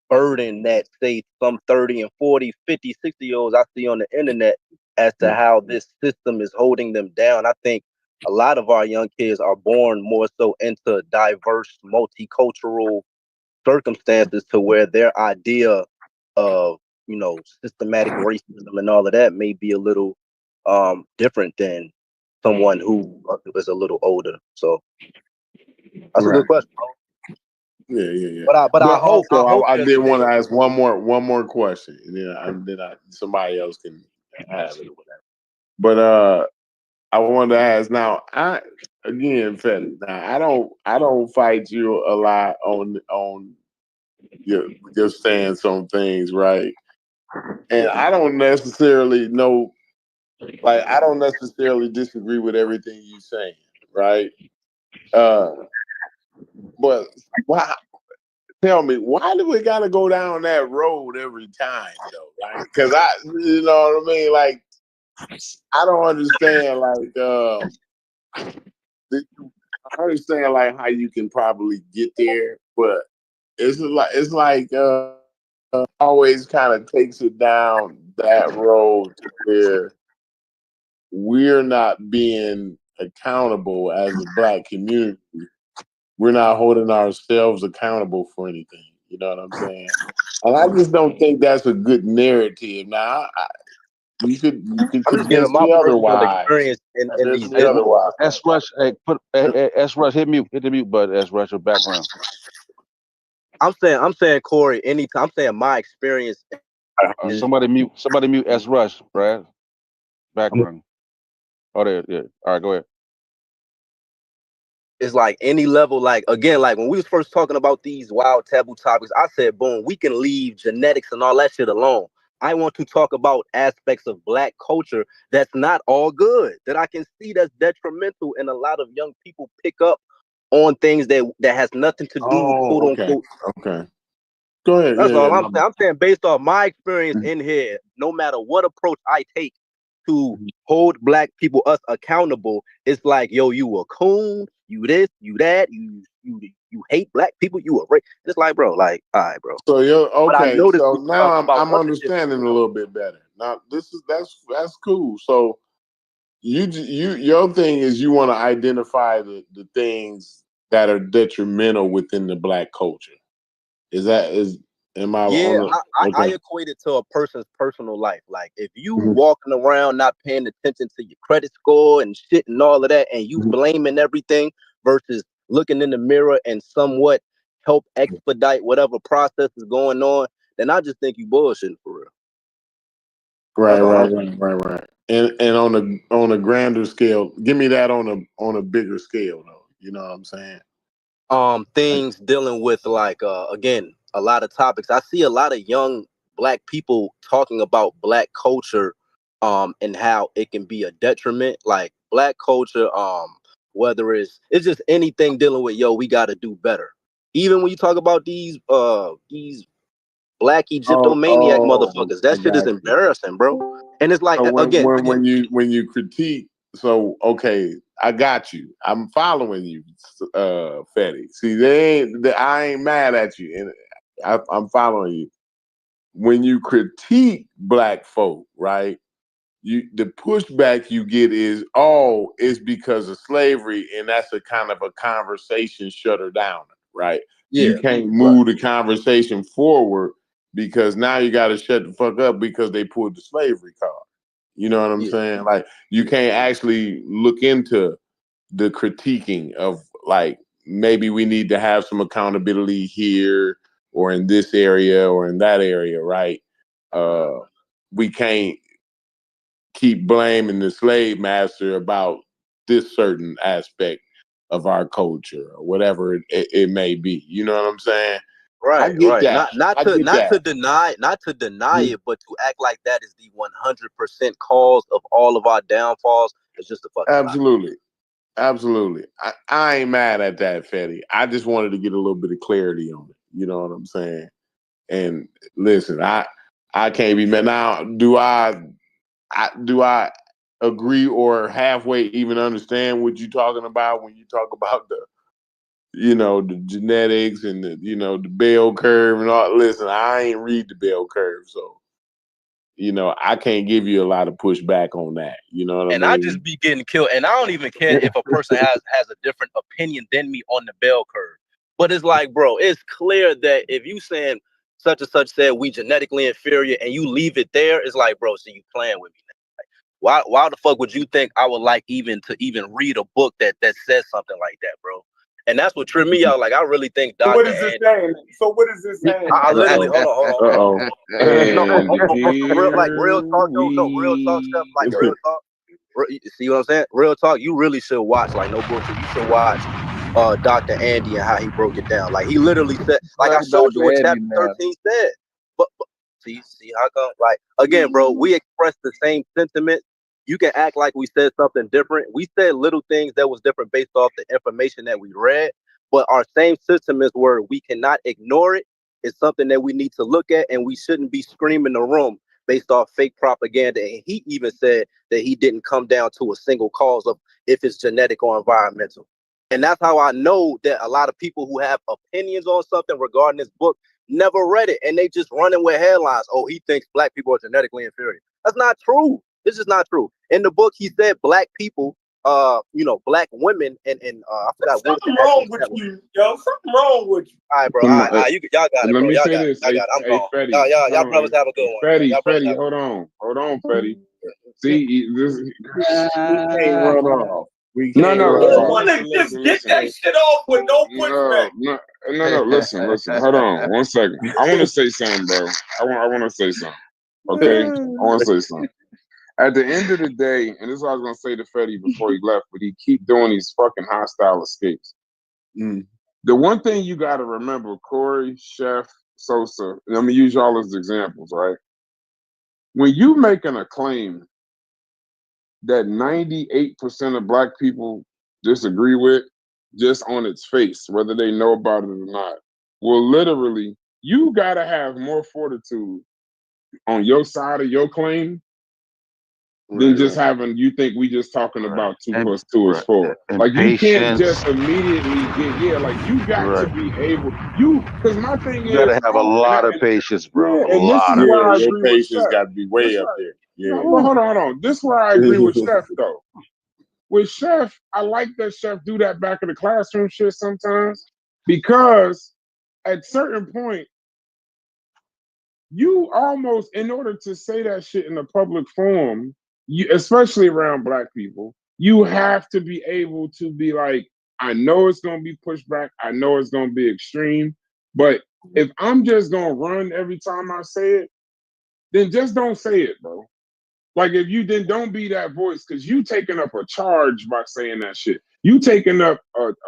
burden that say some 30 and 40, 50, 60-year-olds I see on the internet as to how this system is holding them down. I think a lot of our young kids are born more so into diverse, multicultural circumstances to where their idea of systematic racism and all of that may be a little different than someone who is a little older. So that's a good question. Yeah. But I hope I there's did a want to day. ask one more question, and then somebody else can have it or whatever. But I wanted to ask now. Fetty, now I don't fight you a lot on your stance on things, right? And I don't necessarily know, like I don't necessarily disagree with everything you saying, right? But why? Tell me, why do we gotta go down that road every time, though? Right? Because you know what I mean. Like, I don't understand. I understand like how you can probably get there, but it's like always kind of takes it down that road to where we're not being accountable as a Black community we're not holding ourselves accountable for anything. You know what I'm saying? And I just don't think that's a good narrative. Now, you could I'm just giving convince my me personal otherwise. experience in Convince these me Hey, different. otherwise. S Rush, hey, S Rush, hit the mute button, S Rush, your background. I'm saying Corey. Anytime I'm saying my experience is Somebody mute S Rush, Brad. Background. Oh, there, yeah. All right, go ahead. is like any level. Like again, like when we was first talking about these wild taboo topics, I said, boom, we can leave genetics and all that shit alone. I want to talk about aspects of Black culture that's not all good, that I can see that's detrimental, and a lot of young people pick up on things that has nothing to do, quote Oh, okay. unquote. Okay. Go ahead. That's Yeah, all yeah. I'm saying. I'm saying based off my experience in here, no matter what approach I take to hold Black people us accountable, it's like, yo, you a coon, you this, you that, you hate Black people, you a rape. It's like, bro, like, all right, bro. So you're But I okay. noticed So when you now talk about I'm other shit, understanding a little bit better. Now that's cool. So your thing is you want to identify the things that are detrimental within the Black culture. Am I yeah, on I okay? equate it to a person's personal life. Like if you Mhm, walking around not paying attention to your credit score and shit and all of that, and you mhm. blaming everything versus looking in the mirror and somewhat help expedite whatever process is going on, then I just think you bullshitting for real. Right, That's all I'm right, saying. right. And on a grander scale, give me that on a bigger scale though. You know what I'm saying? Like, Things dealing with like again a lot of topics. I see a lot of young Black people talking about Black culture and how it can be a detriment, like Black culture, whether it's just anything dealing with, yo, we got to do better. Even when you talk about these Black Egyptomaniac motherfuckers, I that shit is got you. embarrassing, bro. And it's like So again, when you critique, so okay, I got you. I'm following you, Fetty. See, I ain't mad at you, and I'm following you. When you critique Black folk, right? The pushback you get is, oh, it's because of slavery, and that's a kind of a conversation shutter down, right? You yeah, can't right, move the conversation forward because now you got to shut the fuck up because they pulled the slavery card. You know what I'm yeah, saying? Like you can't actually look into the critiquing of like maybe we need to have some accountability here or in this area or in that area, right? Uh, we can't keep blaming the slave master about this certain aspect of our culture or whatever it may be. You know what I'm saying? I right, get right. that. Not not I to get not to that. deny not to deny Mhm. it, but to act like that is the 100% cause of all of our downfalls is just a fucking lie. Absolutely. Absolutely. I ain't mad at that, Fetty. I just wanted to get a little bit of clarity on it. You know what I'm saying? And listen, I can't be mad. Now, do I agree or halfway even understand what you're talking about when you talk about the genetics and the bell curve and all? Listen, I ain't read the bell curve, so I can't give you a lot of pushback on that. You know what I And I just mean? be getting killed. And I don't even care if a person has a different opinion than me on the bell curve. But it's like, bro, it's clear that if you saying such and such said we genetically inferior and you leave it there, it's like, bro, so you playing with me now. Why the fuck would you think I would like even to even read a book that says something like that, bro? And that's what tripped me out. Like I really think So what Dr. is this Andy. saying? So what is this saying, I literally Uh-oh. Uh-oh. no, And real like here real talk though. No, real talk stuff like real talk. See what I'm saying? Real talk. You really should watch, like, no bullshit. You should watch Dr. Andy and how he broke it down. Like he literally said, like I Like showed you in Dr. Andy chapter now. 13 said. But see how come? Like again, bro, we express the same sentiment. You can act like we said something different. We said little things that was different based off the information that we read, but our same sentiments were we cannot ignore it. It's something that we need to look at, and we shouldn't be screaming the room based off fake propaganda. And he even said that he didn't come down to a single cause of if it's genetic or environmental. And that's how I know that a lot of people who have opinions on something regarding this book never read it, and they just running with headlines. Oh, he thinks Black people are genetically inferior. That's not true. This is not true. In the book, he said Black people black women and I forgot what something wrong with you, yo. Something wrong with you. All right, bro. Y'all got it, let bro. me Y'all say got it. this. Y'all got it. I'm gone. Fetty, Y'all brothers have a good one. Fetty, hold on, Fetty. See, this We can't run off. We can't no. You want to just get that shit off with no pushback. No. Listen. Hold on, 1 second. I want to say something, bro. I want to say something. Okay, I want to say something. At the end of the day, and this is what I was gonna say to Fetty before he left, but he keep doing these fucking hostile escapes. The one thing you got to remember, Corey, Chef, Sosa, and I'm gonna use y'all as examples, right? When you making a claim that 98% of black people disagree with, just on its face, whether they know about it or not, well, literally, you gotta have more fortitude on your side of your claim than just having you think we just talking about 2 + 2 is 4. Like you can't just immediately get like you got to be able because my thing You gotta is have a lot of patience, bro. yeah, and this is where I your agree with patience Chef. got to be way up there. Yeah. No, but hold on. This is where I agree with Chef though. With Chef, I like that Chef do that back in the classroom shit sometimes because at certain point you almost, in order to say that shit in a public forum, especially around black people, you have to be able to be like, I know it's gonna be pushed back, I know it's gonna be extreme, but if I'm just gonna run every time I say it, then just don't say it, bro. Like if you then don't be that voice, because you taking up a charge by saying that shit. You taking up a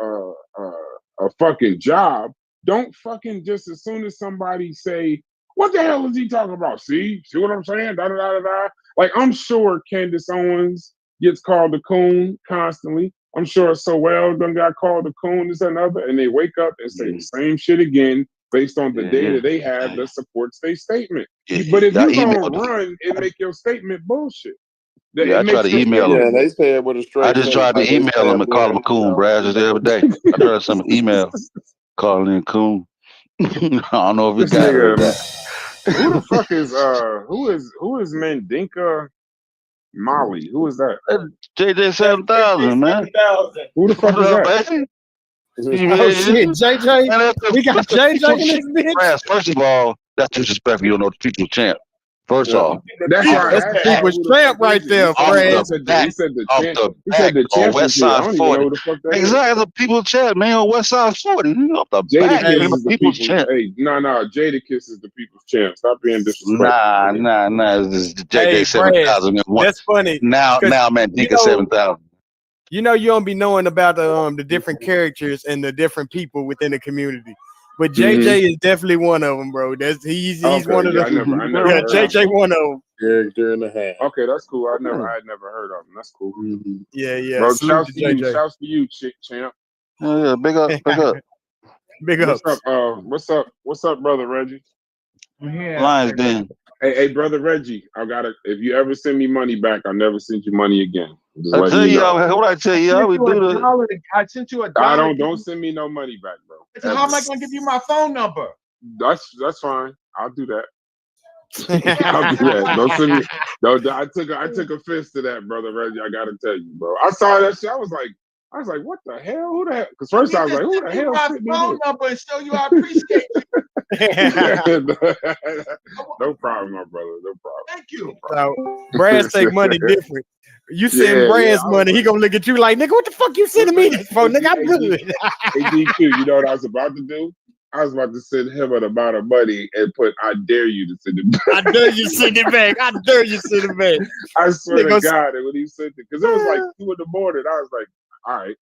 fucking job. Don't fucking just as soon as somebody say, what the hell is he talking about? See what I'm saying? Da da da da da. Like I'm sure Candace Owens gets called a coon constantly. I'm sure Sowell done got called a coon, this and other, and they wake up and say the same shit again based on the data they have that supports their statement. But if you gonna run and make your statement bullshit, I try to email him. They say it with a straight I just tried to email him and call him a coon, Brad, just the other day. I tried to send him an email calling him coon. I don't know if he this got it or nigga, not. who the fuck is who is Mendinka Molly? Who is that? JJ 7000, man. Who the fuck is that? Baby? Oh shit, JJ. Man, We got JJ in this bitch. Brad, first of all, that's disrespectful. You don't know the people's champ. First off, that's why That's the people's champ right there, Fred. He said the on West championship. I Side don't even 40. know who the fuck that is. Exactly, the people's champ, man, on West Side 40. Off the Jada back, Kiss man, is the people's people's champ. Hey, no, Jada Kiss is the people's champ. Stop being disrespectful. Nah. This is JJ Hey, 7000. that's funny. Now, man, think of 7,000. You know, you don't be knowing about the different characters and the different people within the community. But JJ is definitely one of them, bro. He's one of them. I never Yeah, JJ one of them. Character and a half. Okay, that's cool. I had never heard of him. That's cool. Yeah. Bro, shouts to you. Shouts to you, champ. Yeah, big up. Big up. What's up, brother Reggie? Lions Den. Hey, brother Reggie, if you ever send me money back, I'll never send you money again. I tell you, what I tell you, we do the. I sent you $1. Don't send me no money back, bro. So how am I gonna give you my phone number? That's fine. I'll do that. I'll do that. Don't send me. No, I took offense to that, brother Reggie. I gotta tell you, bro. I saw that shit. I was like, what the hell? Who the hell? Because first I was like, who the hell sent me my phone number and show you I appreciate you. No problem, my brother. No problem. Thank you. So brands take money different. You send brands money, he gonna look at you like, nigga, what the fuck you sending me this for? Nigga, I'm good. Hey, DQ, you know what I was about to do? I was about to send him an amount of money and put, I dare you to send it back. I dare you send it back. I dare you send it back. I swear to God, when he sent it, because it was like 2 in the morning, I was like, all right,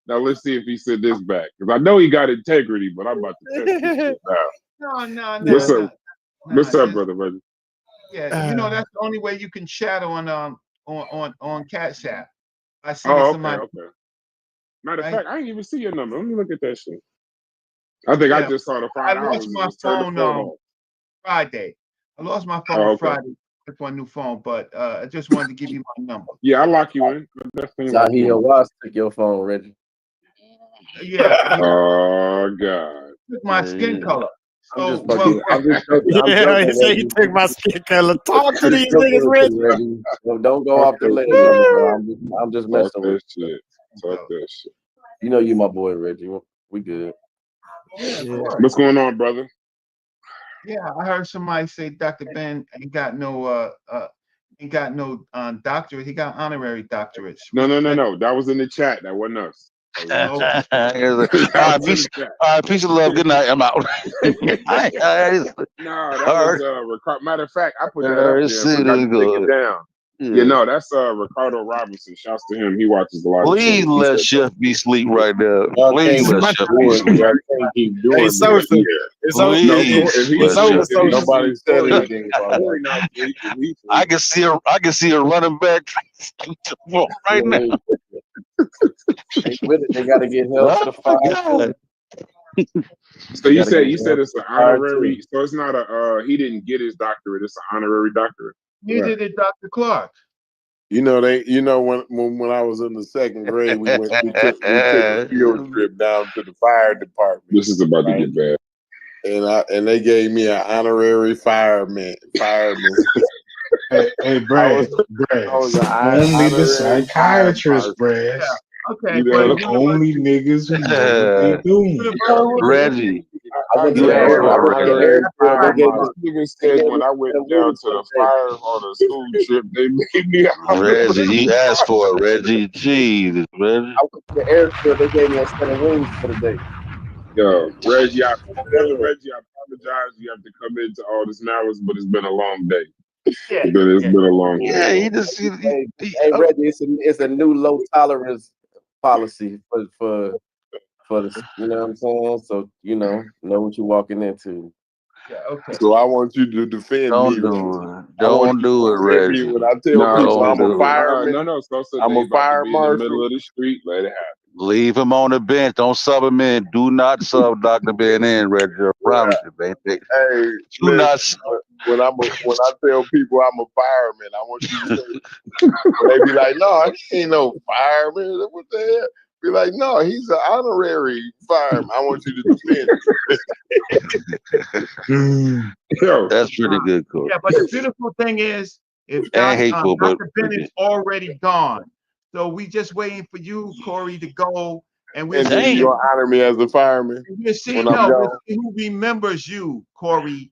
now let's see if he sent this back. Because I know he got integrity, but I'm about to test this shit now. No. What's up, brother Reggie? Yeah, you know that's the only way you can chat on Cash App. I see somebody. Okay. Matter of fact, I didn't even see your number. Let me look at that shit. I think I just saw the $5. I lost my phone on Friday. I lost my phone Friday for a new phone, but I just wanted to give you my number. Yeah, I'll lock you in. Zahir Watts took your phone, Reggie. Yeah. Oh God. My skin color. I'm just well, fucking. I'm just joking. I'm Yeah, joking, he said he Reggie. took my skin color. Talk to I'm these joking niggas, with Rich. you, Reggie. So don't go Talk off the that ledge shit. on me, bro. I'm just Talk messing with that shit. Talk that shit. you. You know you my boy, Reggie. We good. yeah, of Yeah. course. What's going on, brother? Yeah, I heard somebody say Dr. Ben ain't got no doctorate. He got honorary doctorates. No. That was in the chat. That wasn't us. All That right, was in the chat. peace and love. Good night. I'm out. No, that was Ricardo. Matter of fact, I put that up there and forgot to take it down. Yeah, no, that's Ricardo Robinson. Shouts to him. He watches a lot of Please shows. let Chef be sleep right now. Y'all Please can't let keep Chef be doing. sleep. Y'all can't keep doing Hey, this social. here. It's over. Please It's let over. Chef be Social. Nobody said Corey, anything about Corey that. not sleeping. He I can see her running back right now. They with it. They got to get held to Oh the my fire. God. So you said held it's to an the fire honorary. too. So it's not he didn't get his doctorate. It's an honorary doctorate. Neither did Dr. Clark. You know when I was in the second grade, we took a field trip down to the fire department. This is about to get bad. And they gave me an honorary fireman. Hey, Brad, only the psychiatrist, Brad. Yeah. Okay, You but know, The only niggas who know what they doing. Reggie, I went to you the asked air. I for went to the it, airfield. They gave me. this nigga They said gave when me I went some down wings to for the the day. fire on a school trip, they made me a Reggie. You asked for it, Reggie. Jesus, Reggie. I went to the airfield. They gave me a set of wings for the day. Yo, Reggie, brother Reggie, I apologize. You have to come into all this malice, but it's been a long day. Yeah. It's been a long day. Yeah, he just. Hey, Reggie, it's a new low tolerance policy for the, you know what I'm saying? So know what you're walking into. Yeah, okay. So I want you to defend Don't me. do it. Don't do it, Reggie. When I tell people I'm a fireman, So I'm a fire in the marshal. middle of the street. Let it happen. Leave him on the bench. Don't sub him in. Do not sub Dr. Ben in, Reggie. I promise you, baby. Hey, Do not. when I tell people I'm a fireman, I want you to say, they be like, no, he ain't no fireman. What the hell? Be like, no, he's an honorary fireman. I want you to defend. That's pretty good, Corey. Yeah, but the beautiful thing is, if Dr. Ben is already gone, so we just waiting for you, Corey, to go, and we'll then see. you gonna honor me as a fireman. We'll see. We'll see who remembers you, Corey.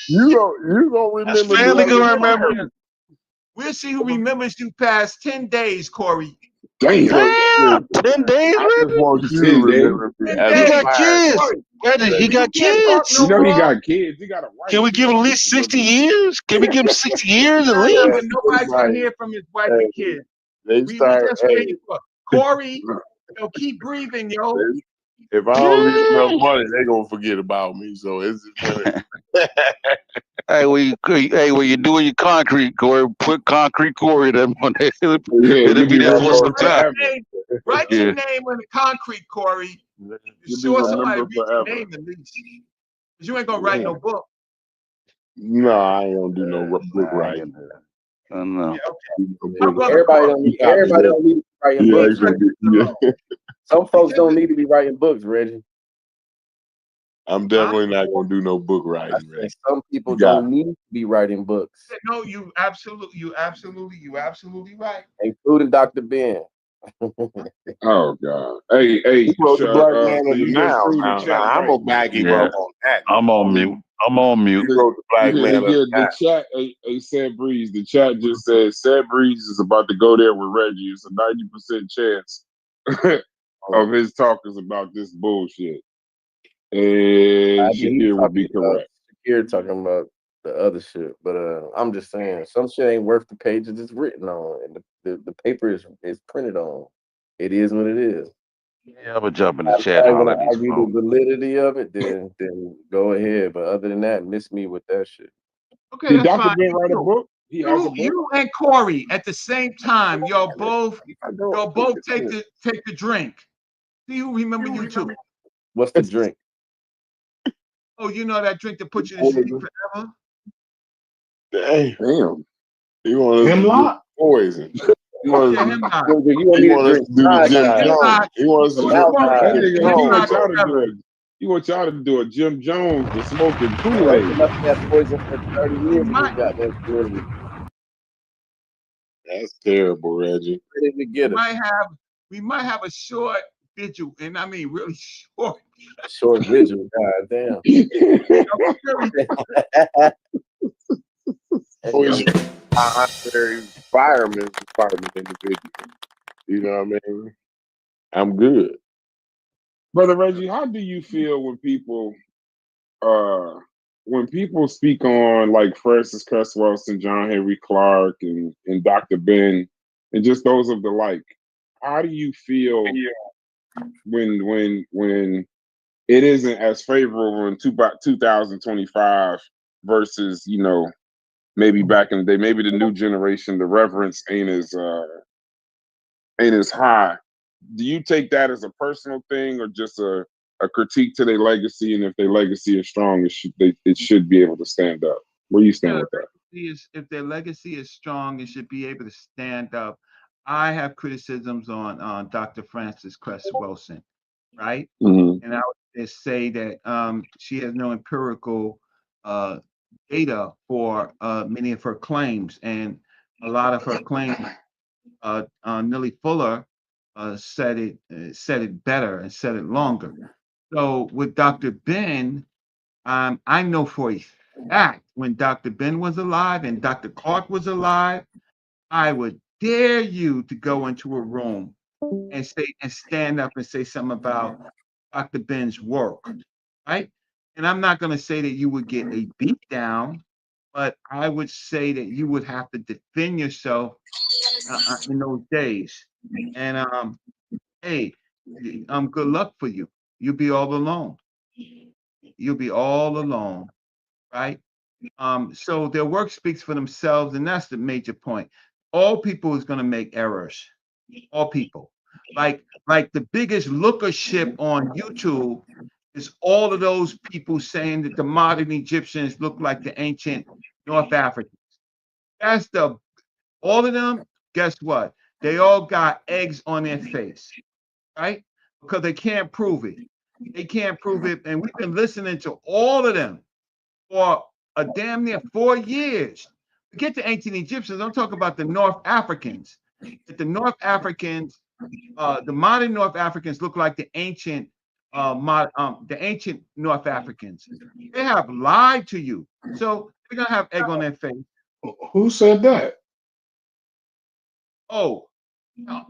You gonna remember me. Family gonna remember you. We'll see who remembers you past 10 days, Corey. Damn. 10 days, I just want you to remember me. He got kids. Reggie, he got kids. You know he got kids. He got a wife. Can we give him at least 60 years? Can we give him 60 years at least? But nobody's gonna hear from his wife and kids. They We just waiting for Corey. Keep breathing, yo. If I don't leave enough money, they gonna forget about me. So it's Hey, when you're doing your concrete, Corey, put concrete Corey that money. It'll be there for some time. Write your name on the concrete, Corey. You sure somebody read your name at least. Because you ain't gonna write no book. No, I ain't gonna do no book writing. I know. Everybody don't need to be writing books. Some folks don't need to be writing books, Reggie. I'm definitely not gonna do no book writing. Some people don't need to be writing books. No, you absolutely right. Including Dr. Ben. Oh God! Hey, he wrote the Black Man so of the Now. I'm gonna back him up on that. I'm on mute. He wrote the Black Man of the the chat. Hey, Sad Breeze. The chat just said Sad Breeze is about to go there with Reggie. It's a 90% chance of his talkers about this bullshit. And Shakir would be correct. Shakir talking about the other shit, but I'm just saying some shit ain't worth the pages it's written on, and the paper is printed on. It is what it is. Yeah, I'm gonna jump in the chat. I want to argue the validity of it, then go ahead. But other than that, miss me with that shit. Okay, that's fine. Write a book. You and Corey at the same time. Y'all both take the drink. See who remember you too. What's the drink? Oh, you know that drink that puts you to sleep forever? Damn. You want to Hemlock? Poison. You want to do the Jim Jones. He wants to do the Jim Jones. You want y'all to do a Jim Jones, the smoking Reggie Kool-Aid. must have had poison for 30 years in his might, goddamn community. That's terrible, Reggie. Ready to get him. we might have a short vigil, and I mean really short. Short vigil, goddamn. Poison honorary fireman department individual. You know what I mean? I'm good. Brother Reggie, how do you feel when people speak on like Francis Cress Wilson, John Henry Clark, and Dr. Ben, and just those of the like? How do you feel when it isn't as favorable in 2025 versus maybe back in the day? Maybe the new generation, the reverence ain't as high. Do you take that as a personal thing or just a critique to their legacy? And if their legacy is strong, it should be able to stand up. Where you stand with that? If their legacy is strong, it should be able to stand up. I have criticisms on Dr. Frances Cress Wilson, right? Mm-hmm. And I would just say that she has no empirical data for many of her claims, and a lot of her claims, Nellie Fuller said it better and said it longer. So with Dr. Ben, I know for a fact when Dr. Ben was alive and Dr. Clark was alive, I would dare you to go into a room and stand up and say something about Dr. Ben's work, right? And I'm not going to say that you would get a beat down, but I would say that you would have to defend yourself in those days. And hey, good luck for you. You'll be all alone. You'll be all alone, right? So their work speaks for themselves, and that's the major point. All people is going to make errors. All people. Like the biggest lookership on YouTube is all of those people saying that the modern Egyptians look like the ancient North Africans. That's all of them. Guess what? They all got eggs on their face, right? Because they can't prove it. They can't prove it, and we've been listening to all of them for a damn near 4 years. Forget the ancient Egyptians. I'm talking about the North Africans. The North Africans, the modern North Africans look like the ancient North Africans. They have lied to you, so they're gonna have egg on their face. Who said that? Oh,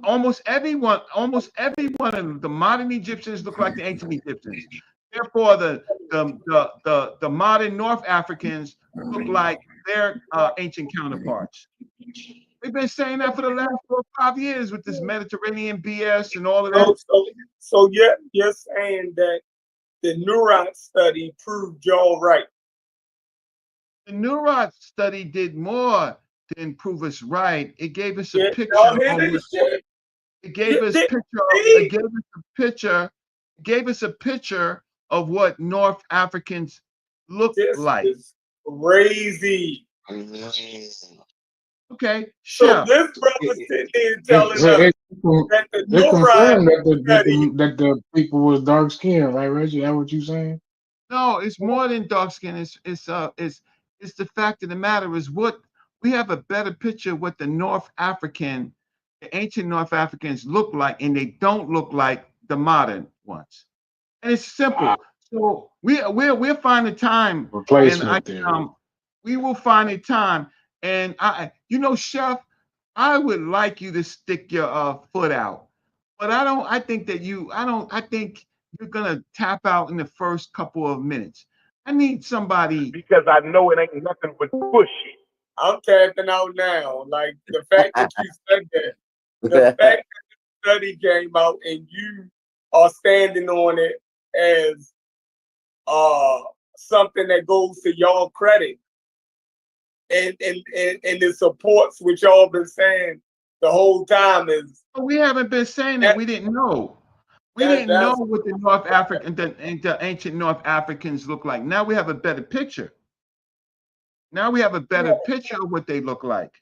almost everyone of the modern Egyptians look like the ancient Egyptians. Therefore, the modern North Africans look like their ancient counterparts. We've been saying that for the last 4 or 5 years with this Mediterranean BS and all of that. So you're saying that the Neurot study proved y'all right? The Neurot study did more than prove us right. It gave us a picture. It gave us a picture of what North Africans look like. Is crazy. Okay, so this brother sitting there telling us that the Neurot that the people was dark skinned, right, Reggie? That what you saying? No, it's more than dark skin. It's the fact of the matter is what we have a better picture of what the ancient North Africans look like, and they don't look like the modern ones. And it's simple. So we'll find the time, and we will find a time. And Chef, I would like you to stick your foot out, but I don't. I think that I think you're gonna tap out in the first couple of minutes. I need somebody because I know it ain't nothing but bullshit. I'm tapping out now. Like the fact that you said that, the fact that the study came out and you are standing on it as something that goes to y'all credit, and it supports what y'all been saying the whole time. Is we haven't been saying that we didn't know. We didn't know what the North African and the ancient North Africans look like. Now we have a better picture. Now we have a better picture of what they look like.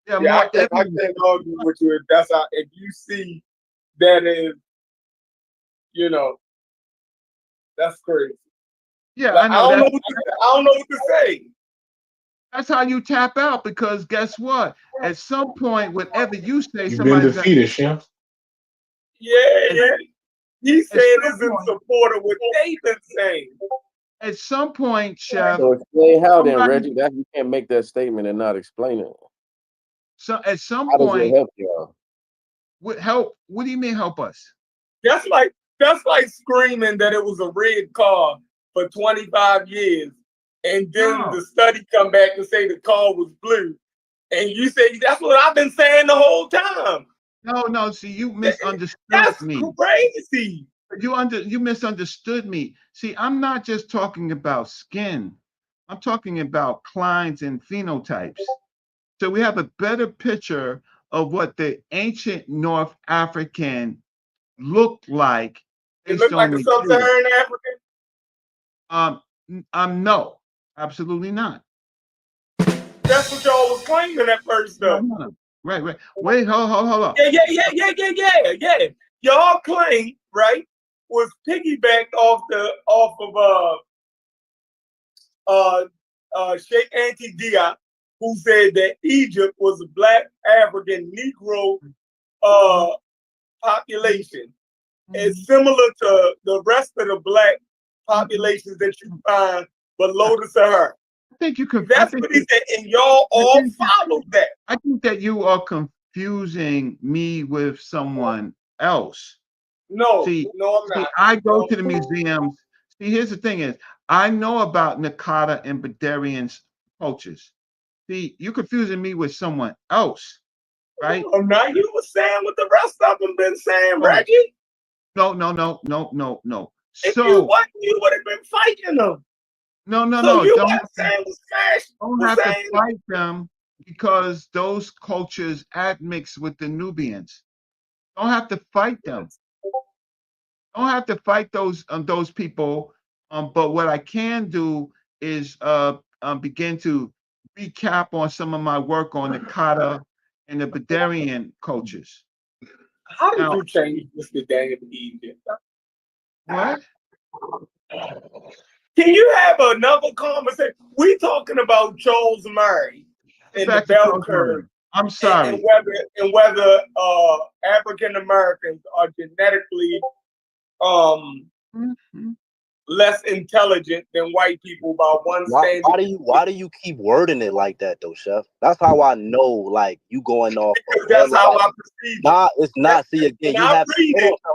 I can't argue with you if that's how. If you see that is, That's crazy. Yeah, Like, I know that. I don't know what to say. That's how you tap out, because guess what? At some point, whatever you say, You've been somebody's defeated, Chef. Yeah. He's At saying some it's in point, support of what they've been saying. at some point, Chef, So explain how then, somebody, Reggie. That you can't make that statement and not explain it. so at some How does it point, help y'all? would help. What do you mean help us? That's like screaming that it was a red car for 25 years, and then No, the study come back and say the car was blue, and you say that's what I've been saying the whole time. no. See, you misunderstood That's me. crazy. You misunderstood me. See, I'm not just talking about skin. I'm talking about clines and phenotypes. So we have a better picture of what the ancient North African looked like It based looked like on a the data. sub-Saharan African. No, absolutely not. That's what y'all was claiming at first, though. No. Right. Wait, hold up. Yeah. Y'all claim, right, was piggybacked off of Sheikh Anta Diop, who said that Egypt was a black African Negro population. It's similar to the rest of the black populations that you find below the Sahara. I think you could. That's what he said, and y'all all followed that. I think that you are confusing me with someone else. No, I'm not. See, I go to the museums. See, here's the thing: is I know about Nakata and Badarian's cultures. See, you're confusing me with someone else, right? Oh, now you were saying what the rest of them been saying, Reggie. No. If So you wasn't, you would have been fighting them. No. You Don't weren't saying was trash. don't have to fight them because those cultures admix with the Nubians. Don't have to fight them. Don't have to fight those people. But what I can do is begin to recap on some of my work on the Kata and the Badarian cultures. How did you change Mr. Daniel Egypt? What? Can you have another conversation? We talking about Charles Murray and the bell curve. I'm sorry. And whether African Americans are genetically less intelligent than white people by one standard. Why do you keep wording it like that though, Chef? That's how I know, like, you going off. That's how I perceive it. Nah, it's not. See, again, you have.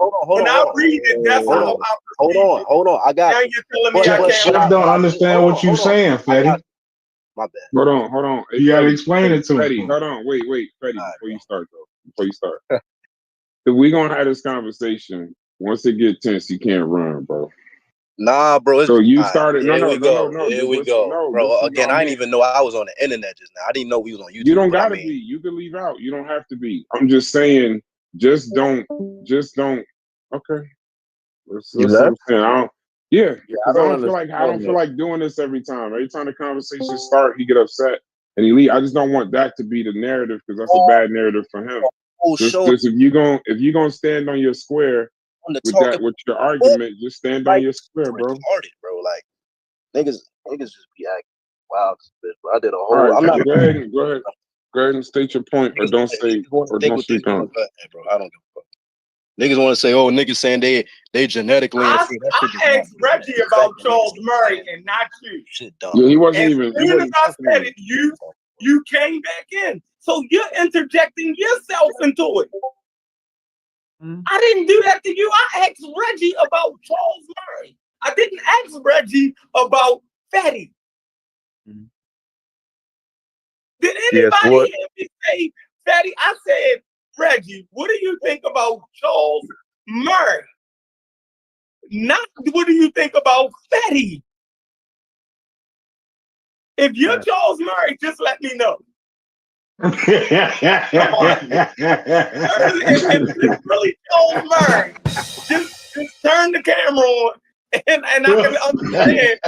Hold on. I read it, that's how I perceive it. Hold on. I got. Now you're telling me I can't. Chef don't understand what you're saying, Fetty. My bad. Hold on. You gotta explain it to Fetty, him. hold on. Wait, Fetty, before you start. So we gonna have this conversation. Once it get tense, you can't run, bro. Nah, bro. So you started. Here we go, bro. Listen, again, I didn't even know I was on the internet just now. I didn't know we was on YouTube. You don't gotta be. You can leave out. You don't have to be. I'm just saying. Just don't. Okay. That's what I'm saying. Yeah, because I don't feel like doing this every time. Every time the conversation start, he get upset and he leave. I just don't want that to be the narrative because that's a bad narrative for him. Just if you gonna stand on your square with your argument, just stand on your square, bro. Retarded, bro. Like niggas just be acting wild. Bro. I did a whole. All right, I'm not. Go ahead and state your point, or don't say or don't speak on it. Bro, I don't give a fuck. Niggas want to say, oh, niggas saying they genetically. I asked Reggie about Charles Murray and not you. Shit, dumb. Yeah, he wasn't as even. soon as I said it, you came back in. So you're interjecting yourself into it. I didn't do that to you. I asked Reggie about Charles Murray. I didn't ask Reggie about Fetty. Did anybody hear me say Fetty? I said, Reggie, what do you think about Charles Murray? Not what do you think about Fetty? If you're Charles Murray, just let me know. Come on. If it's really Charles Murray, just turn the camera on and I can understand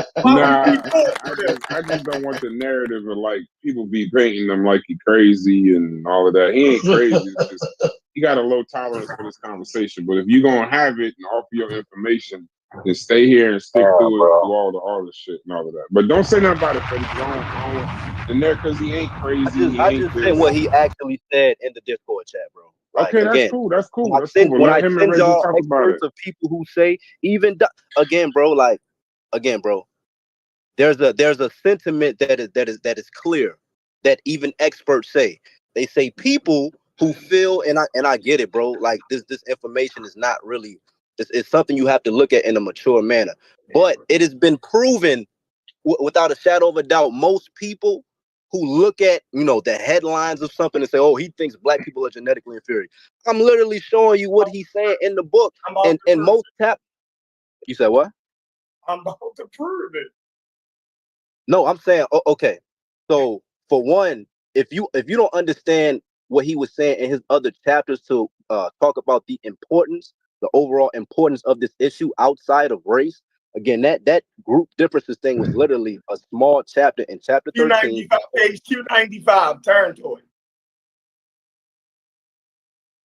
I just don't want the narrative of like people be painting him like he crazy and all of that. He ain't crazy. It's just he got a low tolerance for this conversation. But if you're gonna have it and offer your information, Just stay here and stick to it through all the shit and all of that. But don't say nothing about it, Freddie. I don't want in there because he ain't crazy. I just sent what he actually said in the Discord chat, bro. Like, okay, that's again, cool. That's cool. When That's cool. But when I let him and send Reggie y'all talk about it. experts of people who say, even again, bro, like again, bro, there's a sentiment that is clear that even experts say. They say people who feel, and I get it, bro. Like this information is not really. It's something you have to look at in a mature manner. But it has been proven without a shadow of a doubt, most people who look at, the headlines of something and say, oh, he thinks black people are genetically inferior. I'm literally showing you what he's saying in the book. And most you said what? I'm about to prove it. No, I'm saying, okay. So for one, if you don't understand what he was saying in his other chapters to talk about the overall importance of this issue outside of race, again, that group differences thing was literally a small chapter in chapter 13. Page 295, turn to it.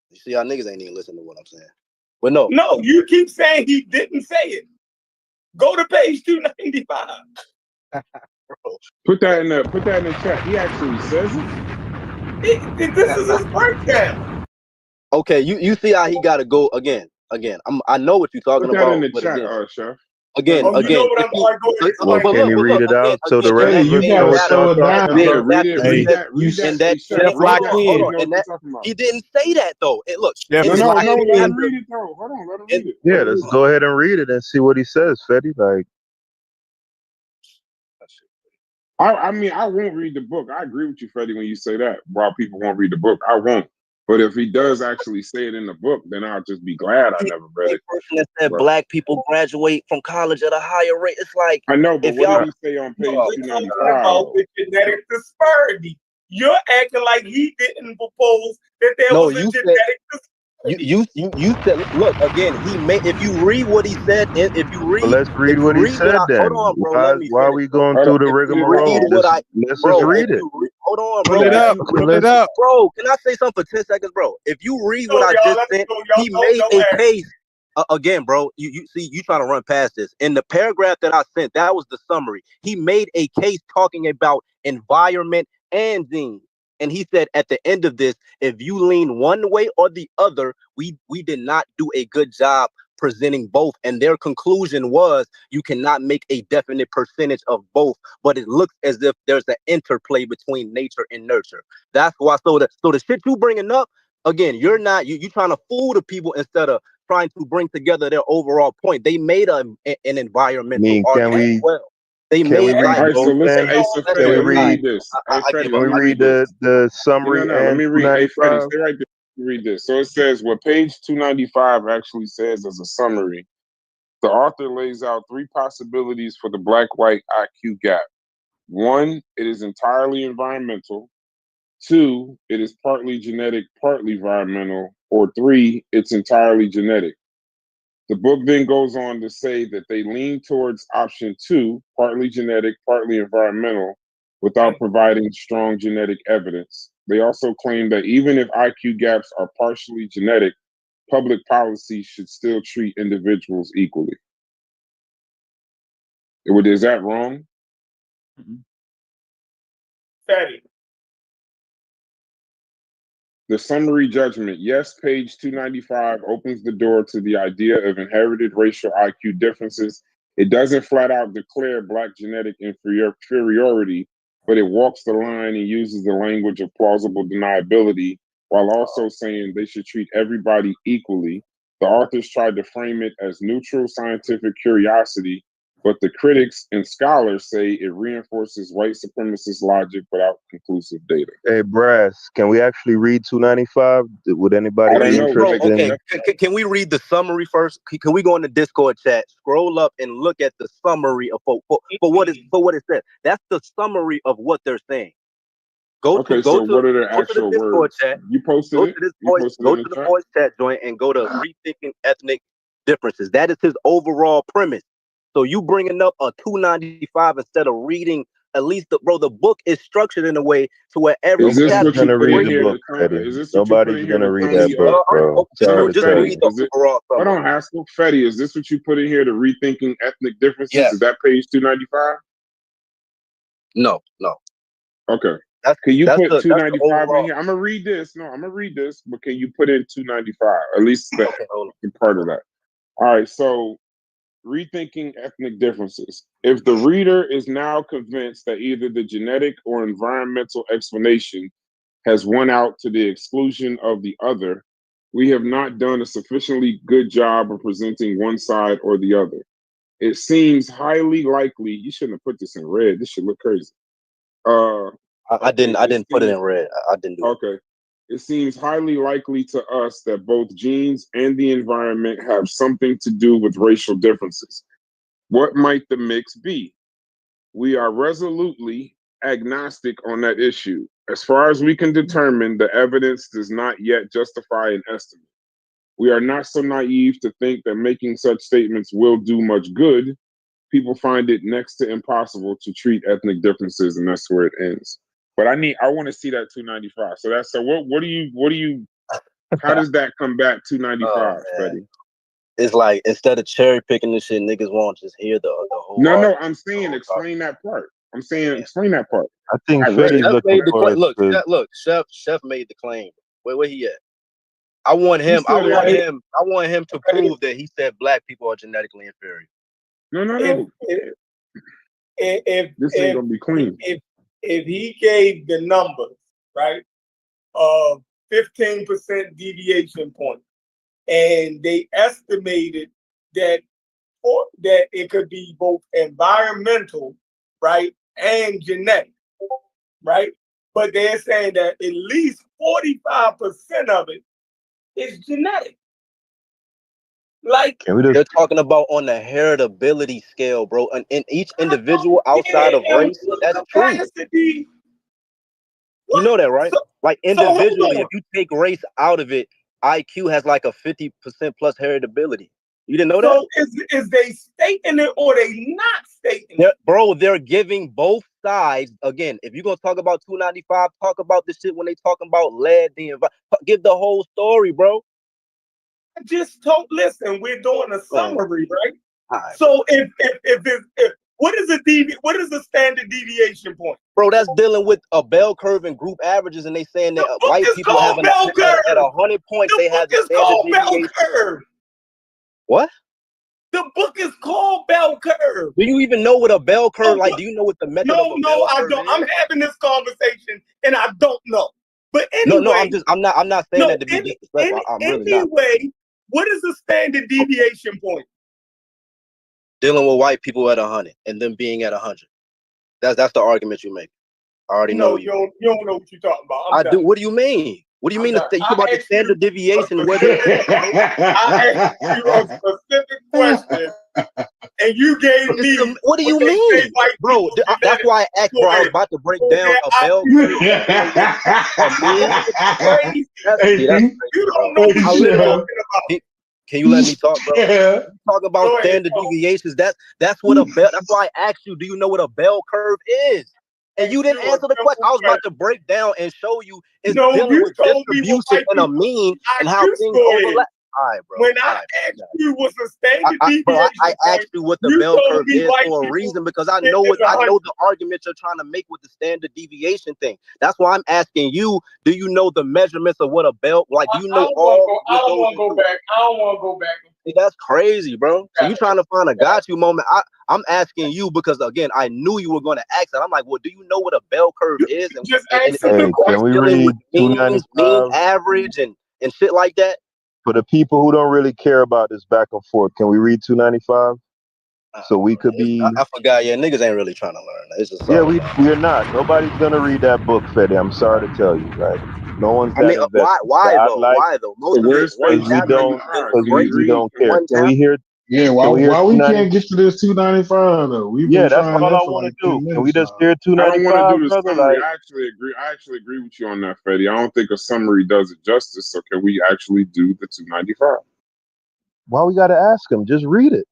You see how niggas ain't even listening to what I'm saying. But no. No, you keep saying he didn't say it. Go to page 295. Put that in the chat. He actually says it. This is his breakdown. Okay, you see how he gotta go again. I know what you're talking about. Put that in the chat, again, Chef. Again. Can you read it out so the rest you know what y'all talking about? Read that. Chef, hold on. He didn't say that though. Look. Let him read it though. Hold on, let him read it. Yeah, let's go ahead and read it and see what he says, Fetty. Like, I mean, I won't read the book. I agree with you, Freddie, when you say that. While people won't read the book, I won't. But if he does actually say it in the book, then I'll just be glad I never read it. Person that said black people graduate from college at a higher rate. It's like, I know, but what did he say on page 295? About the genetic disparity. You're acting like he didn't propose that there was a genetic disparity. You said, look, again, if you read what he said, if you read, let's read what he said then. Hold on, bro. Why are we going through the rigmarole? Let's just read it. Hold on, bro. Pull it up. Bro, can I say something for 10 seconds, bro? If you read what I just said, he made a case. Again, bro, you see, you trying to run past this. In the paragraph that I sent, that was the summary. He made a case talking about environment and genes. And he said at the end of this, if you lean one way or the other, we did not do a good job presenting both. And their conclusion was you cannot make a definite percentage of both, but it looks as if there's an interplay between nature and nurture. That's why. So the shit you bringing up, again, you're not you trying to fool the people instead of trying to bring together their overall point. They made an environmental argument as well. They made the summary? Let me read. Hey, Freddie, stay right there. Read this. So it says what page 295 actually says as a summary. The author lays out three possibilities for the black-white IQ gap. One, it is entirely environmental. Two, it is partly genetic, partly environmental. Or three, it's entirely genetic. The book then goes on to say that they lean towards option two, partly genetic, partly environmental, without providing strong genetic evidence. They also claim that even if IQ gaps are partially genetic, public policy should still treat individuals equally. Is that wrong? Fatty. The summary judgment, yes, page 295 opens the door to the idea of inherited racial IQ differences. It doesn't flat out declare black genetic inferiority, but it walks the line and uses the language of plausible deniability while also saying they should treat everybody equally. The authors tried to frame it as neutral scientific curiosity, but the critics and scholars say it reinforces white supremacist logic without conclusive data. Hey, Brass, can we actually read 295? Would anybody be interested in? Can we read the summary first? Can we go in the Discord chat, scroll up, and look at the summary of for what it says? That's the summary of what they're saying. What are their actual words? Chat. You posted it? Go to the voice chat joint and go to rethinking ethnic differences. That is his overall premise. So you bringing up a 295 instead of reading at least the book is structured in a way to where every Is this chapter what you put in here? book, Is this what you put in here to read tell that me? book, bro. Sorry to just tell read you. the overall Hold summary. on, Haskell. Fetty, is this what you put in here to rethinking ethnic differences? Yes. Is that page 295? No. Okay. Can you put 295 in here? I'm gonna read this. No, I'm gonna read this, but can you put in 295? At least the part of that. All right. So, rethinking ethnic differences. If the reader is now convinced that either the genetic or environmental explanation has won out to the exclusion of the other, we have not done a sufficiently good job of presenting one side or the other. It seems highly likely. You shouldn't have put this in red. This should look crazy. I didn't put it in red. I didn't do it. Okay. It seems highly likely to us that both genes and the environment have something to do with racial differences. What might the mix be? We are resolutely agnostic on that issue. As far as we can determine, the evidence does not yet justify an estimate. We are not so naive to think that making such statements will do much good. People find it next to impossible to treat ethnic differences, and that's where it ends. But I want to see that 295. So what do you how does that come back 295, Fetty? It's like instead of cherry picking this shit, niggas won't just hear the whole. No, I'm saying explain that part. I'm saying explain that part. I think Fetty's looking for look, Chef made the claim. Where he at? I want him to prove that he said black people are genetically inferior. No. If this ain't gonna be clean. If he gave the numbers, right, of 15% deviation point, and they estimated that it could be both environmental, right, and genetic, right? But they're saying that at least 45% of it is genetic. Like they're talking about on the heritability scale, bro. And in each individual outside of race, that's true. You know that, right? Like individually, if you take race out of it, IQ has like a 50% plus heritability. You didn't know that? So is they stating it or they not stating it? Bro, they're giving both sides. Again, if you're gonna talk about 295, talk about this shit when they talking about lead, give the whole story, bro. Just don't listen. We're doing a summary, right? Right. So if what is the standard deviation point? Bro, that's dealing with a bell curve and group averages, and they saying that white people have at 100 points. They have the standard deviation. Curve. What? The book is called bell curve. Do you even know what a bell curve like? Do you know what the method of a bell curve I don't. is? I'm having this conversation and I don't know. But anyway, I'm not saying that to be disrespectful. I'm really not. Anyway, what is the standard deviation point? Dealing with white people at 100 and them being at 100. That's the argument you make. I already know you don't know what you're talking about. I do. What do you mean? What do you mean? You talk about the standard deviation? I asked you a specific question, and you gave me. What do you mean, bro? That's why I asked, bro. I was about to break down a bell curve. You don't know what you're talking about. Can you let me talk, bro? You talk about standard deviations. That's what a bell. That's why I asked you. Do you know what a bell curve is? And you didn't answer the question. I was about to break down and show you it's dealing with distribution and a mean and how things overlap. All right, bro. When I asked you what's the standard deviation, I asked you what the bell curve is for a reason because I know the argument you're trying to make with the standard deviation thing. That's why I'm asking you. Do you know the measurements of what a bell like? Do you know all? I don't want to go back. I don't want to go back. See, that's crazy, bro. So you trying to find a got you moment? I'm asking you because again, I knew you were going to ask that. I'm like, well, do you know what a bell curve is? And just answer the question. Can we read 295? Mean average and shit like that. For the people who don't really care about this back and forth, can we read 295? So we could be. I forgot. Yeah, niggas ain't really trying to learn. It's just we're not. Nobody's gonna read that book, Fetty. I'm sorry to tell you, right? No one's. I mean, why though? Why though? Most of it, we don't care. Can we hear? Yeah, why we can't get to this 295 though? That's all I want to do. Can we just hear 295? I don't want to do the brother? summary. I actually agree with you on that, Fetty. I don't think a summary does it justice. So can we actually do the 295? Why we gotta ask him? Just read it.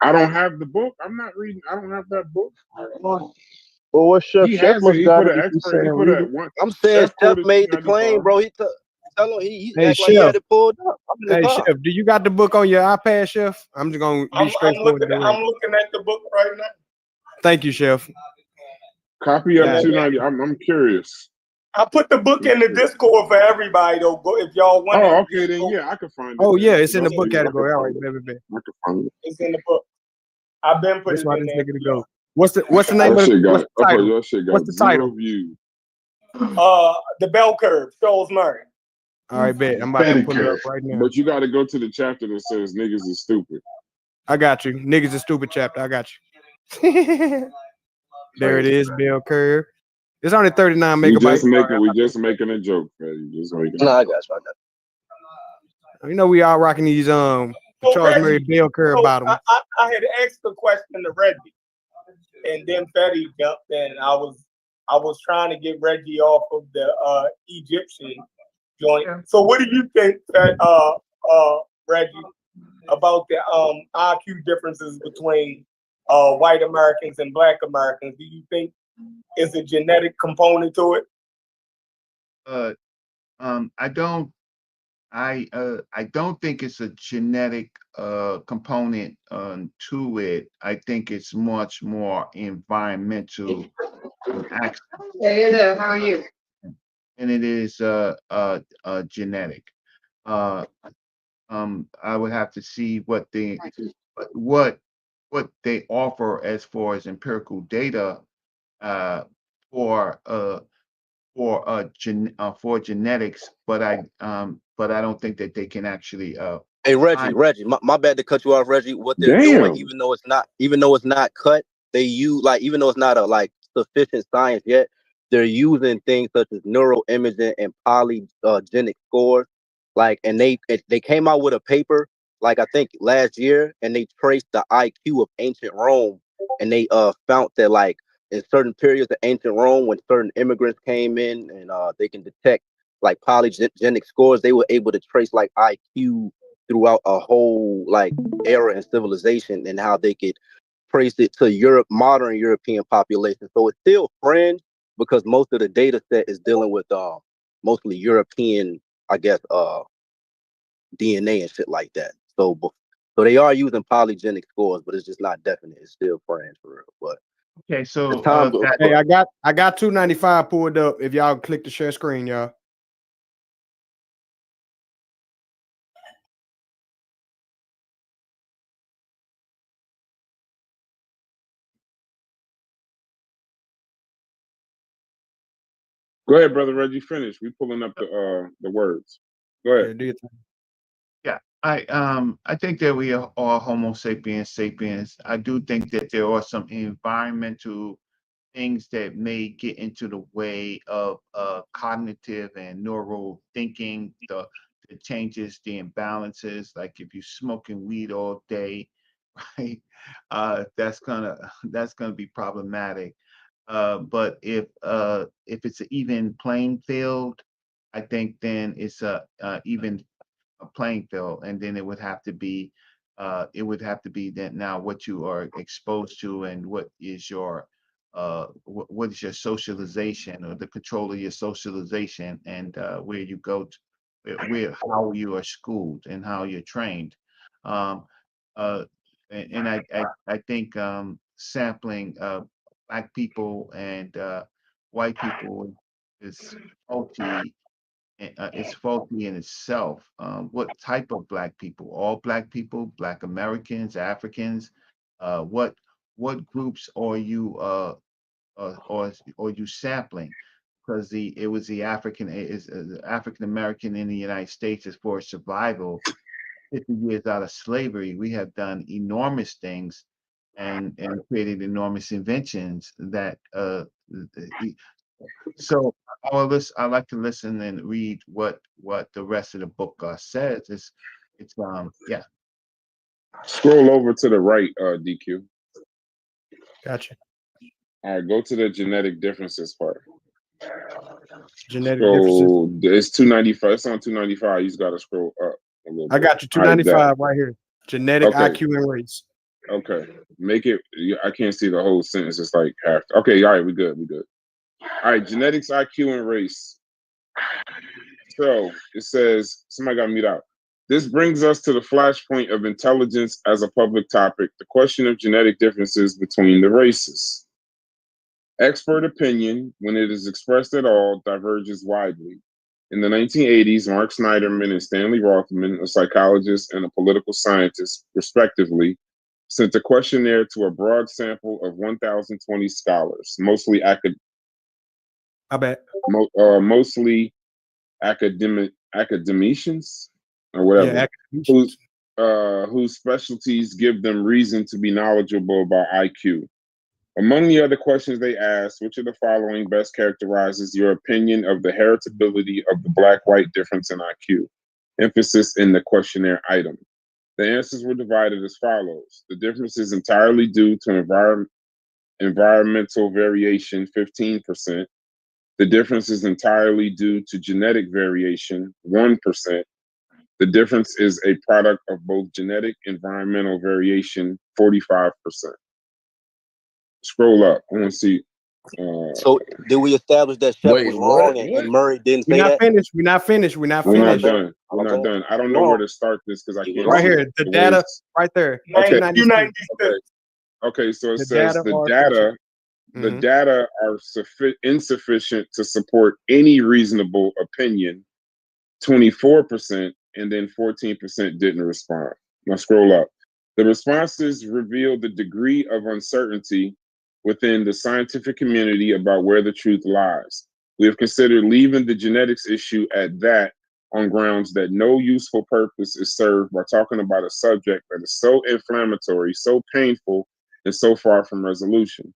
I don't have the book. I'm not reading. I don't have that book. Well, what Chef? He Chef has it. must He got put it an if you expert. saying He put read a it. one. I'm saying Chef quoted made the claim, 295. bro. Tell him he Hey, act like he Chef. had it pulled up. I'm in the Hey, car. Chef, do you got the book on your iPad, Chef? I'm just gonna be straightforward. I'm looking at the book right now. Thank you, Chef. Copy up Yeah. 290. I'm curious. I put the book in the Discord for everybody though. Go if y'all want Oh, it. okay, then yeah, I can find it. Oh then. yeah, it's in the That's book easy. I can category. All find right, it. baby. I can find it. It's in the book. I've been put That's it why in this there. nigga to go. What's the name Your of shit what's got. the title? Your shit got What's the 0 title? views. The bell curve, Charles Murray. All right, bet. I'm about to pull it up right now. But you got to go to the chapter that says niggas is stupid. I got you. Niggas is stupid chapter. I got you. There it is, bell curve. It's only 39 We megabytes. just making a joke, man. Just making. No, I got you. You know we all rocking these Charles Murray bell curve bottoms. I had asked the question to Reggie, and then Fetty jumped in. I was trying to get Reggie off of the Egyptian joint. So what do you think that Reggie about the IQ differences between white Americans and black Americans? Do you think is a genetic component to it? I don't think it's a genetic component to it. I think it's much more environmental aspect. Hey there, how are you? And it is genetic. I would have to see what they offer as far as empirical data for genetics, but I don't think that they can actually Hey Reggie, my bad to cut you off, Reggie. What they're doing, even though it's not cut, they use even though it's not a sufficient science yet, they're using things such as neuroimaging and polygenic scores. And they came out with a paper I think last year, and they traced the IQ of ancient Rome, and they found that in certain periods of ancient Rome, when certain immigrants came in and they can detect polygenic scores, they were able to trace IQ throughout a whole era in civilization, and how they could trace it to modern European population. So it's still fringe because most of the data set is dealing with mostly European, I guess, DNA and shit like that. So they are using polygenic scores, but it's just not definite. It's still fringe for real. But okay, so hey, I got 295 pulled up. If y'all click the share screen, y'all. Go ahead, brother Reggie. Finish. We pulling up the words. Go ahead. Yeah, I think that we are all Homo sapiens sapiens. I do think that there are some environmental things that may get into the way of cognitive and neural thinking, the changes, the imbalances. Like if you're smoking weed all day, right? That's gonna be problematic. But if it's an even playing field, I think then it's a even a playing field, and then it would have to be that now what you are exposed to and what is your socialization or the control of your socialization, and where you go to, how you are schooled and how you're trained. Um, and I think sampling black people and white people is faulty. It's faulty in itself. What type of black people? All black people, Black Americans, Africans. What groups are you or you sampling? Because it was the African American in the United States as for survival. 50 years out of slavery, we have done enormous things and created enormous inventions that so I like to listen and read what the rest of the book says. It's yeah. Scroll over to the right, DQ. Gotcha. All right, go to the genetic differences part. Genetic differences. It's 295. It's on 295. You just got to scroll up a little bit. I got you 295 right here. Genetic IQ and race. Okay, make it. I can't see the whole sentence. It's like half. Okay, all right, we good. All right, genetics, IQ, and race. So it says somebody got mute out. This brings us to the flashpoint of intelligence as a public topic, the question of genetic differences between the races. Expert opinion, when it is expressed at all, diverges widely. In the 1980s, Mark Snyderman and Stanley Rothman, a psychologist and a political scientist, respectively, sent a questionnaire to a broad sample of 1,020 scholars, mostly academicians or whatever, whose specialties give them reason to be knowledgeable about IQ. Among the other questions they asked, which of the following best characterizes your opinion of the heritability of the black-white difference in IQ? Emphasis in the questionnaire item. The answers were divided as follows. The difference is entirely due to environmental variation, 15%. The difference is entirely due to genetic variation, 1%. The difference is a product of both genetic and environmental variation, 45%. Scroll up. I want to see. So did we establish that Shep was wrong and Murray didn't say that? We're not finished. We're not done. I don't know where to start this because I can't. Right here, the data, right there. Okay. Okay, so it says the data are insufficient to support any reasonable opinion. 24%, and then 14% didn't respond. Now scroll up. The responses reveal the degree of uncertainty within the scientific community about where the truth lies. We have considered leaving the genetics issue at that on grounds that no useful purpose is served by talking about a subject that is so inflammatory, so painful, and so far from resolution.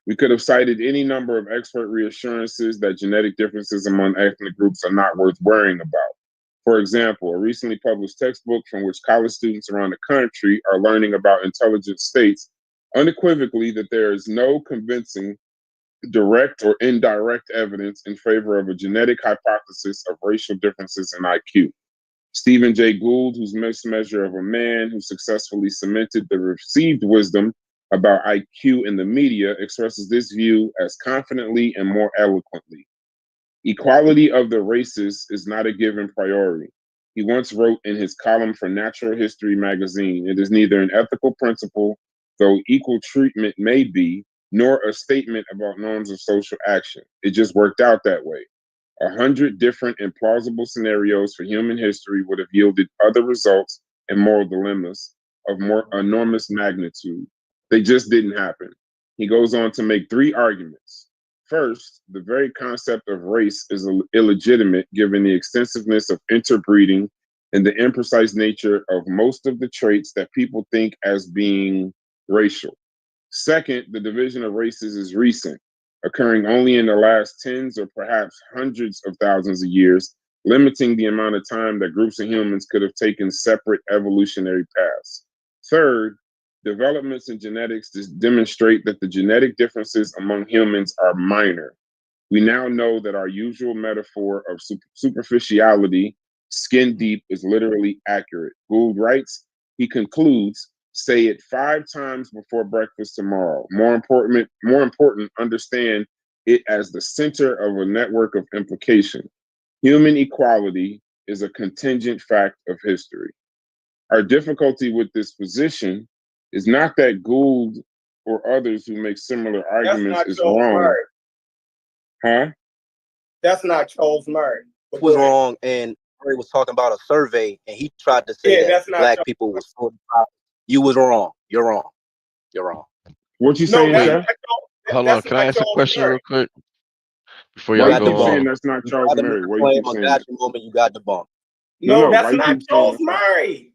We could have cited any number of expert reassurances that genetic differences among ethnic groups are not worth worrying about. For example, a recently published textbook from which college students around the country are learning about intelligence states unequivocally that there is no convincing direct or indirect evidence in favor of a genetic hypothesis of racial differences in IQ. Stephen Jay Gould, whose mixed measure of a man who successfully cemented the received wisdom about IQ in the media, expresses this view as confidently and more eloquently. Equality of the races is not a given priority. He once wrote in his column for Natural History magazine, it is neither an ethical principle, though equal treatment may be, nor a statement about norms of social action. It just worked out that way. 100 different and plausible scenarios for human history would have yielded other results and moral dilemmas of more enormous magnitude. They just didn't happen. He goes on to make 3 arguments. First, the very concept of race is illegitimate given the extensiveness of interbreeding and the imprecise nature of most of the traits that people think as being racial. Second, the division of races is recent, occurring only in the last tens or perhaps hundreds of thousands of years, limiting the amount of time that groups of humans could have taken separate evolutionary paths. Third, developments in genetics demonstrate that the genetic differences among humans are minor. We now know that our usual metaphor of superficiality, skin deep, is literally accurate. Gould writes, he concludes, say it 5 times before breakfast tomorrow. More important, understand it as the center of a network of implication. Human equality is a contingent fact of history. Our difficulty with this position is not that Gould or others who make similar arguments is wrong. Murray. Huh? That's not Charles Murray. He was wrong, and Murray was talking about a survey, and he tried to say that black people was 45. You was wrong. You're wrong. You're wrong. What you saying, Chef? Hold on, can I ask a question real quick before Why y'all you keep go saying on? that's not Charles Murray? Why you keep saying that? You got the bump. No, that's not Charles Murray.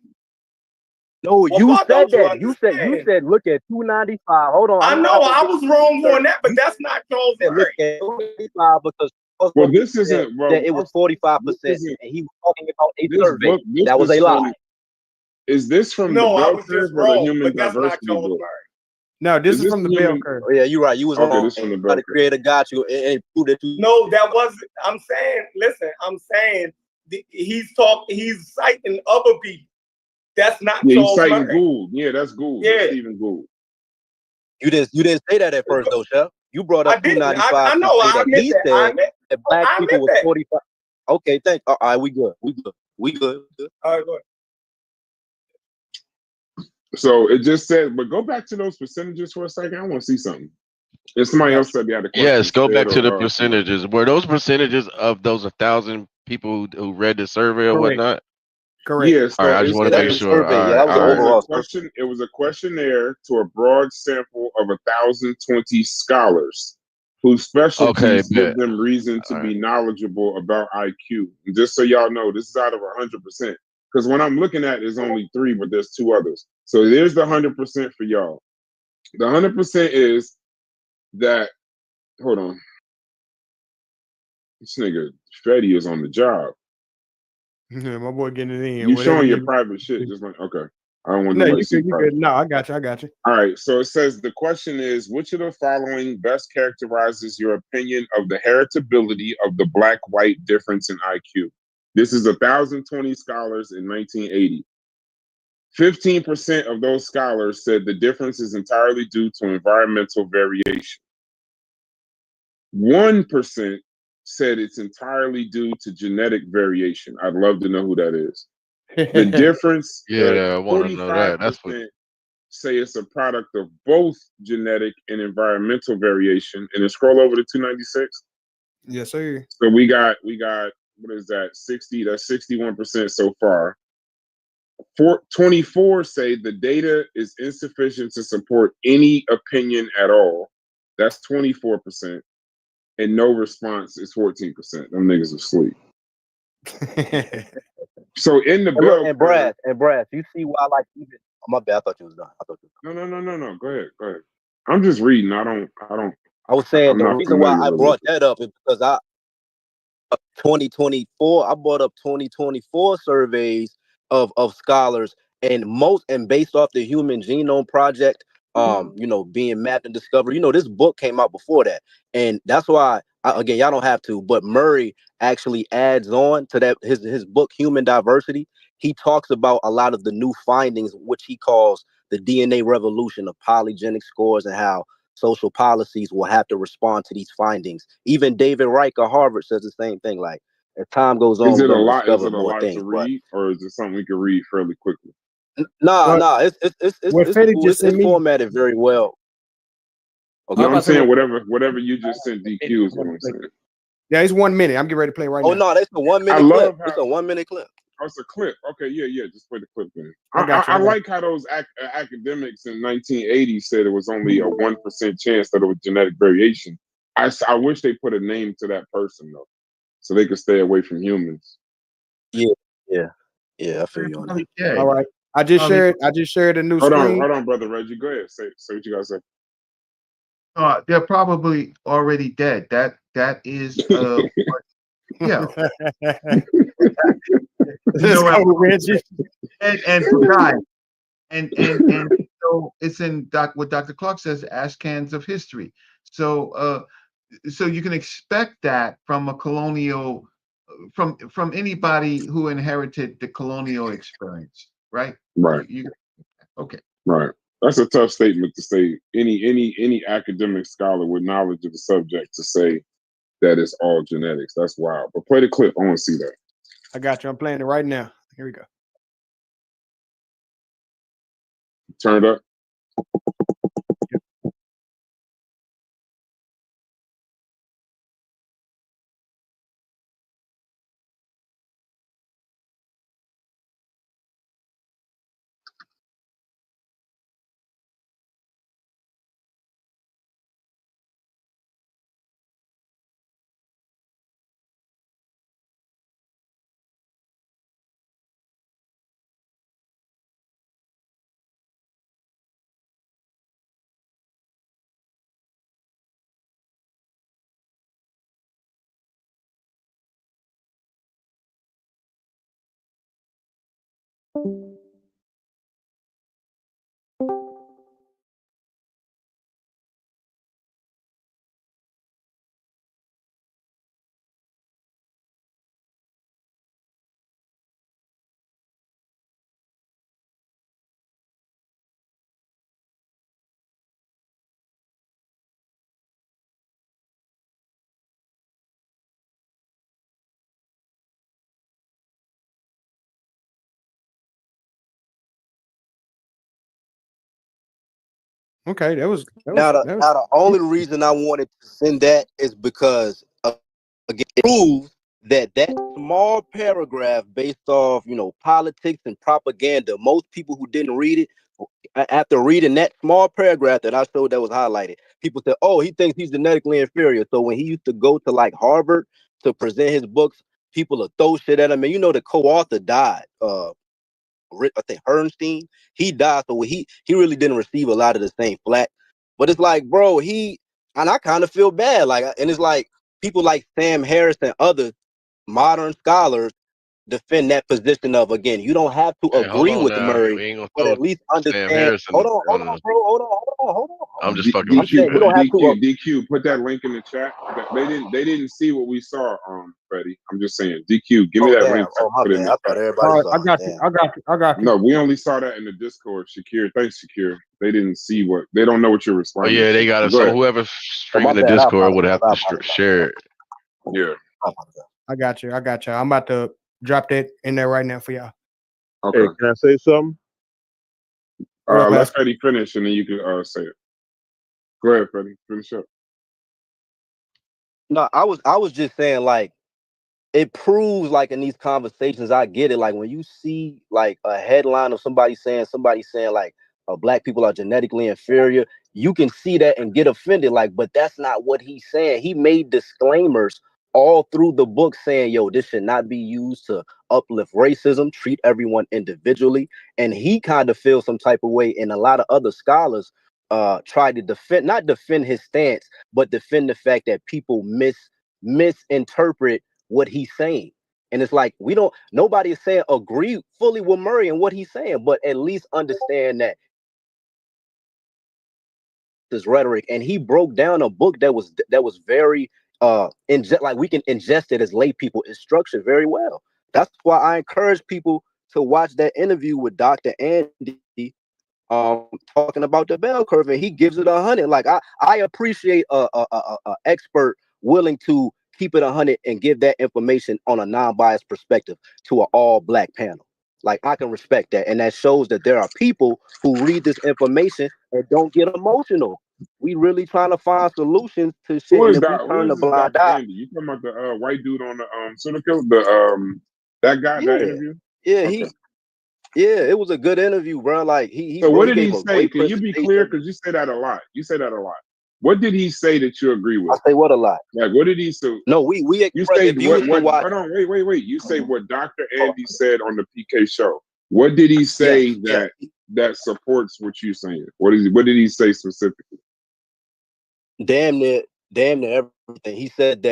No, you said that. You said look at 295. Hold on. I know I was wrong on that, but that's not Charles Murray. Look at 295 because this isn't. Well, it was 45%, and he was talking about a survey. That was a lie. Is this from the bell curve or the human diversity book? No, this is from the bell curve. Oh, yeah, you're right. You was wrong. This from the bell curve. The creator got you and proved that you. No, that wasn't. I'm saying, listen. I'm saying he's citing other people That's not Yeah, he's Charles citing Murray. Gould. Yeah, that's Gould. That's Stephen Gould. You didn't say that at first though, Chef. You brought up 295 I know. to say I that admit he that. said that black I people admit was that. 45. Okay, thanks. All right, we good. We good. All right, go ahead. So it just said, but go back to those percentages for a second. I want to see something. If somebody else said they had a question. Yes, go back to the or, percentages. Were those percentages of those 1,000 people who read the survey or whatnot? Correct. Yeah, All right, I just want to make sure. It was a questionnaire to a broad sample of 1,020 scholars whose specialties give them reason to be knowledgeable about IQ. And just so y'all know, this is out of 100%. Because when I'm looking at, there's only 3, but there's 2 others. So there's the 100% for y'all. The 100% is that. Hold on, this nigga Fetty is on the job. Yeah, my boy getting it in. You showing your private shit, just like okay. I don't want No, nobody you to see good. You private. good. No, I got you. All right. So it says the question is, which of the following best characterizes your opinion of the heritability of the black-white difference in IQ? This is 1,020 scholars in 1980. 15% of those scholars said the difference is entirely due to environmental variation. 1% said it's entirely due to genetic variation. I'd love to know who that is. The difference, Yeah, I want to know that. That's what. 45% say it's a product of both genetic and environmental variation. And then scroll over to 296. Yes, sir. So we got what is that? 60, that's 61% so far. 24 say the data is insufficient to support any opinion at all. That's 24%. And no response is 14%. Them niggas asleep. So in the bill, and Brad, you see why like even my bad. I thought you was done. No. Go ahead. I'm just reading. I was saying I'm the not reason why familiar I with brought it. that up is because 2024, I brought up 2024 surveys of scholars and based off the Human Genome Project, being mapped and discovered. This book came out before that, and that's why again, y'all don't have to, but Murray actually adds on to that his book Human Diversity. He talks about a lot of the new findings, which he calls the DNA revolution of polygenic scores and how social policies will have to respond to these findings. Even David Reich of Harvard says the same thing. Like as time goes on, Is we're it a going to lot? Is discover it a more lot things. to read, or is it something we can read fairly quickly? Nah, it's cool. It's formatted very well. Okay. No, I'm saying whatever you just sent DQ is what I'm saying. Yeah, it's 1 minute. I'm getting ready to play right now. Oh no, that's a 1 minute clip. It's a 1 minute clip. Oh, it's a clip. Okay, yeah. Just play the clip then. I got you. I like how those academics in 1980 said it was only a 1% chance that it was genetic variation. I wish they put a name to that person though, so they could stay away from humans. Yeah. I feel you on that. All right. I just shared a new screen. Hold on, brother Reggie. Go ahead. Say what you guys say. They're probably already dead. That is yeah. Reggie. And forgot. And so it's in what Dr. Clark says, ash cans of history. So so you can expect that from a colonial from anybody who inherited the colonial experience, right? Right. Okay. Right. That's a tough statement to say. Any academic scholar with knowledge of the subject to say that it's all genetics. That's wild. But play the clip. I want to see that. I got you. I'm playing it right now. Here we go. Turn it up. Okay, that was Now the only reason I wanted to send that is because again, it proves that small paragraph based off politics and propaganda. Most people who didn't read it, after reading that small paragraph that I showed that was highlighted, people said, "Oh, he thinks he's genetically inferior." So when he used to go to like Harvard to present his books, people would throw shit at him. And the co-author died. I think Bernstein, he died, so he really didn't receive a lot of the same flack. But it's like, bro, and I kind of feel bad, like, and it's like people like Sam Harris and other modern scholars defend that position of, again, you don't have to Hey, hold agree on with now. Murray, We ain't gonna but throw at least Sam understand. Harrison Hold on, on. bro, hold on. I'm just fucking I'm with you, saying we man. don't have to. DQ, put that link in the chat. They didn't see what we saw, Freddie. I'm just saying, DQ, give me that Damn. link. My Put it bad. in I the thought chat. everybody saw. I got you. No, we only saw that in the Discord, Shakir. Thanks, Shakir. They didn't see they don't know what you're Oh responding yeah, they to. got it. Go So ahead. whoever's streaming the Discord would have to share it. Yeah. I got you. I'm about to drop that in there right now for y'all. Okay. Hey, can I say something? Let Freddie finish, and then you can say it. Go ahead, Freddie. Finish up. No, I was just saying, like, it proves, like, in these conversations, I get it. Like, when you see like a headline of somebody saying like, black people are genetically inferior, you can see that and get offended. Like, but that's not what he's saying. He made disclaimers all through the book saying, yo, this should not be used to uplift racism, treat everyone individually. And he kind of feels some type of way, and a lot of other scholars try to not defend his stance, but defend the fact that people misinterpret what he's saying. And it's like, nobody is saying agree fully with Murray and what he's saying, but at least understand that this rhetoric. And he broke down a book that was very like, we can ingest it as lay people. It's structured very well. That's why I encourage people to watch that interview with Dr. Andy talking about the bell curve, and he gives it 100. Like, I appreciate a expert willing to keep it 100 and give that information on a non-biased perspective to an all-black panel. Like, I can respect that, and that shows that there are people who read this information and don't get emotional. We really trying to find solutions to shit, Who and is if we that? Who turn is the this blind Dr. eye, Andy? You talking about the white dude on the serial killer? That guy, that interview? yeah, Okay. it was a good interview, bro. Like, he So what did gave he a say? great Can you be clear? presentation. Because you say that a lot. What did he say that you agree with? I say what a lot. Like, what did he say? No, we You express, say if you was to watch. hold on, wait. You say what Dr. Andy said on the PK show. What did he say that supports what you're saying? What did he say specifically? Damn near everything. He said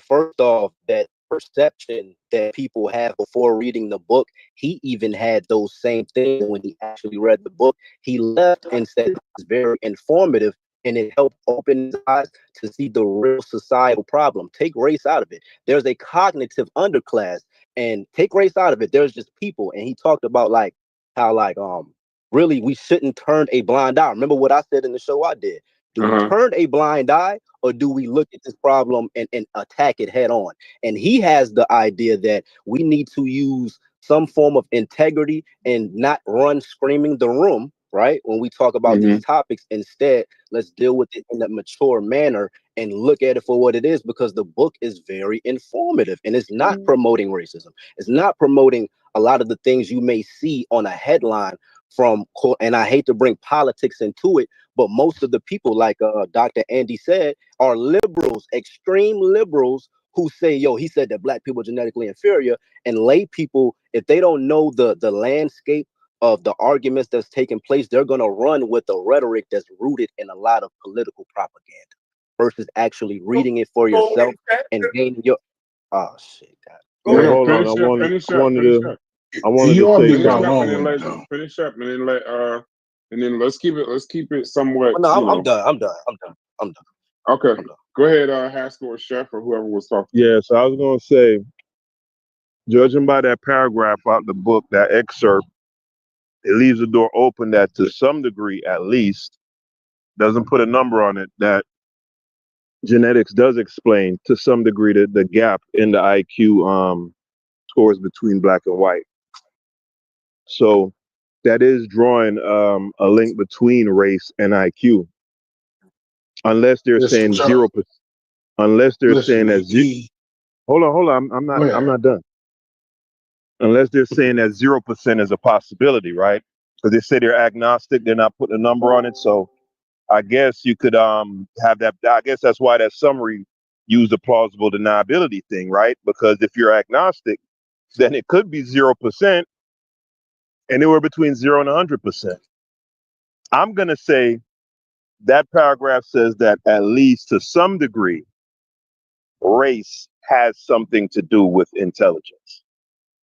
first off, that perception that people have before reading the book, he even had those same things when he actually read the book. He left and said it's very informative, and it helped open his eyes to see the real societal problem. Take race out of it. There's a cognitive underclass, and take race out of it. There's just people. And he talked about, like, how, like, really we shouldn't turn a blind eye. Remember what I said in the show I did? Do we turn a blind eye, or do we look at this problem and attack it head on? And he has the idea that we need to use some form of integrity and not run screaming the room, right? When we talk about these topics, instead, let's deal with it in a mature manner and look at it for what it is, because the book is very informative, and it's not promoting racism. It's not promoting a lot of the things you may see on a headline from, and I hate to bring politics into it, but most of the people, like Dr. Andy said, are liberals, extreme liberals, who say, yo, he said that black people are genetically inferior, and lay people, if they don't know the landscape of the arguments that's taking place, they're going to run with a rhetoric that's rooted in a lot of political propaganda versus actually reading it for yourself and gaining your, oh shit, God. Hey, hold on. I wanted to say something. Finish up, and then let's keep it somewhat. No, I'm done. Okay, go ahead, Haskell or Chef or whoever was talking. Yeah, so I was going to say, judging by that paragraph out the book, that excerpt, it leaves the door open that, to some degree at least, doesn't put a number on it, that genetics does explain to some degree the gap in the IQ scores between black and white. So that is drawing a link between race and IQ, unless they're Listen, saying Charles. 0%. Unless they're saying Listen, that hold on, go ahead. I'm not done. Unless they're saying that 0% is a possibility, right? Because they say they're agnostic, they're not putting a number on it. So I guess you could have that. I guess that's why that summary used the plausible deniability thing, right? Because if you're agnostic, then it could be 0%, anywhere between 0 and 100%. I'm gonna say that paragraph says that at least to some degree, race has something to do with intelligence.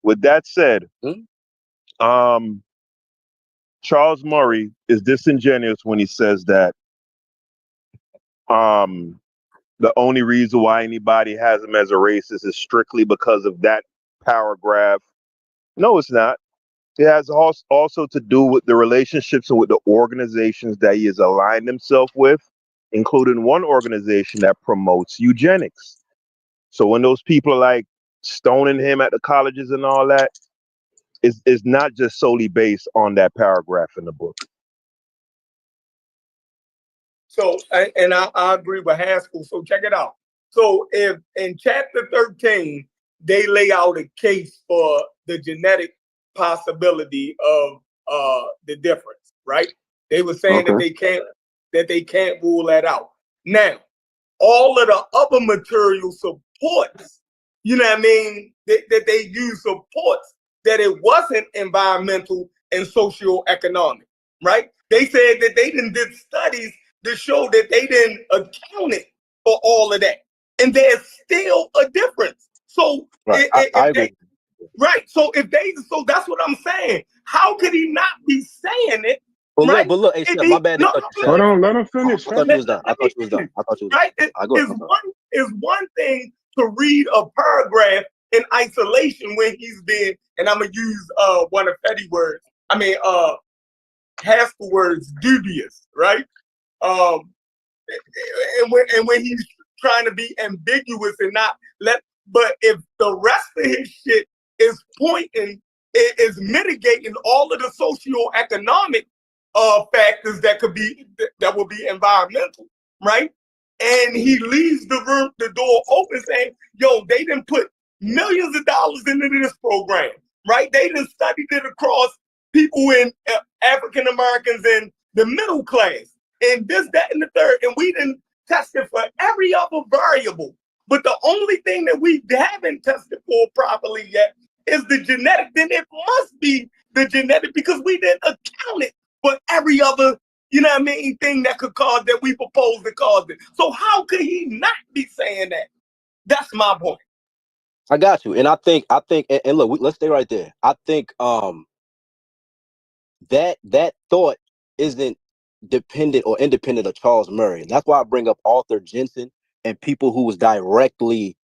With that said, um, Charles Murray is disingenuous when he says that um, the only reason why anybody has him as a racist is strictly because of that paragraph. No, it's not. It has also to do with the relationships and with the organizations that he has aligned himself with, including one organization that promotes eugenics. So when those people are like stoning him at the colleges and all that, it's not just solely based on that paragraph in the book. So, and I agree with Haskell. So check it out. So if in chapter 13, they lay out a case for the genetic possibility of the difference, right? They were saying that they can't rule that out. Now, all of the other material supports, you know what I mean, that they use supports that it wasn't environmental and socioeconomic, right? They said that they did studies to show that they didn't account it for all of that. And there's still a difference. So Right. I agree. right. So so that's what I'm saying. How could he not be saying it? But Right? look, hey, Chef, my bad to cut you, Chef. Hold on, let him finish. I thought you was done. I thought you was done. Right? It's one thing to read a paragraph in isolation when he's been, and I'm gonna use one of Fetty's words. I mean Haskell words, dubious, right? And when he's trying to be ambiguous and not let, but if the rest of his shit is pointing, it is mitigating all of the socioeconomic factors that will be environmental, right? And he leaves the door open saying, yo, they didn't put millions of dollars into this program, right? They didn't studied it across people in African Americans in the middle class and this, that, and the third. And we didn't test it for every other variable. But the only thing that we haven't tested for properly yet is the genetic. Then it must be the genetic because we didn't account it for every other, you know what I mean, thing that could cause that we propose to cause it. So how could he not be saying that? That's my point. I got you. And I think, and look, let's stay right there. I think that thought isn't dependent or independent of Charles Murray. That's why I bring up Arthur Jensen and people who was directly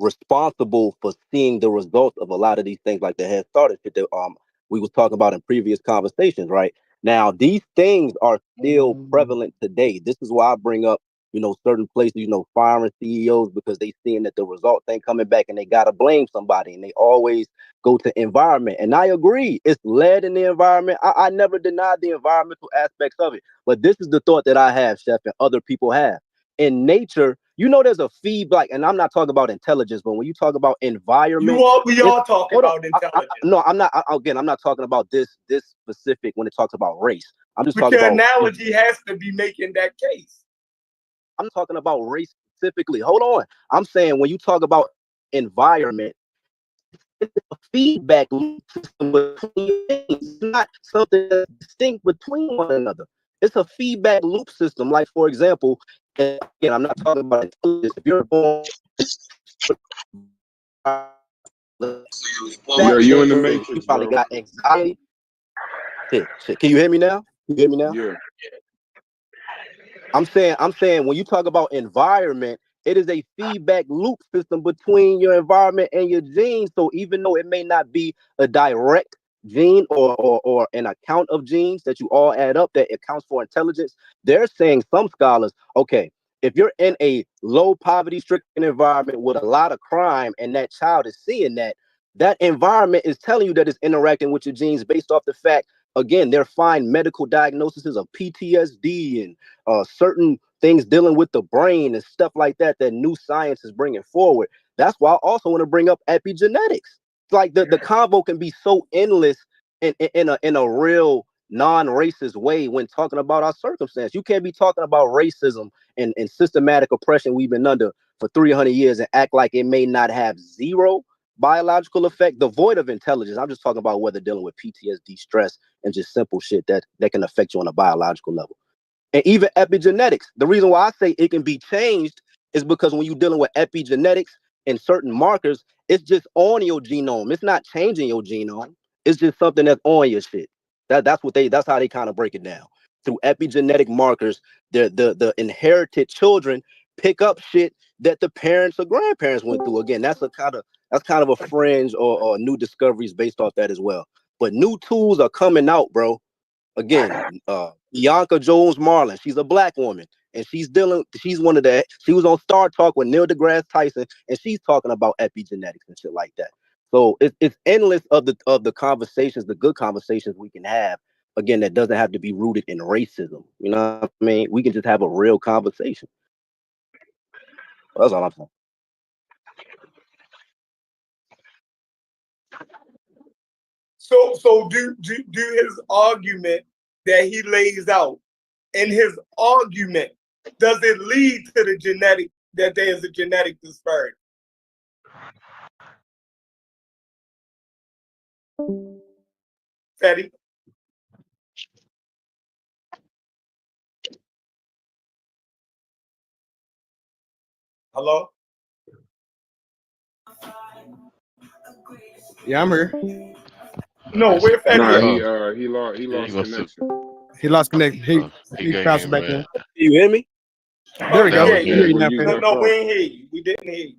responsible for seeing the results of a lot of these things, like the Head Start shit that we was talking about in previous conversations. Right now, these things are still prevalent today. This is why I bring up, certain places, firing CEOs because they seeing that the results ain't coming back and they gotta blame somebody, and they always go to environment. And I agree, it's led in the environment. I never denied the environmental aspects of it, but this is the thought that I have, Chef, and other people have. In nature, there's a feedback, and I'm not talking about intelligence, but when you talk about environment, we all talking about intelligence. No, I'm not. Again, I'm not talking about this specific when it talks about race. I'm just but talking your about analogy has to be making that case. I'm talking about race specifically. Hold on. I'm saying when you talk about environment, it's a feedback loop system between things. It's not something that's distinct between one another. It's a feedback loop system. Like, for example, and again, I'm not talking about intelligence. If you're born, Yo, you in the matrix, you probably bro. got anxiety. Shit. Can you hear me now? Yeah. I'm saying when you talk about environment, it is a feedback loop system between your environment and your genes. So even though it may not be a direct gene or an account of genes that you all add up that accounts for intelligence, they're saying, some scholars, okay, if you're in a low poverty stricken environment with a lot of crime and that child is seeing that, that environment is telling you that it's interacting with your genes based off the fact, again, they're fine medical diagnoses of PTSD and certain things dealing with the brain and stuff like that new science is bringing forward. That's why I also want to bring up epigenetics. Like the convo can be so endless in a real non-racist way when talking about our circumstance. You can't be talking about racism and systematic oppression we've been under for 300 years and act like it may not have zero biological effect, devoid of intelligence. I'm just talking about whether dealing with PTSD, stress, and just simple shit that can affect you on a biological level. And even epigenetics. The reason why I say it can be changed is because when you're dealing with epigenetics and certain markers, it's just on your genome. It's not changing your genome. It's just something that's on your shit. That's how they kind of break it down. Through epigenetic markers, the inherited children pick up shit that the parents or grandparents went through. Again, that's kind of a fringe or new discoveries based off that as well. But new tools are coming out, bro. Again, Bianca Jones Marlin, she's a black woman, and she was on Star Talk with Neil deGrasse Tyson, and she's talking about epigenetics and shit like that. So it's endless of the conversations, the good conversations we can have. Again, that doesn't have to be rooted in racism. You know what I mean? We can just have a real conversation. That's all I'm saying. So do his argument that he lays out, in his argument, does it lead to the genetic, that there is a genetic disparity? Fetty? Hello? Yeah, I'm here. No, where Fetty Nah, at? he lost connection. He lost connection. He He got passed him, it back man. in. You hear me? There we That go. was We hear good. you Where now, you Fetty. getting that No, we from? ain't hear you. We didn't hear you.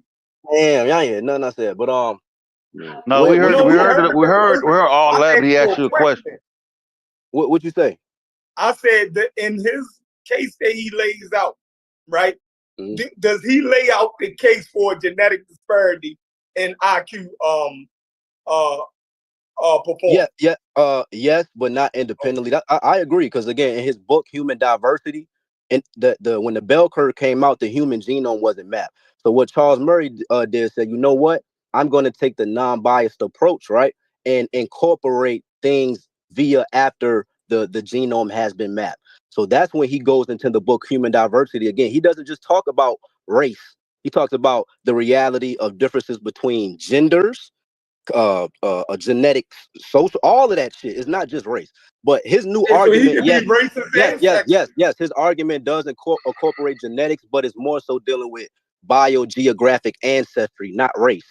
Damn, y'all ain't hear nothing I said. But Yeah. No, we heard No, we we heard heard we the heard we heard all I that, asked but he you asked you a a question. what you say? I said that in his case that he lays out, right? Does he lay out the case for genetic disparity in IQ performance? Yes, but not independently. I agree, because again, in his book Human Diversity, and the when the bell curve came out, the human genome wasn't mapped. So what Charles Murray did, said, you know what, I'm going to take the non-biased approach, right, and incorporate things via after the genome has been mapped. So that's when he goes into the book Human Diversity. Again, he doesn't just talk about race. He talks about the reality of differences between genders, genetics, social, all of that shit. It's not just race. But his new So he argument, can be racist and sexist. his argument does incorporate genetics, but it's more so dealing with biogeographic ancestry, not race.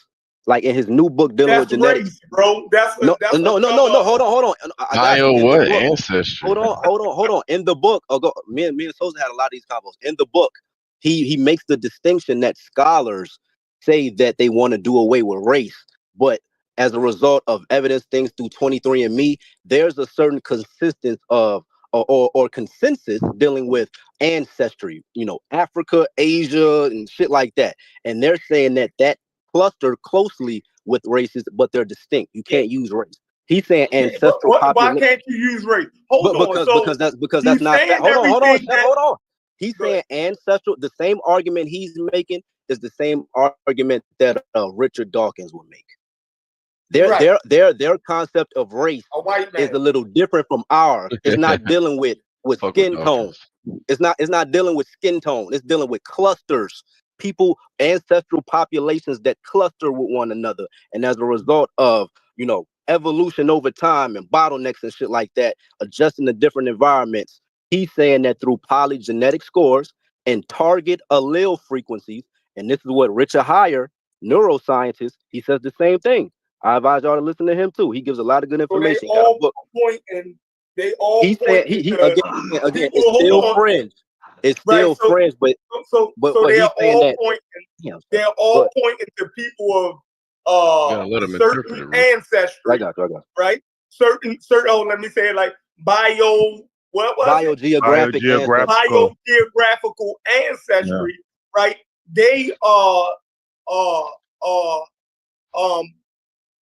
Like in his new book dealing with That's genetics. race, bro. No. Hold on. I got you. Bio In the what? book, Ancestry. hold on. In the book, me and Sousa had a lot of these combos. In the book, he makes the distinction that scholars say that they want to do away with race, but as a result of evidence things through 23andMe, there's a certain consistence of or consensus dealing with ancestry, Africa, Asia, and shit like that. And they're saying that cluster closely with races, but they're distinct. You can't use race. He's saying ancestral Why population. can't you use race? Hold on. Because that's not fact. Hold on, Chef, hold on. He's saying ancestral. The same argument he's making is the same argument that Richard Dawkins would make. Their concept of race is a little different from ours. It's not dealing with skin tone. It's not dealing with skin tone. It's dealing with clusters. People, ancestral populations that cluster with one another. And as a result of, evolution over time and bottlenecks and shit like that, adjusting to different environments, he's saying that through polygenetic scores and target allele frequencies, and this is what Richard Heyer, neuroscientist, he says the same thing. I advise y'all to listen to him too. He gives a lot of good information. So they all point and he said he again it's still fringe. It's still fringe, but so they're all pointing. They're all pointing to people of certain ancestry. I got you. Right? Certain. Oh, let me say it like biogeographic biogeographical ancestry. Right? They are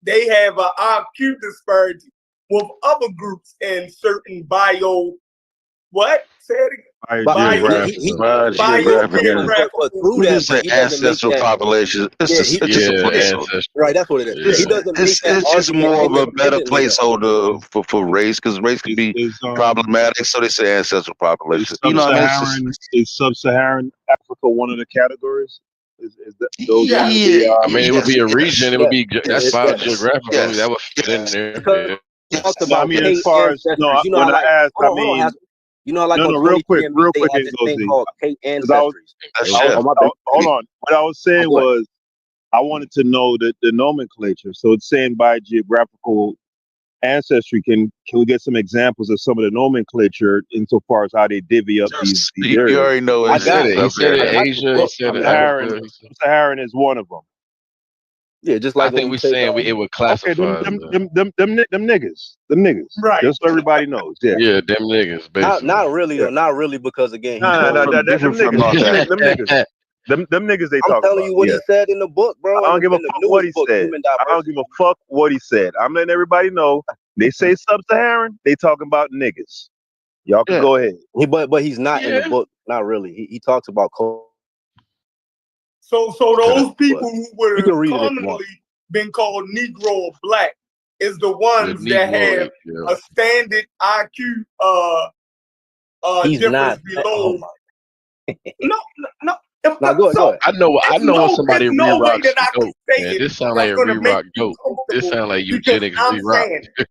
they have an IQ disparity with other groups in certain what? Say it again. But through We that, just but say he doesn't make ancestral that. population. Yeah, It's just a placeholder. Right. That's what it is. He doesn't make that It's just argument more of a better independently, though. placeholder for race, because race can be problematic. So they say ancestral population. You know what I mean? Is sub-Saharan Africa one of the categories? Is that those Yeah. one of the? I mean, it would be a region. It would be that's biogeographical. Yes. That would fit in there. Because it talks No, I about mean, K as far as ancestors. You know how when I like asked, I hold on, mean, Haskell. You know, like no, on real quick, 23andMe, they have this thing Ngozi, called K because I was, ancestries. Oh, my bad. hold on. What I was saying Go ahead. was, I wanted to know the nomenclature. So it's saying by geographical ancestry. Can we get some examples of some of the nomenclature insofar as how they divvy up these You areas? already know He it's said it. He said it. I got Asia. He said it. Saharan, Africa. Saharan is one of them. Yeah, just I like when think we we're take saying it would Okay, classify. them niggas. Right. Just so everybody knows. Yeah. Yeah, them niggas, basically. not really Yeah. though, not really, because again he No, goes. them niggas. Them niggas they I'm talk telling about. you what Yeah. he said in the book, bro. I In don't the, give a in the fuck what he newest book, said. Human I don't Diversity. give a fuck what he said. I'm letting everybody know. They say sub-Saharan. They talking about niggas. Y'all can go ahead. But he's not in the book. Not really. He talks about culture. So those people who You would can have read it if you want. commonly been called Negro or Black is the ones that have a standard IQ He's difference not. below. Oh my. No. Now go ahead. I know when somebody There's no way re-rocks that I can goat, say man. it This sound that's like a gonna make re-rock you goat. This comfortable sound like because eugenics I'm re-rock. saying it.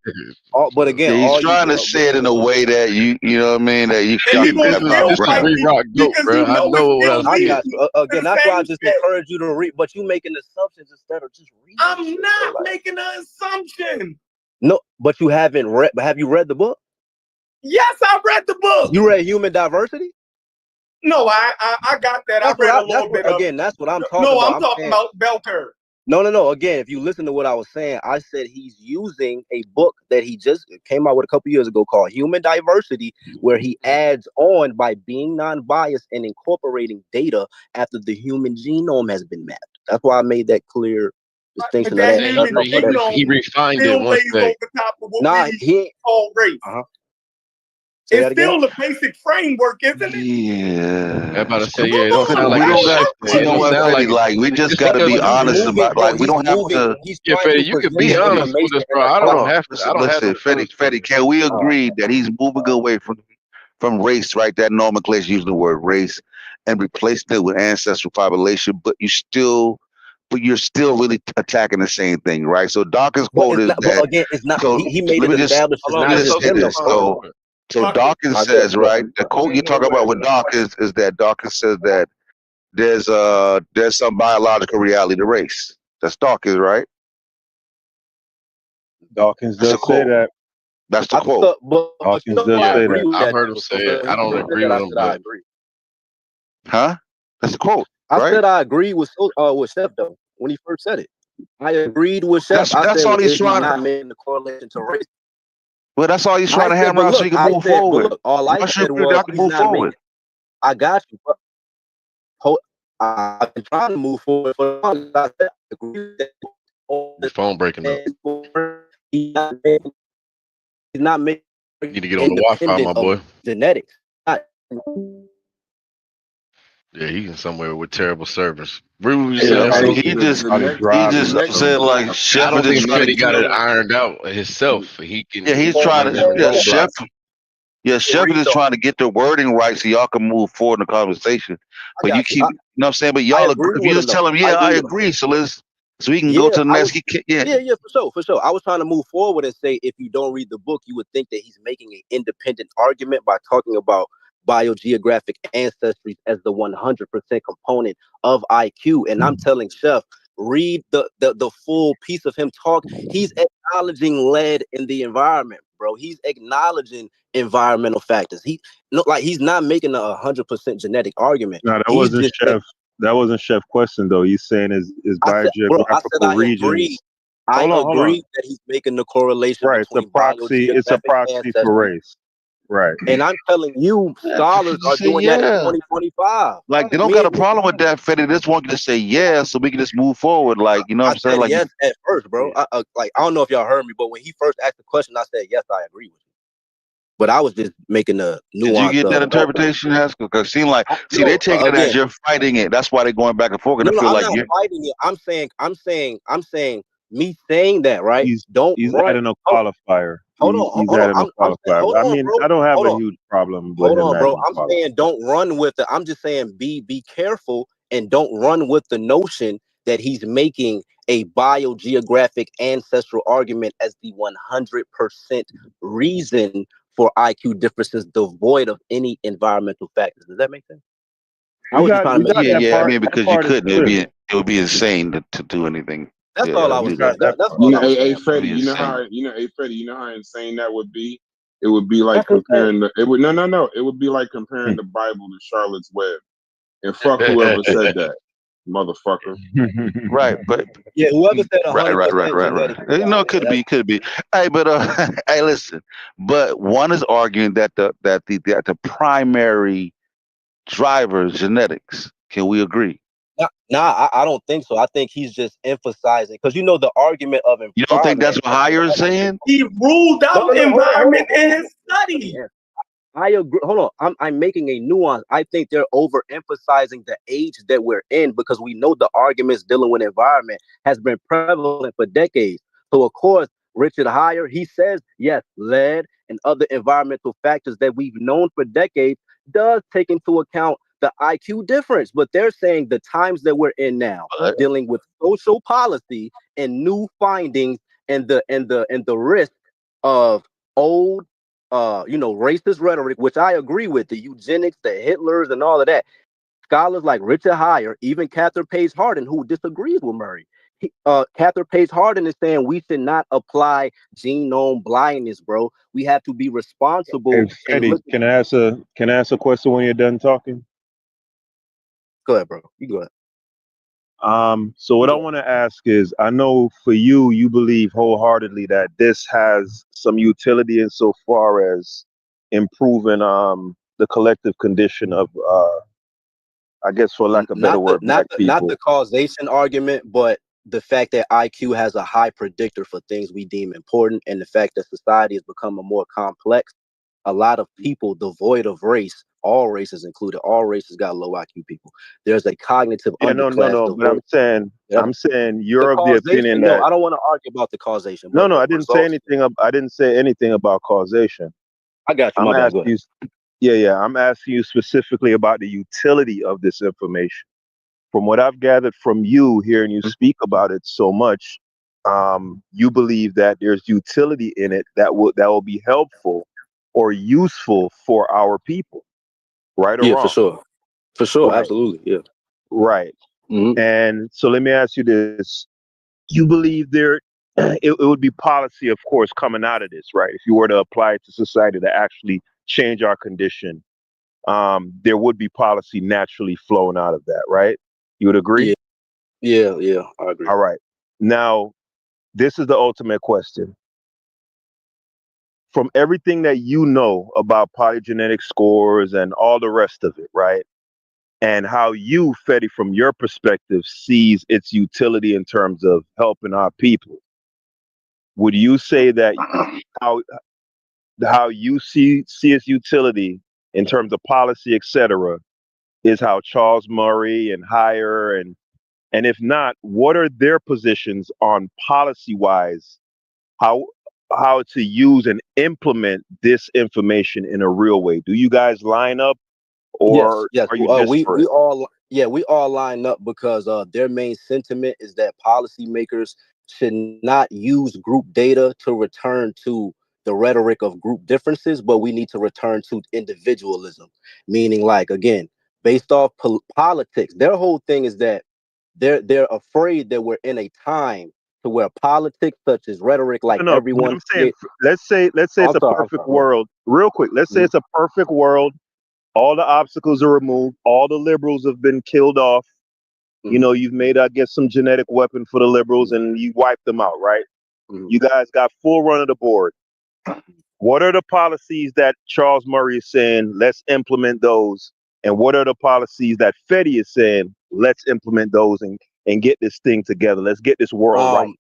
But again, he's all trying to say it in a way that you know what I mean, that y'all can gonna grab still onto, This is right? re-rock goat, because bro. you I know know what it's I I still got leading you. Again, to the that's why I same just shit. encourage you to read. But you making assumptions instead of just reading. I'm not making an assumption. No, but you haven't read. But have you read the book? Yes, I read the book. You read Human Diversity? No, I got that. I read a little bit of it. That's what I'm talking No, about. I'm talking about bell curve. No. Again, if you listen to what I was saying, I said he's using a book that he just came out with a couple years ago called Human Diversity, where he adds on by being non-biased and incorporating data after the human genome has been mapped. That's why I made that clear distinction. But that human genome he refined it still one lays day. over top of what we call race. Say It's that again? still the basic framework, isn't it? Yeah. I'm about to say, yeah, it don't sound We like don't got it you know don't what, sound Fetty, like we just it's gotta like be But he's honest moving, about, bro. like we He's don't have moving. to He's yeah, trying to Fetty, you can be present honest with information us, in bro. a I hold don't on. have to. I don't have Listen, no Fetty, can we agree that he's moving away from race, right? That nomenclature using the word race and replacing it with ancestral population, but you're still really attacking the same thing, right? So Dawkins' But quote it's is not. But that. again, it's not. So He made let it me just established. It's let not me just just say him this. though. So Dawkins says, right? The quote you're talking about with Dawkins is that Dawkins says that there's some biological reality to race. That's Dawkins, right? Dawkins That's a does say quote. that. That's the quote. Dawkins does say that. I've heard him say it. I don't agree with him, I but agree. Huh? That's the quote, I right? said I agree with Chef though when he first said it. I agreed with Chef. That's all he's He's trying not to. making the correlation to race. Well, that's all he's trying to hammer out so you can move But forward. look, all I Once you said agree, was y'all can he's move not forward. making. I got you. I've been trying to move forward for the longest. I said I agree that your phone breaking up. he's not making You need to get on the Wi-Fi, my boy. genetics. Yeah, he's in somewhere with terrible service. He just upset like Chef. I don't think trying Fetty to got it ironed out himself. He can. Yeah, he's trying to. Chef. Yeah, Chef is just trying to get the wording right so y'all can move forward in the conversation. But you keep, you know what I'm saying? But y'all agree. If you just tell him, yeah, I agree. So we can go to the next. Yeah, for sure. I was trying to move forward and say, if you don't read the book, you would think that he's making an independent argument by talking about biogeographic ancestry as the 100% component of IQ. And I'm telling Chef, read the full piece of him talk. He's acknowledging lead in the environment, bro. He's acknowledging environmental factors. He's not making a 100% genetic argument. No, that wasn't Chef question though. He's saying is biogeographical regions. I agree that he's making the correlation. Right, it's a proxy. It's a proxy for race. Right. And I'm telling you, scholars are Just say doing that in yeah. 2025. Like they don't got a problem with that, Fetty. They just want you to say yeah, so we can just move forward. Like you know what I I'm saying? said Like yes at first, bro. Like I don't know if y'all heard me, but when he first asked the question, I said yes, I agree with you. But I was just making a did you nuance get that of interpretation, Haskell? Because it seemed like see they're no. taking it as Again, you're fighting it. That's why they're going back and forth. And no, I no, feel I'm like not you're fighting it. I'm saying me saying that, right? Don't He's run. adding a Hold, qualifier. hold on, He's hold on. adding a I'm saying, qualifier. hold I on, mean, bro. I don't have Hold a on. huge problem with Hold him on, bro. adding a I'm qualifier. saying don't run with it. I'm just saying be careful and don't run with the notion that he's making a biogeographic ancestral argument as the 100% reason for IQ differences devoid of any environmental factors. Does that make sense? I We was just got trying to we make got sure. that yeah. I part. mean, That because you part is couldn't. clear. It would be insane to do anything. That's Yeah, all I that'd was We be got saying. that That's part. all I was Hey, saying, bro. that'd Freddie, be insane. hey, Freddie, you know how insane that would be? It would be like That's insane. comparing it would no. It would be like comparing the Bible to Charlotte's Web. And fuck whoever said that, motherfucker. Right, but Yeah, whoever said right, 100% right, right, right, right. genetically, You know, it yeah, could be. Hey, but hey, listen. But one is arguing that the primary driver is genetics. Can we agree? I don't think so. I think he's just emphasizing because you know the argument of You don't think that's environment. what Higher is saying? He ruled No, out no, no. Hold environment on. in his study. Yeah, I agree. Hold on. I'm making a nuance. I think they're overemphasizing the age that we're in because we know the arguments dealing with environment has been prevalent for decades. So of course, Richard Heyer, he says yes, lead and other environmental factors that we've known for decades does take into account the IQ difference. But they're saying the times that we're in now, But dealing with social policy and new findings and the risk of old racist rhetoric, which I agree with, the eugenics, the Hitlers, and all of that. Scholars like Richard Heyer, even Catherine Page Hardin, who disagrees with Murray. Catherine Page Hardin is saying we should not apply genome blindness, bro. We have to be Hey, responsible and Eddie, look. can I ask a question when you're done talking? Go ahead, bro. You go ahead. So what I want to ask is, I know for you, you believe wholeheartedly that this has some utility insofar as improving the collective condition of I guess for lack of a better Not the word, not black the not the people. causation argument, but the fact that IQ has a high predictor for things we deem important, and the fact that society has become a more complex. A lot of people devoid of race, all races included, all races got low IQ people. There's a cognitive Yeah, underclass no, but devoid. Yep. I'm saying The you're of the causation, opinion no, that I don't want to argue about the causation, no, but no, the I didn't say results. anything. I didn't say anything about causation. I got you. I'm My bad. Go asking ahead. you, yeah, I'm asking you specifically about the utility of this information. From what I've gathered from you, hearing you speak about it so much, you believe that there's utility in it that will be helpful or useful for our people, right or Yeah, for wrong? sure. For sure. Right, Absolutely. Yeah. right. Hmm. And so let me ask you this: you believe it would be policy, of course, coming out of this, right? If you were to apply it to society to actually change our condition, there would be policy naturally flowing out of that, right? You would agree? Yeah. Yeah. Yeah. I agree. All right. Now, this is the ultimate question. From everything that you know about polygenetic scores and all the rest of it, right? And how you, Fetty, from your perspective, sees its utility in terms of helping our people, would you say that how how you see its utility in terms of policy, etc., is how Charles Murray and Heyer and if not, what are their positions on policy wise how to use and implement this information in a real way? Do you guys line up Yes, or yes. are you We disparate? all we all line up because their main sentiment is that policymakers should not use group data to return to the rhetoric of group differences, but we need to return to individualism, meaning like again, based off politics. Their whole thing is that they're afraid that we're in a time to where politics such as rhetoric, like No, but everyone I'm saying create. let's say Oh, it's a I'm perfect sorry. Go world. Real quick, let's say ahead. it's a perfect world. All the obstacles are removed. All the liberals have been killed off. You Mhm, know, you've made, I guess, some genetic weapon for the liberals mhm, and you wiped them out, right? mhm, You guys got full run of the board. What are the policies that Charles Murray is saying? Let's implement those. And what are the policies that Fetty is saying? Let's implement those and get this thing together. Let's get this world right.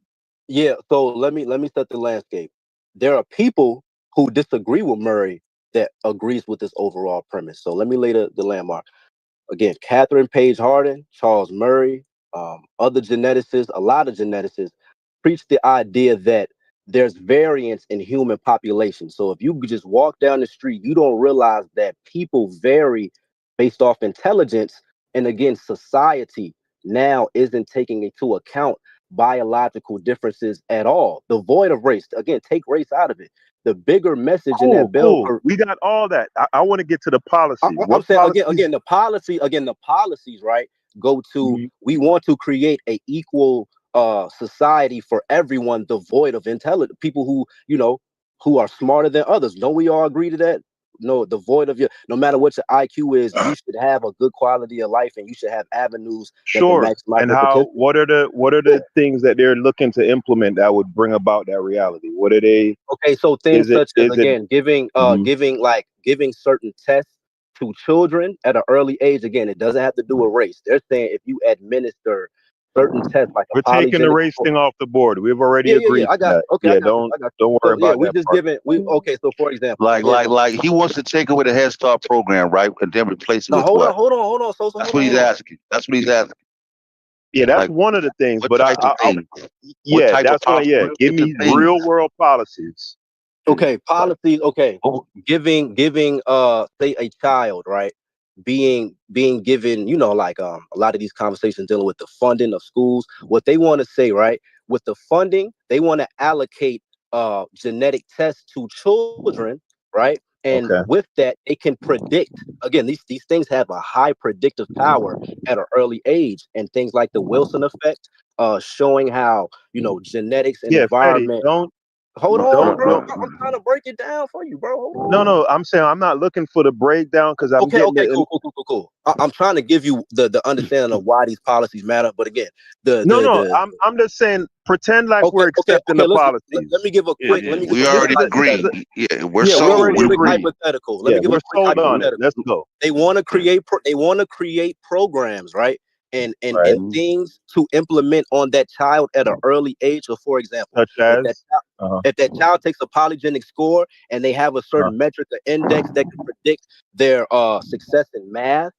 Yeah, so let me set the landscape. There are people who disagree with Murray that agrees with this overall premise. So let me lay the landmark. Again, Catherine Page Hardin, Charles Murray, other geneticists, a lot of geneticists preach the idea that there's variance in human population. So if you just walk down the street, you don't realize that people vary based off intelligence. And again, society now isn't taking into account biological differences at all. The void of race, again, take race out of it. The bigger message in that bill. Cool. We got all that. I want to get to the policy. I'm saying again, the policies, right, go to we want to create a equal society for everyone, devoid of intelligence, people who, who are smarter than others. Don't we all agree to that? No, devoid of no matter what your IQ is, you should have a good quality of life and you should have avenues that can maximize And your potential. what are the things that they're looking to implement that would bring about that reality? What are they? Okay, so things such as again giving certain tests to children at an early age. Again, it doesn't have to do with race. They're saying if you administer certain tests like we're taking the race thing off the board. We've already agreed I got to that. okay, Don't worry so, about we that just part. giving okay. So for example, Like he wants to take away the Head Start program, right, and then replace it with hold what? on. So That's what he's asking. That's what he's asking. Yeah, that's one of the things. But type of thing? Yeah, that's one. Yeah, give me real world policies. Okay, policies. Okay, giving say a child, right, being given, like a lot of these conversations dealing with the funding of schools. What they want to say, right, with the funding, they want to allocate genetic tests to children, right, and with that, they can predict. Again, these things have a high predictive power at an early age, and things like the Wilson effect, showing how genetics and environment. Hold on, bro. I'm trying to break it down for you, bro. Hold on. No, I'm saying I'm not looking for the breakdown because I'm okay, cool. I'm trying to give you the understanding of why these policies matter. But again, I'm just saying pretend like we're accepting the policies. Let me give a quick. We already agreed. Yeah, we're sold. Let me give a quick hypothetical. Let me give a quick hypothetical. Let's go. They want to create programs, right? And things to implement on that child at an early age. So, for example, such as if that child takes a polygenic score and they have a certain metric or index that can predict their success in math,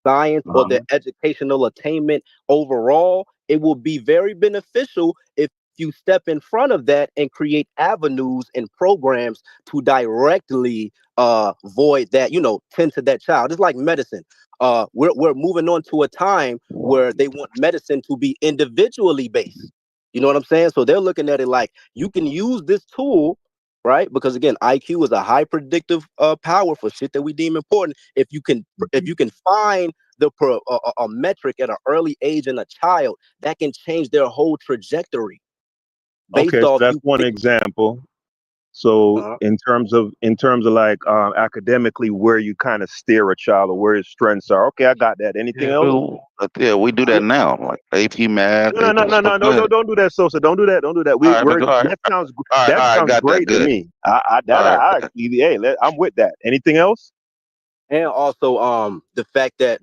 science, or their educational attainment overall, it will be very beneficial if you step in front of that and create avenues and programs to directly void that, tend to that child. It's like medicine. We're moving on to a time where they want medicine to be individually based. You know what I'm saying? So they're looking at it like you can use this tool, right? Because again, IQ is a high predictive power for shit that we deem important. If you can find a metric at an early age in a child, that can change their whole trajectory. Okay, so that's one example. So in terms of like academically, where you kind of steer a child or where his strengths are. Okay, I got that. Anything else? Yeah, we do that now, like AP math. No, don't do that, Sosa. Don't do that. That sounds great to me. I'm with that. Anything else? And also the fact that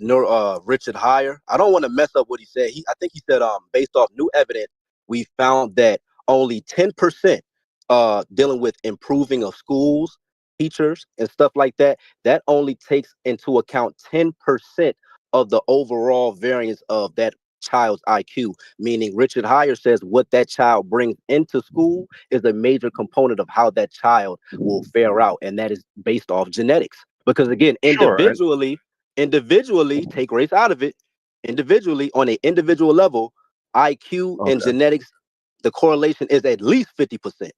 Richard Heyer, I don't want to mess up what he said. I think he said based off new evidence, we found that only 10% dealing with improving of schools, teachers, and stuff like that. That only takes into account 10% of the overall variance of that child's IQ. Meaning Richard Heyer says what that child brings into school is a major component of how that child will fare out, and that is based off genetics. Because again, individually, take race out of it. Individually, on an individual level, IQ and genetics, the correlation is at least 50%.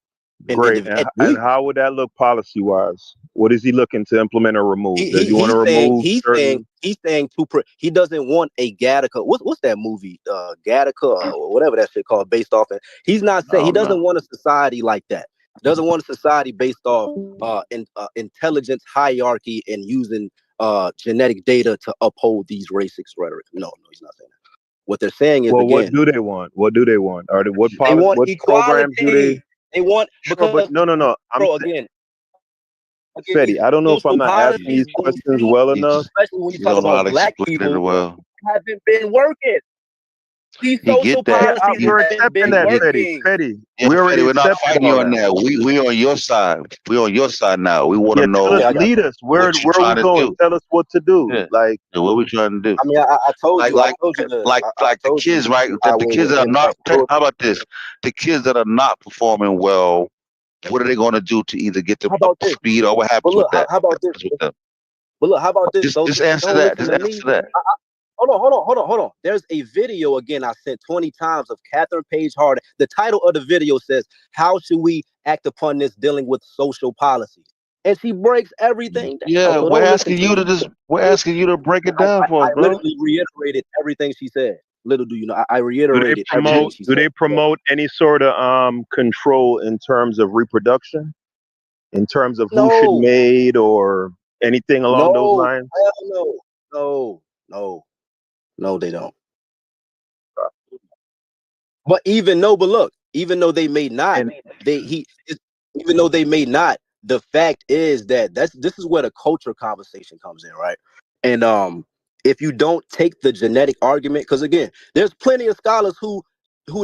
Great. And how would that look policy wise? What is he looking to implement or remove? Does he want to remove? He's saying he doesn't want a Gattaca. What's that movie? Gattaca or whatever that shit called, based off. He's not saying he doesn't want a society like that. Doesn't want a society based off intelligence hierarchy and using genetic data to uphold these racist rhetoric. No, he's not saying that. What they're saying is, what do they want? What do they want? Are they what they want what equality. programs do they? They want Sure, but no. Bro, again, Fetty, I don't know if I'm social not asking these policies, questions well enough. especially when you He talk don't know how about to black explain it people, well. haven't been working. These He social get that. Yeah, policies we're haven't accepting been that, He, Fetty. working. Fetty, yeah, we already Fetty, we're not accepted fighting you all on that. that. We on your side. We on your side now. We want Yeah, to tell us, know Okay, I got lead you. us. what Where you are we trying to going? do. Tell us what to do. Yeah. Like, Yeah, what we trying to do. I mean, I told Like you, I like told you the, like I the told kids, you right? how The it kids will that are not. impact children. How about this? The kids that are not performing well. What are they going to do to either get them How up about to this? speed, or what But happens with look, that? how about What this? happens with them? But look, how about this though? Just answer Don't that. listen Just to me. answer that. Hold on. There's a video again I sent 20 times of Catherine Page Harden. The title of the video says, "How should we act upon this dealing with social policies?" And she breaks everything down. Yeah, So we're don't listen asking to you me. to just. We're asking you to break it down for I us, bro. literally reiterated everything she said. Little do you know, I do they reiterated everything promote? she Do said. they promote any sort of control in terms of reproduction, in terms of who should No, mate or anything along those no, lines? hell no, no, they don't. But even though they may not, And even though they may not, the fact is that this is where the culture conversation comes in, right? And if you don't take the genetic argument, because again, there's plenty of scholars who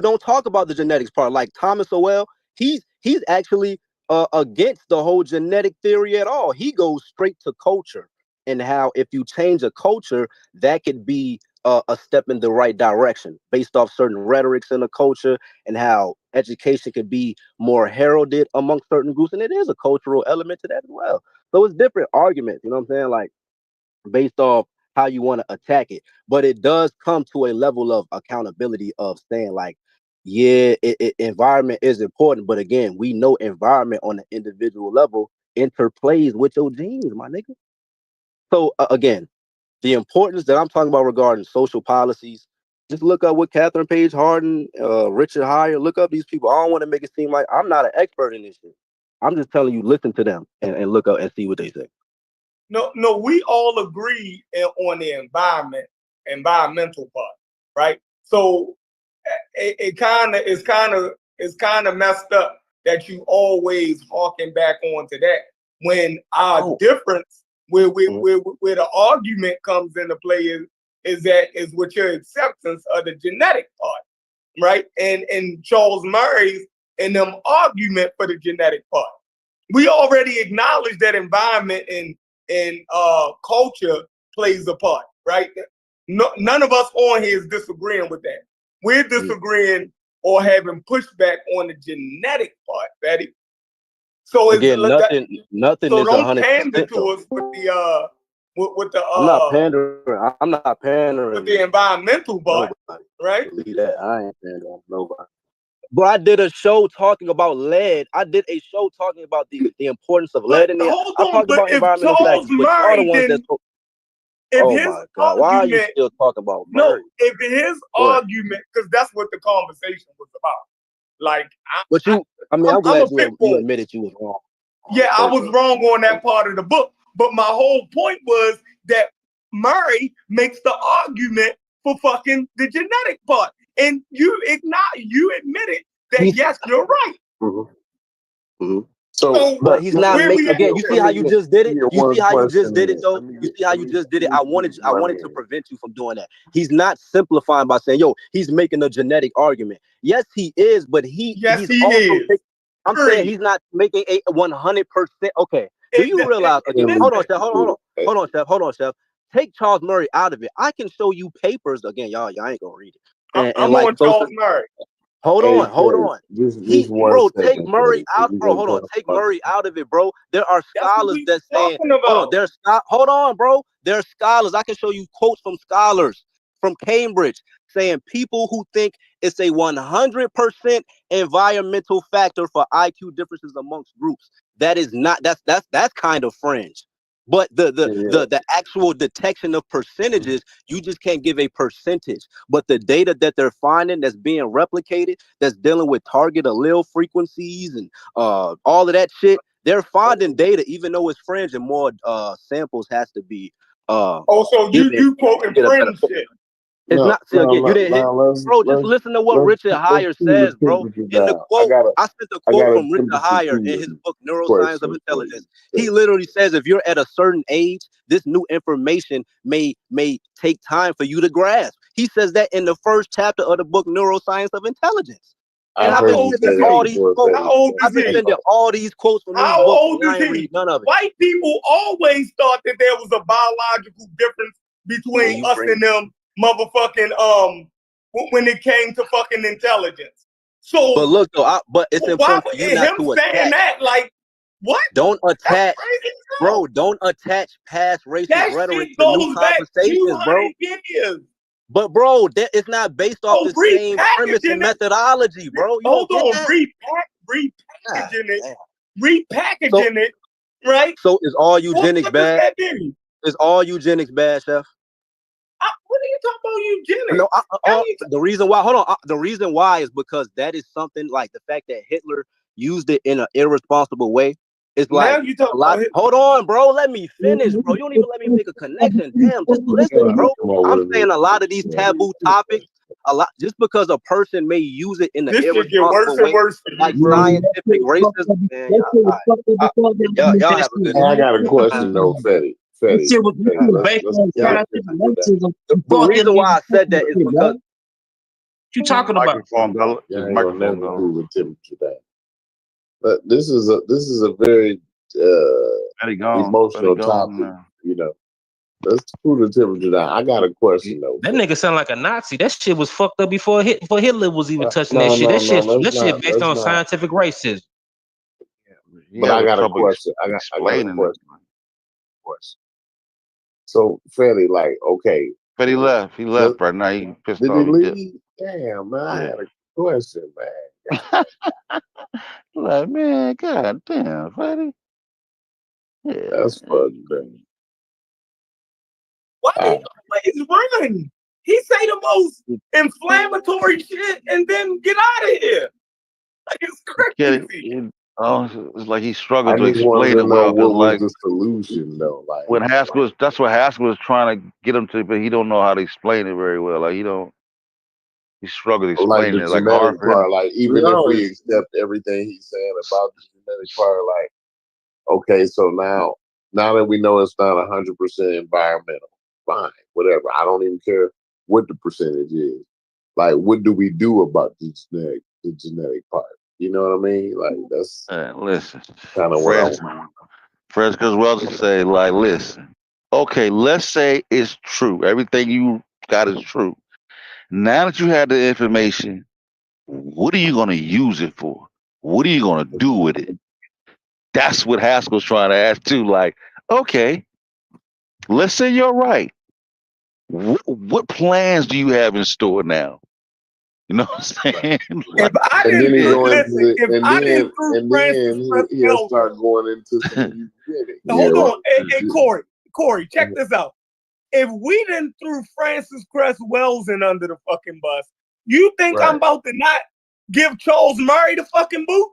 don't talk about the genetics part, like Thomas Owell. He's actually against the whole genetic theory at all. He goes straight to culture and how if you change a culture, that could be a step in the right direction based off certain rhetorics in the culture and how education could be more heralded among certain groups. And it is a cultural element to that as well. So it's different arguments, you know what I'm saying? Like based off how you want to attack it. But it does come to a level of accountability of saying like, yeah, environment is important. But again, we know environment on an individual level interplays with your genes, my nigga. So again, the importance that I'm talking about regarding social policies, just look up what Catherine Page Harden, Richard Heyer, look up these people. I don't want to make it seem like I'm not an expert in this shit. I'm just telling you, listen to them and look up and see what they say. No, we all agree on the environmental part, right? So it's kind of messed up that you always harken back onto that when our difference where the argument comes into play is with your acceptance of the genetic part, right? And Charles Murray's and them argument for the genetic part. We already acknowledge that environment and culture plays a part, right? No, none of us on here is disagreeing with that. We're disagreeing or having pushback on the genetic part, Betty. So again, nothing so is don't 100% pander to though. us with the I'm not pandering. I'm not pandering. with the environmental part, nobody. right? Believe that. I ain't pandering nobody. Bro, I did a show talking about lead. I did a show talking about the importance of lead in there. I talked about if environmental Charles factors, but y'all the Murray ones didn't, that. if Oh his my God! Why are you argument, still talking about no, Murray? if his argument, because that's what the conversation was about. Like, But you, I'm I'm glad a pit you bull. admitted you was wrong. Yeah, I was wrong on that part of the book. But my whole point was that Murray makes the argument for fucking the genetic part. And you admitted that yes, you're right. So, but he's not where we making at? again. You see how you just did it? You see how you just did it though? Let me You see how you just did it? I wanted to get prevent you from doing that. He's not simplifying by saying, yo, he's making a genetic argument. Yes, he is, but he's also I'm saying he's not making a 100%. Okay. Do you realize again? Hold on, Chef. Hold on, Chef. Take Charles Murray out of it. I can show you papers again, y'all ain't gonna read it. I'm on Charles Murray. Hold on. Just one Take second, Murray out, we bro. gonna Hold on. talk Take about Murray out of it, bro. There are scholars that saying, about. hold on, bro. There are scholars. I can show you quotes from scholars from Cambridge saying people who think it's a 100% environmental factor for IQ differences amongst groups. That is not. That's kind of fringe. But the actual detection of percentages, you just can't give a percentage. But the data that they're finding that's being replicated, that's dealing with target allele frequencies and all of that shit, they're finding data, even though it's fringe and more samples has to be so you quoting fringe shit. It's not. See, again, you didn't hit, bro. Just listen to what Richard Heyer says, bro. In the quote, I sent the quote from Richard Heyer in his book Neuroscience of Intelligence. He literally says if you're at a certain age, this new information may take time for you to grasp. He says that in the first chapter of the book Neuroscience of Intelligence. And I've been sending all these quotes. I've been sending all these quotes from these books. How old is I ain't he? read none of it. White people always thought that there was a biological difference between us and them motherfucking when it came to fucking intelligence. So, but look though, but it's important for you not to saying that, like, what? Don't attach, bro. Don't attach past racist rhetoric to new conversations, bro. Years. But bro, it's not based off the same premise and methodology, bro. You Hold on, repackaging it, right? So is all eugenics bad? Is all eugenics bad, Chef? What are you talking about eugenics? No, the reason why, hold on, the reason why is because that is something like the fact that Hitler used it in an irresponsible way. It's like a lot. Hold on, bro. Let me finish, bro. You don't even let me make a connection. Damn, just listen, bro. I'm saying a lot of these taboo topics, just because a person may use it in an irresponsible way, like scientific racism. Man, y'all have a good day. I got a question though, Fetty. The reason why I said that is because you talking about. Microphone cool with temperature down. But this is a very emotional topic, you know. Let's cool the temperature down. I got a question though. That nigga sound like a Nazi. That shit was fucked up before Hitler was even touching that shit. That shit based on scientific racism. But I got a question. I got a question. So Fetty, like, okay. But he left. He left right now. He pissed off. Did he leave? Damn, man. I had a question, man. Like, man, god damn, Fetty. Yeah, that's fucking man. Why do you always run? He say the most inflammatory shit and then get out of here. Like, it's crazy. It's like he struggled to explain it well. What was the solution though? Like when Haskell, that's what Haskell was trying to get him to, but he don't know how to explain it very well. Like he struggled explaining like it. the Like genetic part, like even if we accept everything he's saying about the genetic part, like okay, so now that we know it's not 100% environmental, fine, whatever. I don't even care what the percentage is. Like, what do we do about the genetic part? You know what I mean? Like that's listen. Kind of what I want. Fred Wells say, like, listen. Okay, let's say it's true. Everything you got is true. Now that you have the information, what are you gonna use it for? What are you gonna do with it? That's what Haskell's trying to ask too. Like, okay, let's say you're right. What plans do you have in store now? You know what I'm saying? If I didn't he'll start going into some Hold on, hey Corey, check this out. If we didn't threw Francis Cress Wells in under the fucking bus, you think I'm about to not give Charles Murray the fucking boot?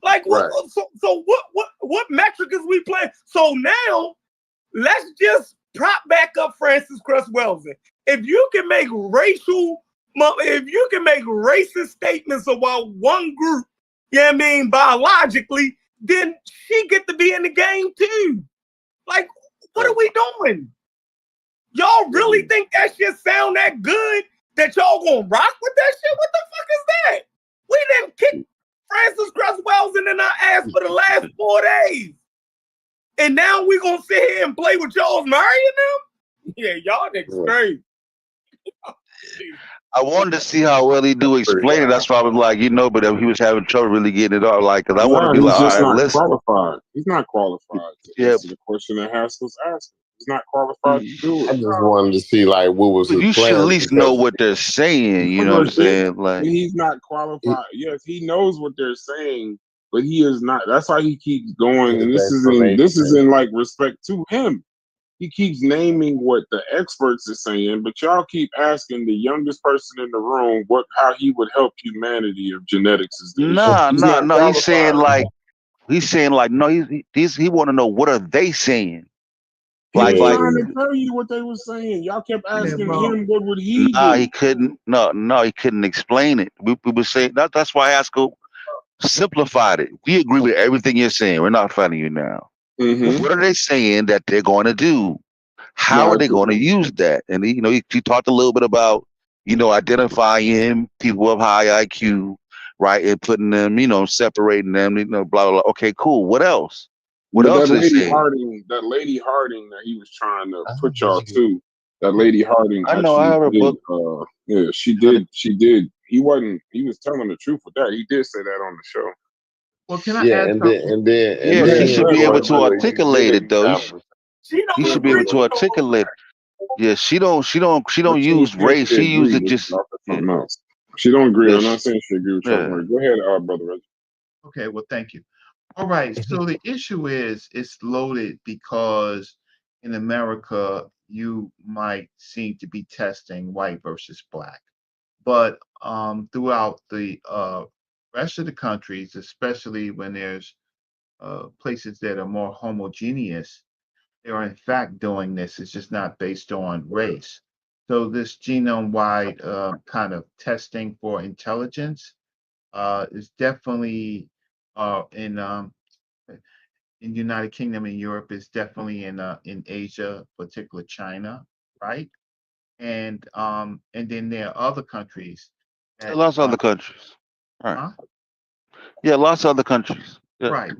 Like what? So what metric is we playing? So now let's just prop back up Francis Cress Wells. If you can make racist statements about one group, you know what I mean, biologically, then she get to be in the game too. Like, what are we doing? Y'all really think that shit sound that good that y'all gonna rock with that shit? What the fuck is that? We didn't kick Francis Cress Wells in our ass for the last 4 days. And now we gonna sit here and play with Charles Murray and them? Yeah, y'all niggas crazy. I wanted to see how well he do explain it. That's why I was like, but he was having trouble really getting it out. Like, because I want to be like, all right, listen. Qualified. He's not qualified to answer the question that Haskell's asking. He's not qualified to do it. I just wanted to see like what was his you plan. Should at least know what they're saying. You know what I'm saying? Like, he's not qualified. Yes, he knows what they're saying, but he is not. That's why he keeps going. And this is in like respect to him. He keeps naming what the experts are saying, but y'all keep asking the youngest person in the room how he would help humanity if genetics is the issue. No. He's saying like, no. He want to know what are they saying. He was like trying to tell you what they were saying. Y'all kept asking bro. him, what would he nah, do? he couldn't. No, he couldn't explain it. We were saying that's why I asked him. Simplified it. We agree with everything you're saying. We're not fighting you now. Mm-hmm. What are they saying that they're going to do? How No, are they going to use that? And you talked a little bit about identifying people of high IQ, right, and putting them, separating them, blah blah blah. Okay, cool. What else? What but else are they saying? That lady Harding that he was trying to put y'all to, that lady Harding I know. I actually have a did. book. Yeah, she did. She did. He wasn't. He was telling the truth with that. He did say that on the show. Well, can I Yeah, add and then something? and then and Yeah, Go then she ahead. he Go should ahead, be able brother. to informally articulate it admitted though. She You don't should be agree able to with your articulate. Yeah, she don't. She Not don't saying use race. she She agree uses with just. something else. She don't agree. Yeah, I'm not saying she agree with y'all. yeah. Go ahead, brother Reggie. Okay, well, thank you. All right. So the issue is it's loaded because in America you might seem to be testing white versus black, but throughout the rest of the countries, especially when there's places that are more homogeneous, they are in fact doing this. It's just not based on race. So this genome-wide kind of testing for intelligence is definitely in United Kingdom and Europe. Is definitely in Asia, particularly China, right? And then there are other countries Yeah, that lots of other countries. All right. huh? Yeah, lots of other countries. Yeah. Right.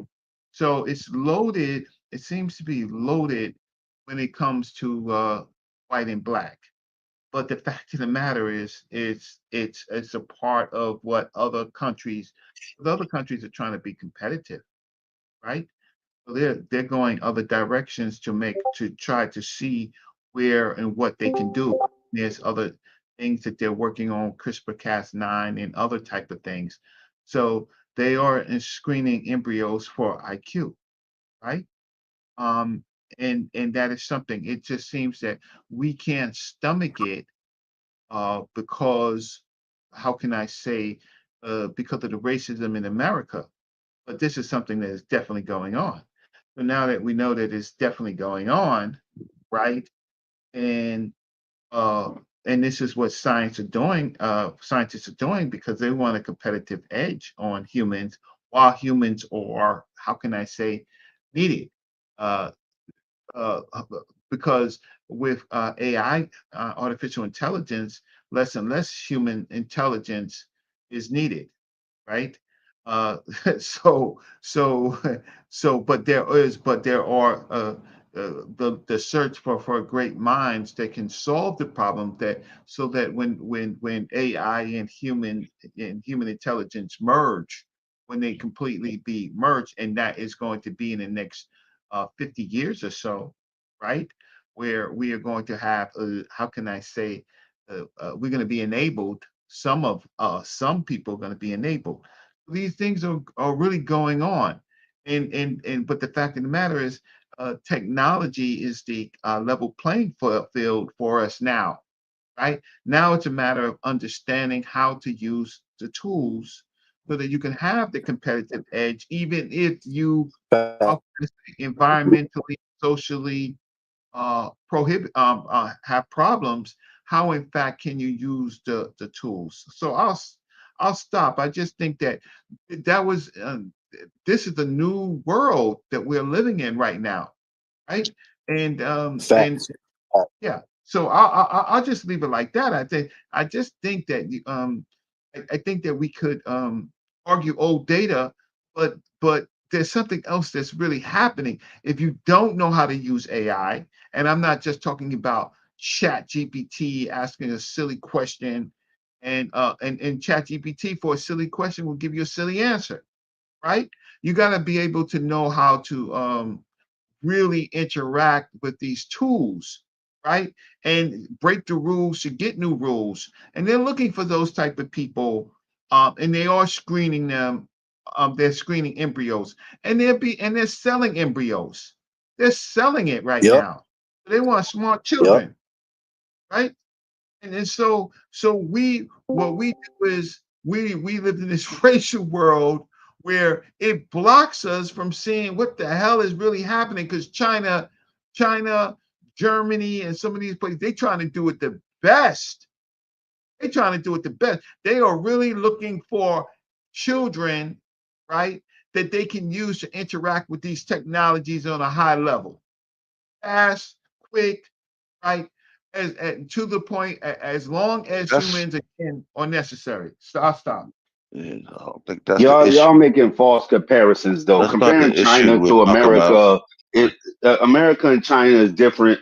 So it's loaded. It seems to be loaded when it comes to white and black. But the fact of the matter is, it's a part of what other countries. The other countries are trying to be competitive, right? So they're going other directions to try to see where and what they can do. There's other things that they're working on, CRISPR-Cas9 and other type of things. So they are screening embryos for IQ, right? Um, and that is something. It just seems that we can't stomach it because how can I say because of the racism in America. But this is something that is definitely going on. So now that we know that it's definitely going on, right? And uh, and this is what scientists are doing because they want a competitive edge on humans, while humans are, how can I say, needed. Uh, uh, because with AI, artificial intelligence, less and less human intelligence is needed, right? Uh, so so but there are the search for great minds that can solve the problem that so that when AI and human intelligence merge, when they completely be merged, and that is going to be in the next 50 years or so, right? Where we are going to have how can I say we're going to be enabled. Some people are going to be enabled. These things are really going on, and but the fact of the matter is, technology is the level playing field for us now. Right now, it's a matter of understanding how to use the tools so that you can have the competitive edge, even if you environmentally, socially, have problems, how in fact can you use the tools? So I'll stop. I just think that that was this is the new world that we're living in right now, right? And Facts. yeah, so I'll just leave it like that. I just think that I think that we could argue old data, but there's something else that's really happening. If you don't know how to use AI, and I'm not just talking about Chat GPT asking a silly question, and Chat GPT for a silly question will give you a silly answer, right? You got to be able to know how to really interact with these tools, right? And break the rules to get new rules. And they're looking for those type of people, and they are screening them. They're screening embryos, and they're selling embryos. They're selling it right Yep. now. They want smart Yep. children, right? And so we what we do is we live in this racial world where it blocks us from seeing what the hell is really happening because China Germany and some of these places, they're trying to do it the best. They're trying to do it the best. They are really looking for children, right, that they can use to interact with these technologies on a high level. Fast, quick, right? As to the point, as long as humans are necessary. Stop. Yeah, I don't think that's the Y'all issue. making false comparisons though. That's not Comparing the issue China we're to talking about. America, America and China is different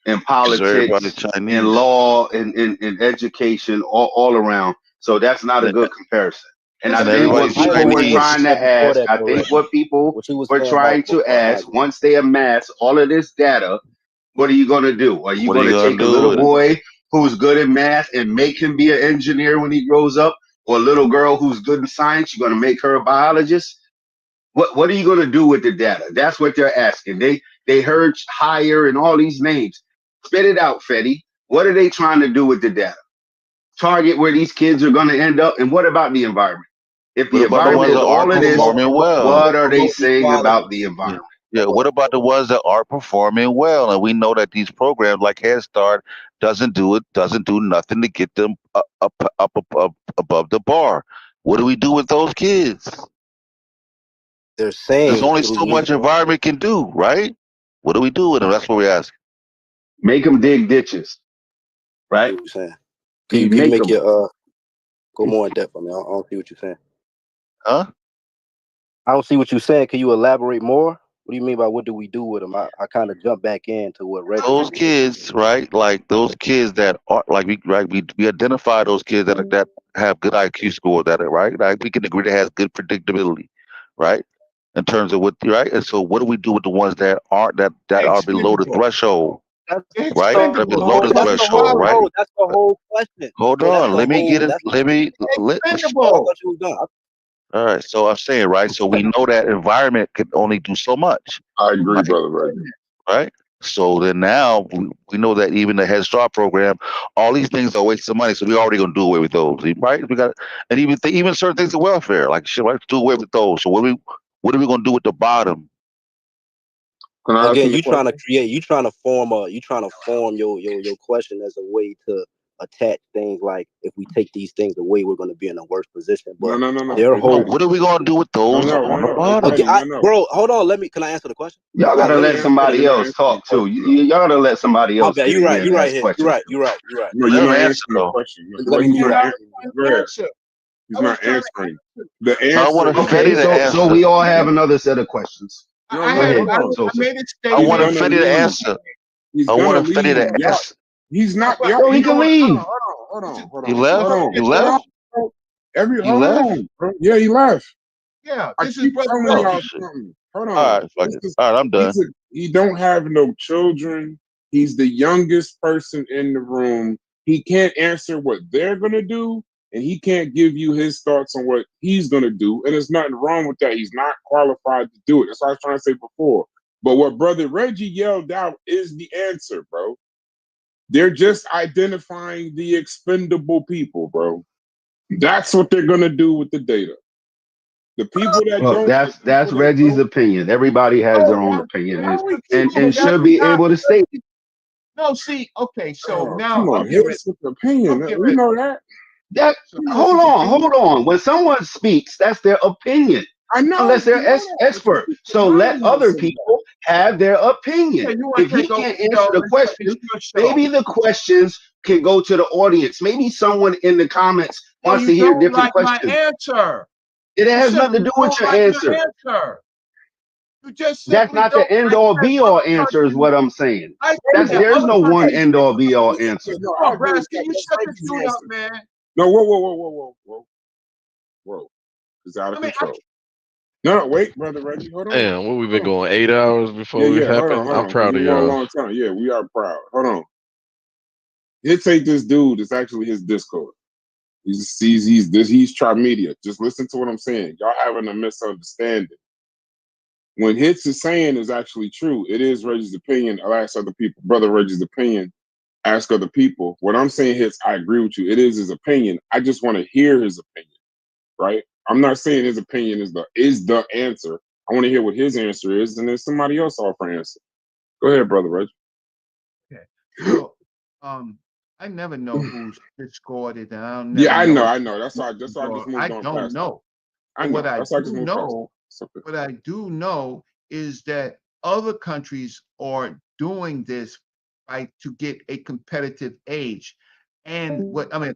in Because everybody politics, in Chinese. law, in education, all around. So that's not a And, good comparison. And I and think what everybody's I ain't people gonna were hold you. What you trying Chinese. to said before ask, that, I though, think Reggie. what people What you was were saying about trying to before I ask, agree. once they amass all of this data, what are you going to do? Are you What are going you to gonna take a do little with it? boy who's good at math and make him be an engineer when he grows up? Or a little girl who's good in science, you're going to make her a biologist? What are you going to do with the data? That's what they're asking. They heard higher and all these names. Spit it out, Fetty. What are they trying to do with the data? Target where these kids are going to end up. And what about the environment? If What the about the environment ones is that are all of this, performing well? what are they Promote saying equality. about the Yeah. environment? Yeah. What about the ones that are performing well? And we know that these programs like Head Start doesn't do nothing to get them up above the bar. What do we do with those kids? They're There's saying only through so the much environment can do, right? What do we do with them? That's what we're asking. Make them dig ditches, right? what you're saying. You Can you make make them. your go more in depth on me? I don't see what you're saying. Huh? I don't see what you're saying. Can you elaborate more? What do you mean by what do we do with them? I kind of jump back into what Reggie Those was saying. kids, right? Like those kids that are like we identify those kids that have good IQ score that are right. Like we can agree that has good predictability, right? In terms of what right. And so what do we do with the ones that aren't that are below the Expendable. threshold, That's right? That are the Expendable. below whole. the That's That's the the threshold, whole. right? problem. No, that's the whole question. Hold No, that's on. the Let me get whole. it. That's. Let me let. Oh, I Expendable. thought you was done. All right. So I'm saying right. So we know that environment can only do so much, I agree, right? brother Reggie. Right? So then now we know that even the Head Start program, all these things are wastes of money. So we already gonna do away with those, right? We got and even certain things of welfare, like shit, right? Do away with those. So what are we gonna do with the bottom? Can I ask Again, you a you trying to question? create. You trying to form your question as a way to attach things like if we take these things away, we're going to be in a worse position. No, But no, no, no. their Hey, whole Fetty. What are we gonna do with No, those no, no, on the no. Hey, again, bottom? Fetty, no, no. bro, hold on. Can I answer the question? Y'all No, gotta let me let answer. Let somebody me else answer your talk too. question, though. Y'all gotta let somebody My else bad. get You're in right. there and You're right. ask Here. You're questions. right. You're right. You're right. No, Let you're him not answer answering the though. question. Let me He's mute not up. answering. Go ahead. I He's was not trying to answering. answer. The I want answer a is Okay, Fetty to so answer. we all have another set of questions. no, Go no. ahead, Hold on. I Joseph. made a I He's want a statement. gonna Fetty to leave. answer. He's I want gonna a Fetty leave. to Y'all. answer. He's not. But Y'all. Yo, he You know can what? leave. Hold this is on. Hold He on. left? Hold brother on. He Hold left? on. Bro. He Hold left? on, bro. Yeah, he left. yeah, I this is keep brother telling Oh Reggie. y'all shit. something. Hold All on. right, fuck it. All right, I'm done. He don't have no children. He's the youngest person in the room. He can't answer what they're gonna do, and he can't give you his thoughts on what he's gonna do. And there's nothing wrong with that. He's not qualified to do it. That's what I was trying to say before. But what Brother Reggie yelled out is the answer, bro. They're just identifying the expendable people, bro. That's what they're gonna do with the data. The people that Well, don't, the that's people that Reggie's don't. opinion. Everybody has their Oh, own opinion, How we keep and that's should forgetting? be not able to state it. no. See, okay, so Oh, now come on, hit us with the opinion. I'm getting We ready. know that. That So We know hold his on, opinion. hold on. When someone speaks, that's their opinion, I know, unless they're we know that. But you expert. keep So let reminding us other of that. people have their opinion. yeah, you want If to he take over can't the answer show? the It's questions, your show. maybe the questions can go to the audience. Maybe someone in the comments No, wants you to hear don't different like my questions. answer. It You has said nothing to you do with don't your like my answer. answer. You just That's simply not don't the end like all that be other all answer, is person. what I'm saying. I Wait said a That's that minute. there's other no one person. end all be all Yeah, answer. no, Come I on, agree Brass, with can that. you That's shut this Reggie's dude up, answer. man? No, whoa. It's out of I mean, control. No, wait, Brother Reggie, hold on. Damn, what we been Hold on. going 8 hours before this Yeah, hold happened? I'm on. Because proud we're of going a y'all. long time. Yeah, we are proud. Hold on. He'll take this dude. It's actually his Discord. He's Trimedia. Just listen to what I'm saying. Y'all having a misunderstanding. When Hits is saying is actually true, it is Reggie's opinion. I'll ask other people. Brother Reggie's opinion. Ask other people. What I'm saying, Hits, I agree with you. It is his opinion. I just want to hear his opinion, right? I'm not saying his opinion is the answer. I want to hear what his answer is, and then somebody else offer an answer. Go ahead, Brother Reggie. Well, I never know who's scored it, and I don't Yeah, never know. I know. That's why I just moved I on don't past that. know. I But know. what I That's why I just do moved past know, that. what I do know is that other countries are doing this, right, to get a competitive age, and what I mean,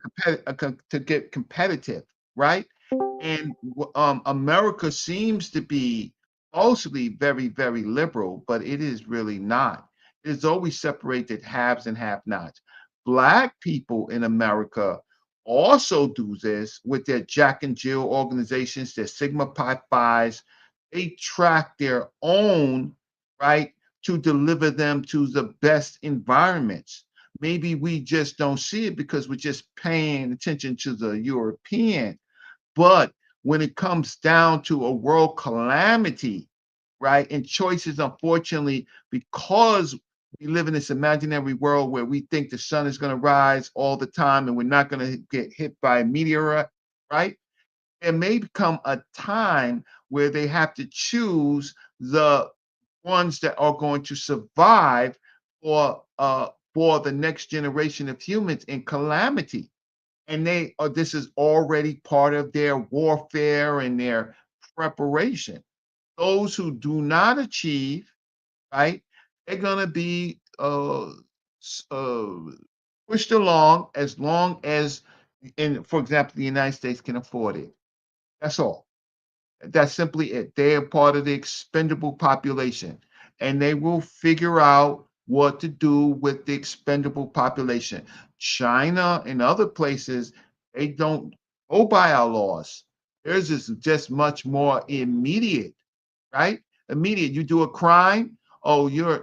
to get competitive, right? And America seems to be mostly very, very liberal, but it is really not. It's always separated haves and have-nots. Black people in America also do this with their Jack and Jill organizations, their Sigma Pi Phi's. They track their own, right, to deliver them to the best environments. Maybe we just don't see it because we're just paying attention to the European. But when it comes down to a world calamity, right, and choices, unfortunately, because we live in this imaginary world where we think the sun is going to rise all the time and we're not going to get hit by a meteorite, right? There may become a time where they have to choose the ones that are going to survive for the next generation of humans in calamity. And this is already part of their warfare and their preparation. Those who do not achieve, right, they're going to be pushed along as long as, for example, the United States can afford it. That's all. That's simply it. They are part of the expendable population, and they will figure out what to do with the expendable population. China and other places, they don't go by our laws. Theirs is just much more immediate, right? Immediate. You do a crime, oh, you're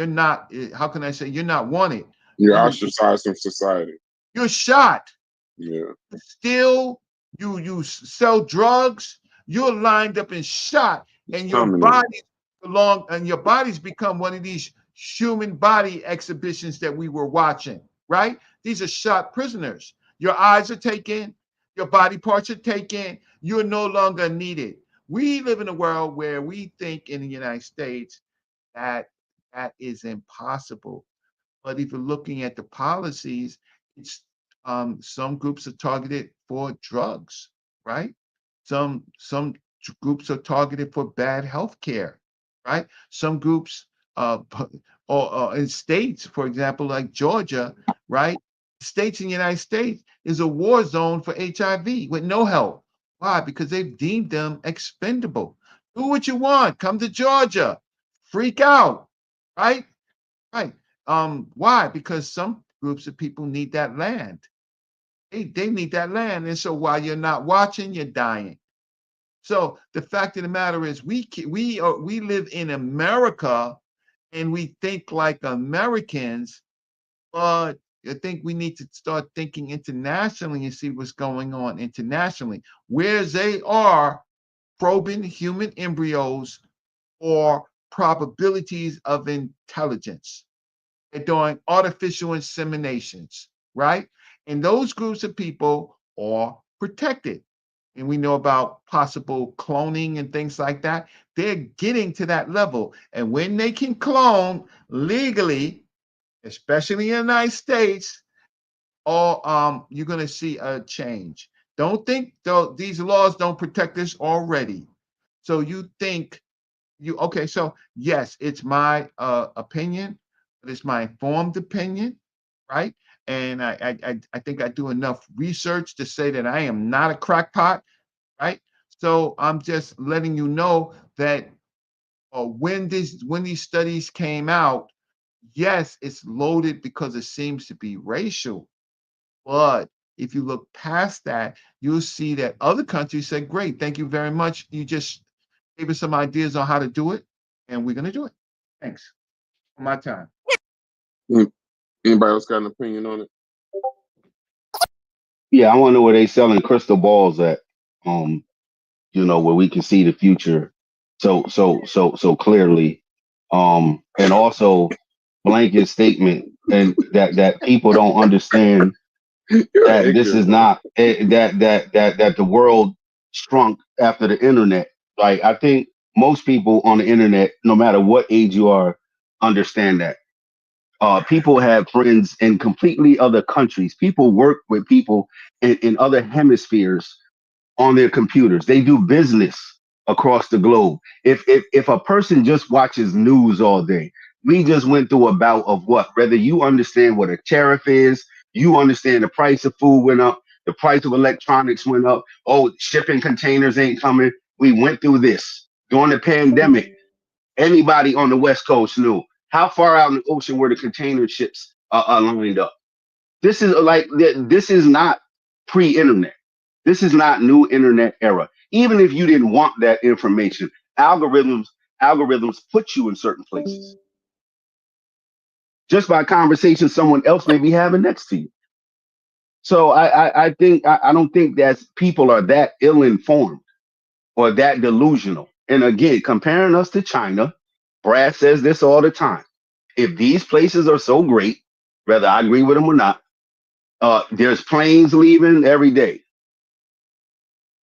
not. How can I say you're not wanted? You're ostracized from society. You're shot. Yeah. Steal, you sell drugs, you're lined up and shot, and your bodies become one of these human body exhibitions that we were watching, right? These are shot prisoners. Your eyes are taken, your body parts are taken, you're no longer needed. We live in a world where we think in the United States that that is impossible. But if you're looking at the policies, it's some groups are targeted for drugs, right? Some groups are targeted for bad health care, right? Some groups, or in states, for example, like Georgia, right? States in the United States is a war zone for HIV with no help. Why? Because they've deemed them expendable. Do what you want. Come to Georgia. Freak out, right? Right. Why? Because some groups of people need that land. They need that land. And so while you're not watching, you're dying. So the fact of the matter is we live in America and we think like Americans, but I think we need to start thinking internationally and see what's going on internationally, where they are probing human embryos or probabilities of intelligence. They're doing artificial inseminations, right? And those groups of people are protected. And we know about possible cloning and things like that. They're getting to that level. And when they can clone legally, especially in the United States, you're going to see a change. Don't think though these laws don't protect us already. So you think okay, so yes, it's my opinion, but it's my informed opinion, right? And I think I do enough research to say that I am not a crackpot, right? So I'm just letting you know that when these studies came out, yes, it's loaded because it seems to be racial, but if you look past that, you'll see that other countries said, "Great, thank you very much. You just gave us some ideas on how to do it, and we're going to do it." Thanks for my time. Anybody else got an opinion on it? Yeah, I want to know where they selling crystal balls at. Where we can see the future so clearly. And also blanket statement and that people don't understand that this is not that the world shrunk after the internet. Like I think most people on the internet, no matter what age you are, understand that. People have friends in completely other countries. People work with people in other hemispheres on their computers. They do business across the globe. If a person just watches news all day, we just went through a bout of what? Whether you understand what a tariff is, you understand the price of food went up, the price of electronics went up. Oh, shipping containers ain't coming. We went through this during the pandemic. Anybody on the West Coast knew how far out in the ocean were the container ships lined up. This is not pre-internet. This is not new internet era. Even if you didn't want that information, algorithms put you in certain places just by conversation someone else may be having next to you. So I don't think that people are that ill informed or that delusional. And again, comparing us to China, Brad says this all the time. If these places are so great, whether I agree with him or not, there's planes leaving every day.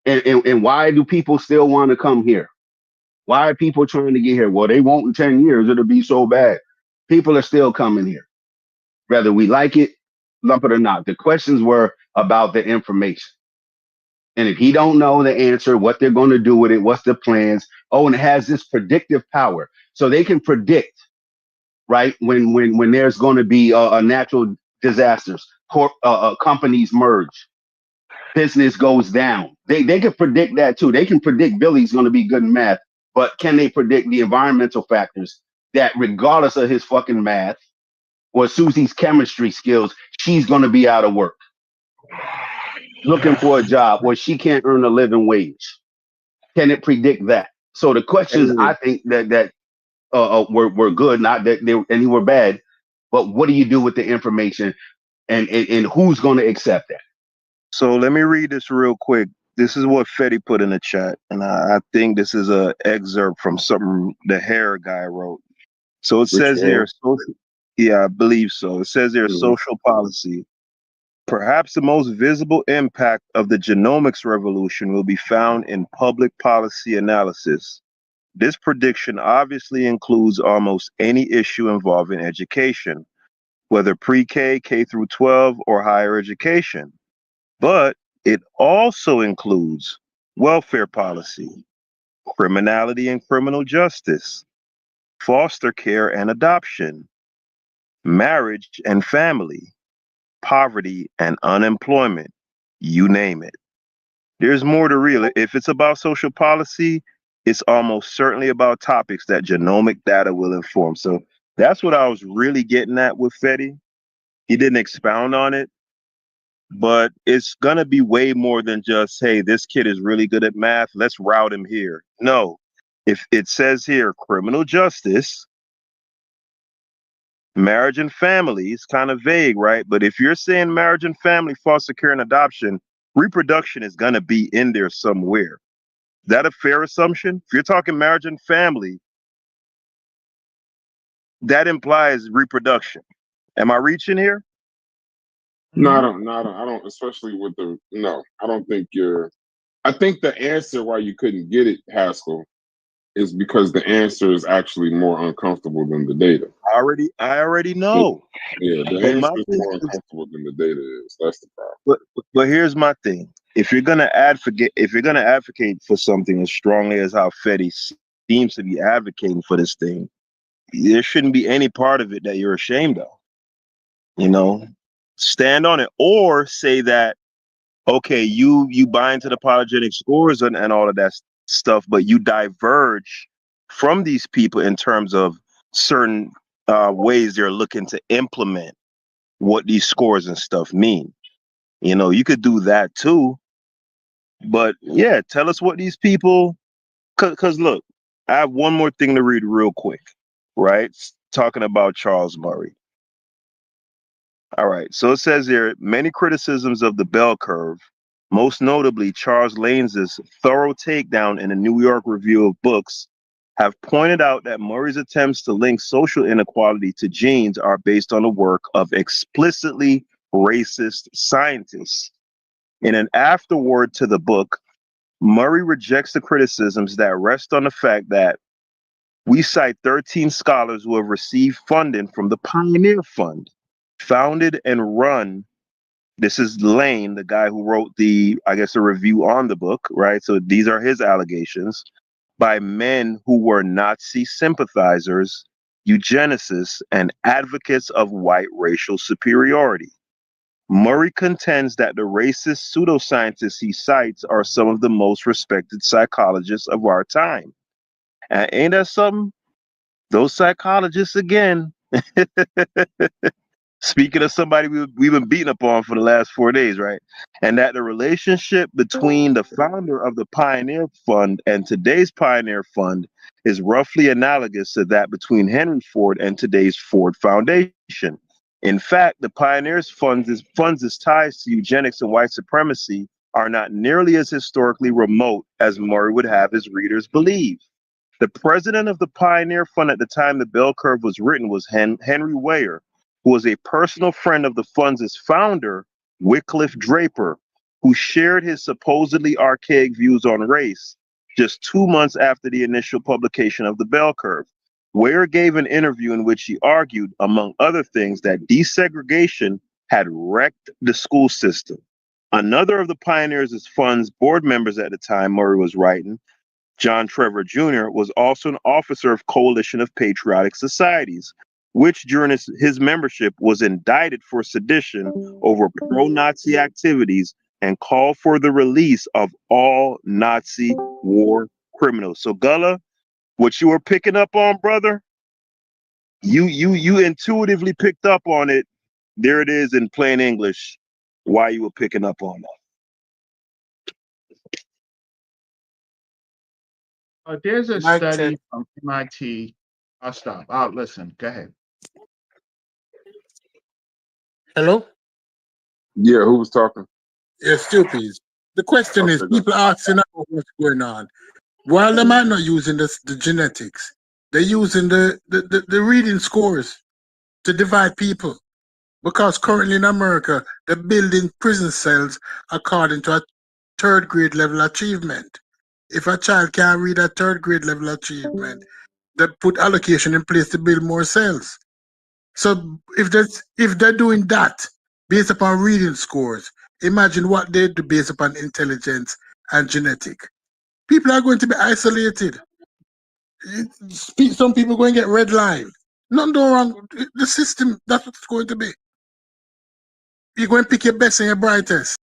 And why do people still want to come here? Why are people trying to get here? Well, they won't in 10 years. It'll be so bad. People are still coming here, whether we like it, lump it or not. The questions were about the information. And if he don't know the answer, what they're going to do with it, what's the plans? Oh, and it has this predictive power. So they can predict, right, when there's going to be a natural disasters, companies merge, business goes down. They can predict that too. They can predict Billy's going to be good in math, but can they predict the environmental factors that, regardless of his fucking math or Susie's chemistry skills, she's going to be out of work, looking for a job, or she can't earn a living wage? Can it predict that? So the questions I think that were good, not that they any were bad, but what do you do with the information, and who's going to accept that? So let me read this real quick. This is what Fetty put in the chat, and I think this is a excerpt from something the hair guy wrote. So it says here, yeah, I believe so. It says here, social policy. Perhaps the most visible impact of the genomics revolution will be found in public policy analysis. This prediction obviously includes almost any issue involving education, whether pre-K, K through 12, or higher education. But it also includes welfare policy, criminality and criminal justice, foster care and adoption, marriage and family, poverty and unemployment, you name it. There's more to real. If it's about social policy, it's almost certainly about topics that genomic data will inform. So that's what I was really getting at with Fetty. He didn't expound on it, but it's gonna be way more than just, hey, this kid is really good at math, let's route him here. No, if it says here criminal justice, marriage and family, it's kind of vague, right? But if you're saying marriage and family, foster care and adoption, reproduction is gonna be in there somewhere. Is that a fair assumption? If you're talking marriage and family, that implies reproduction. Am I reaching here? No, I don't. Especially with I don't think you're. I think the answer why you couldn't get it, Haskell, is because the answer is actually more uncomfortable than the data. I already know. Yeah, the answer is more uncomfortable than the data is. That's the problem. But here's my thing. If you're gonna advocate for something as strongly as how Fetty seems to be advocating for this thing, there shouldn't be any part of it that you're ashamed of. You know, stand on it, or say that, okay, you buy into the apologetic scores and all of that stuff, but you diverge from these people in terms of certain ways they're looking to implement what these scores and stuff mean. You know, you could do that too. But yeah, tell us what these people, because look, I have one more thing to read real quick, right? Talking about Charles Murray. All right, so it says here, many criticisms of the bell curve, most notably Charles Lane's thorough takedown in the New York Review of Books, have pointed out that Murray's attempts to link social inequality to genes are based on the work of explicitly racist scientists. In an afterword to the book, Murray rejects the criticisms that rest on the fact that We cite 13 scholars who have received funding from the Pioneer Fund, founded and run. This is Lane, the guy who wrote a review on the book, right? So these are his allegations, by men who were Nazi sympathizers, eugenicists, and advocates of white racial superiority. Murray contends that the racist pseudoscientists he cites are some of the most respected psychologists of our time. And ain't that something? Those psychologists again. Speaking of somebody we've been beating up on for the last 4 days, right? And that the relationship between the founder of the Pioneer Fund and today's Pioneer Fund is roughly analogous to that between Henry Ford and today's Ford Foundation. In fact, the Pioneers Fund's ties to eugenics and white supremacy are not nearly as historically remote as Murray would have his readers believe. The president of the Pioneer Fund at the time the bell curve was written was Henry Weyer, who was a personal friend of the fund's founder, Wycliffe Draper, who shared his supposedly archaic views on race just 2 months after the initial publication of the bell curve. Weyer gave an interview in which he argued, among other things, that desegregation had wrecked the school system. Another of the Pioneers' Fund's board members at the time Murray was writing, John Trevor Jr., was also an officer of Coalition of Patriotic Societies, which during his membership was indicted for sedition over pro-Nazi activities and called for the release of all Nazi war criminals. So Gullah, what you were picking up on, brother, you intuitively picked up on it. There it is in plain English, why you were picking up on that. There's a study from MIT. I'll stop. I'll listen. Go ahead. Hello? Yeah, who was talking? Yeah, stupid. The question is, people asking about what's going on. While they might not using the genetics, they're using the reading scores to divide people. Because currently in America, they're building prison cells according to a third grade level achievement. If a child can't read at third grade level achievement, they put allocation in place to build more cells. So if they're doing that based upon reading scores, imagine what they do based upon intelligence and genetic. People are going to be isolated. Some people are going to get red line. Nothing wrong. The system, that's what it's going to be. You're going to pick your best and your brightest.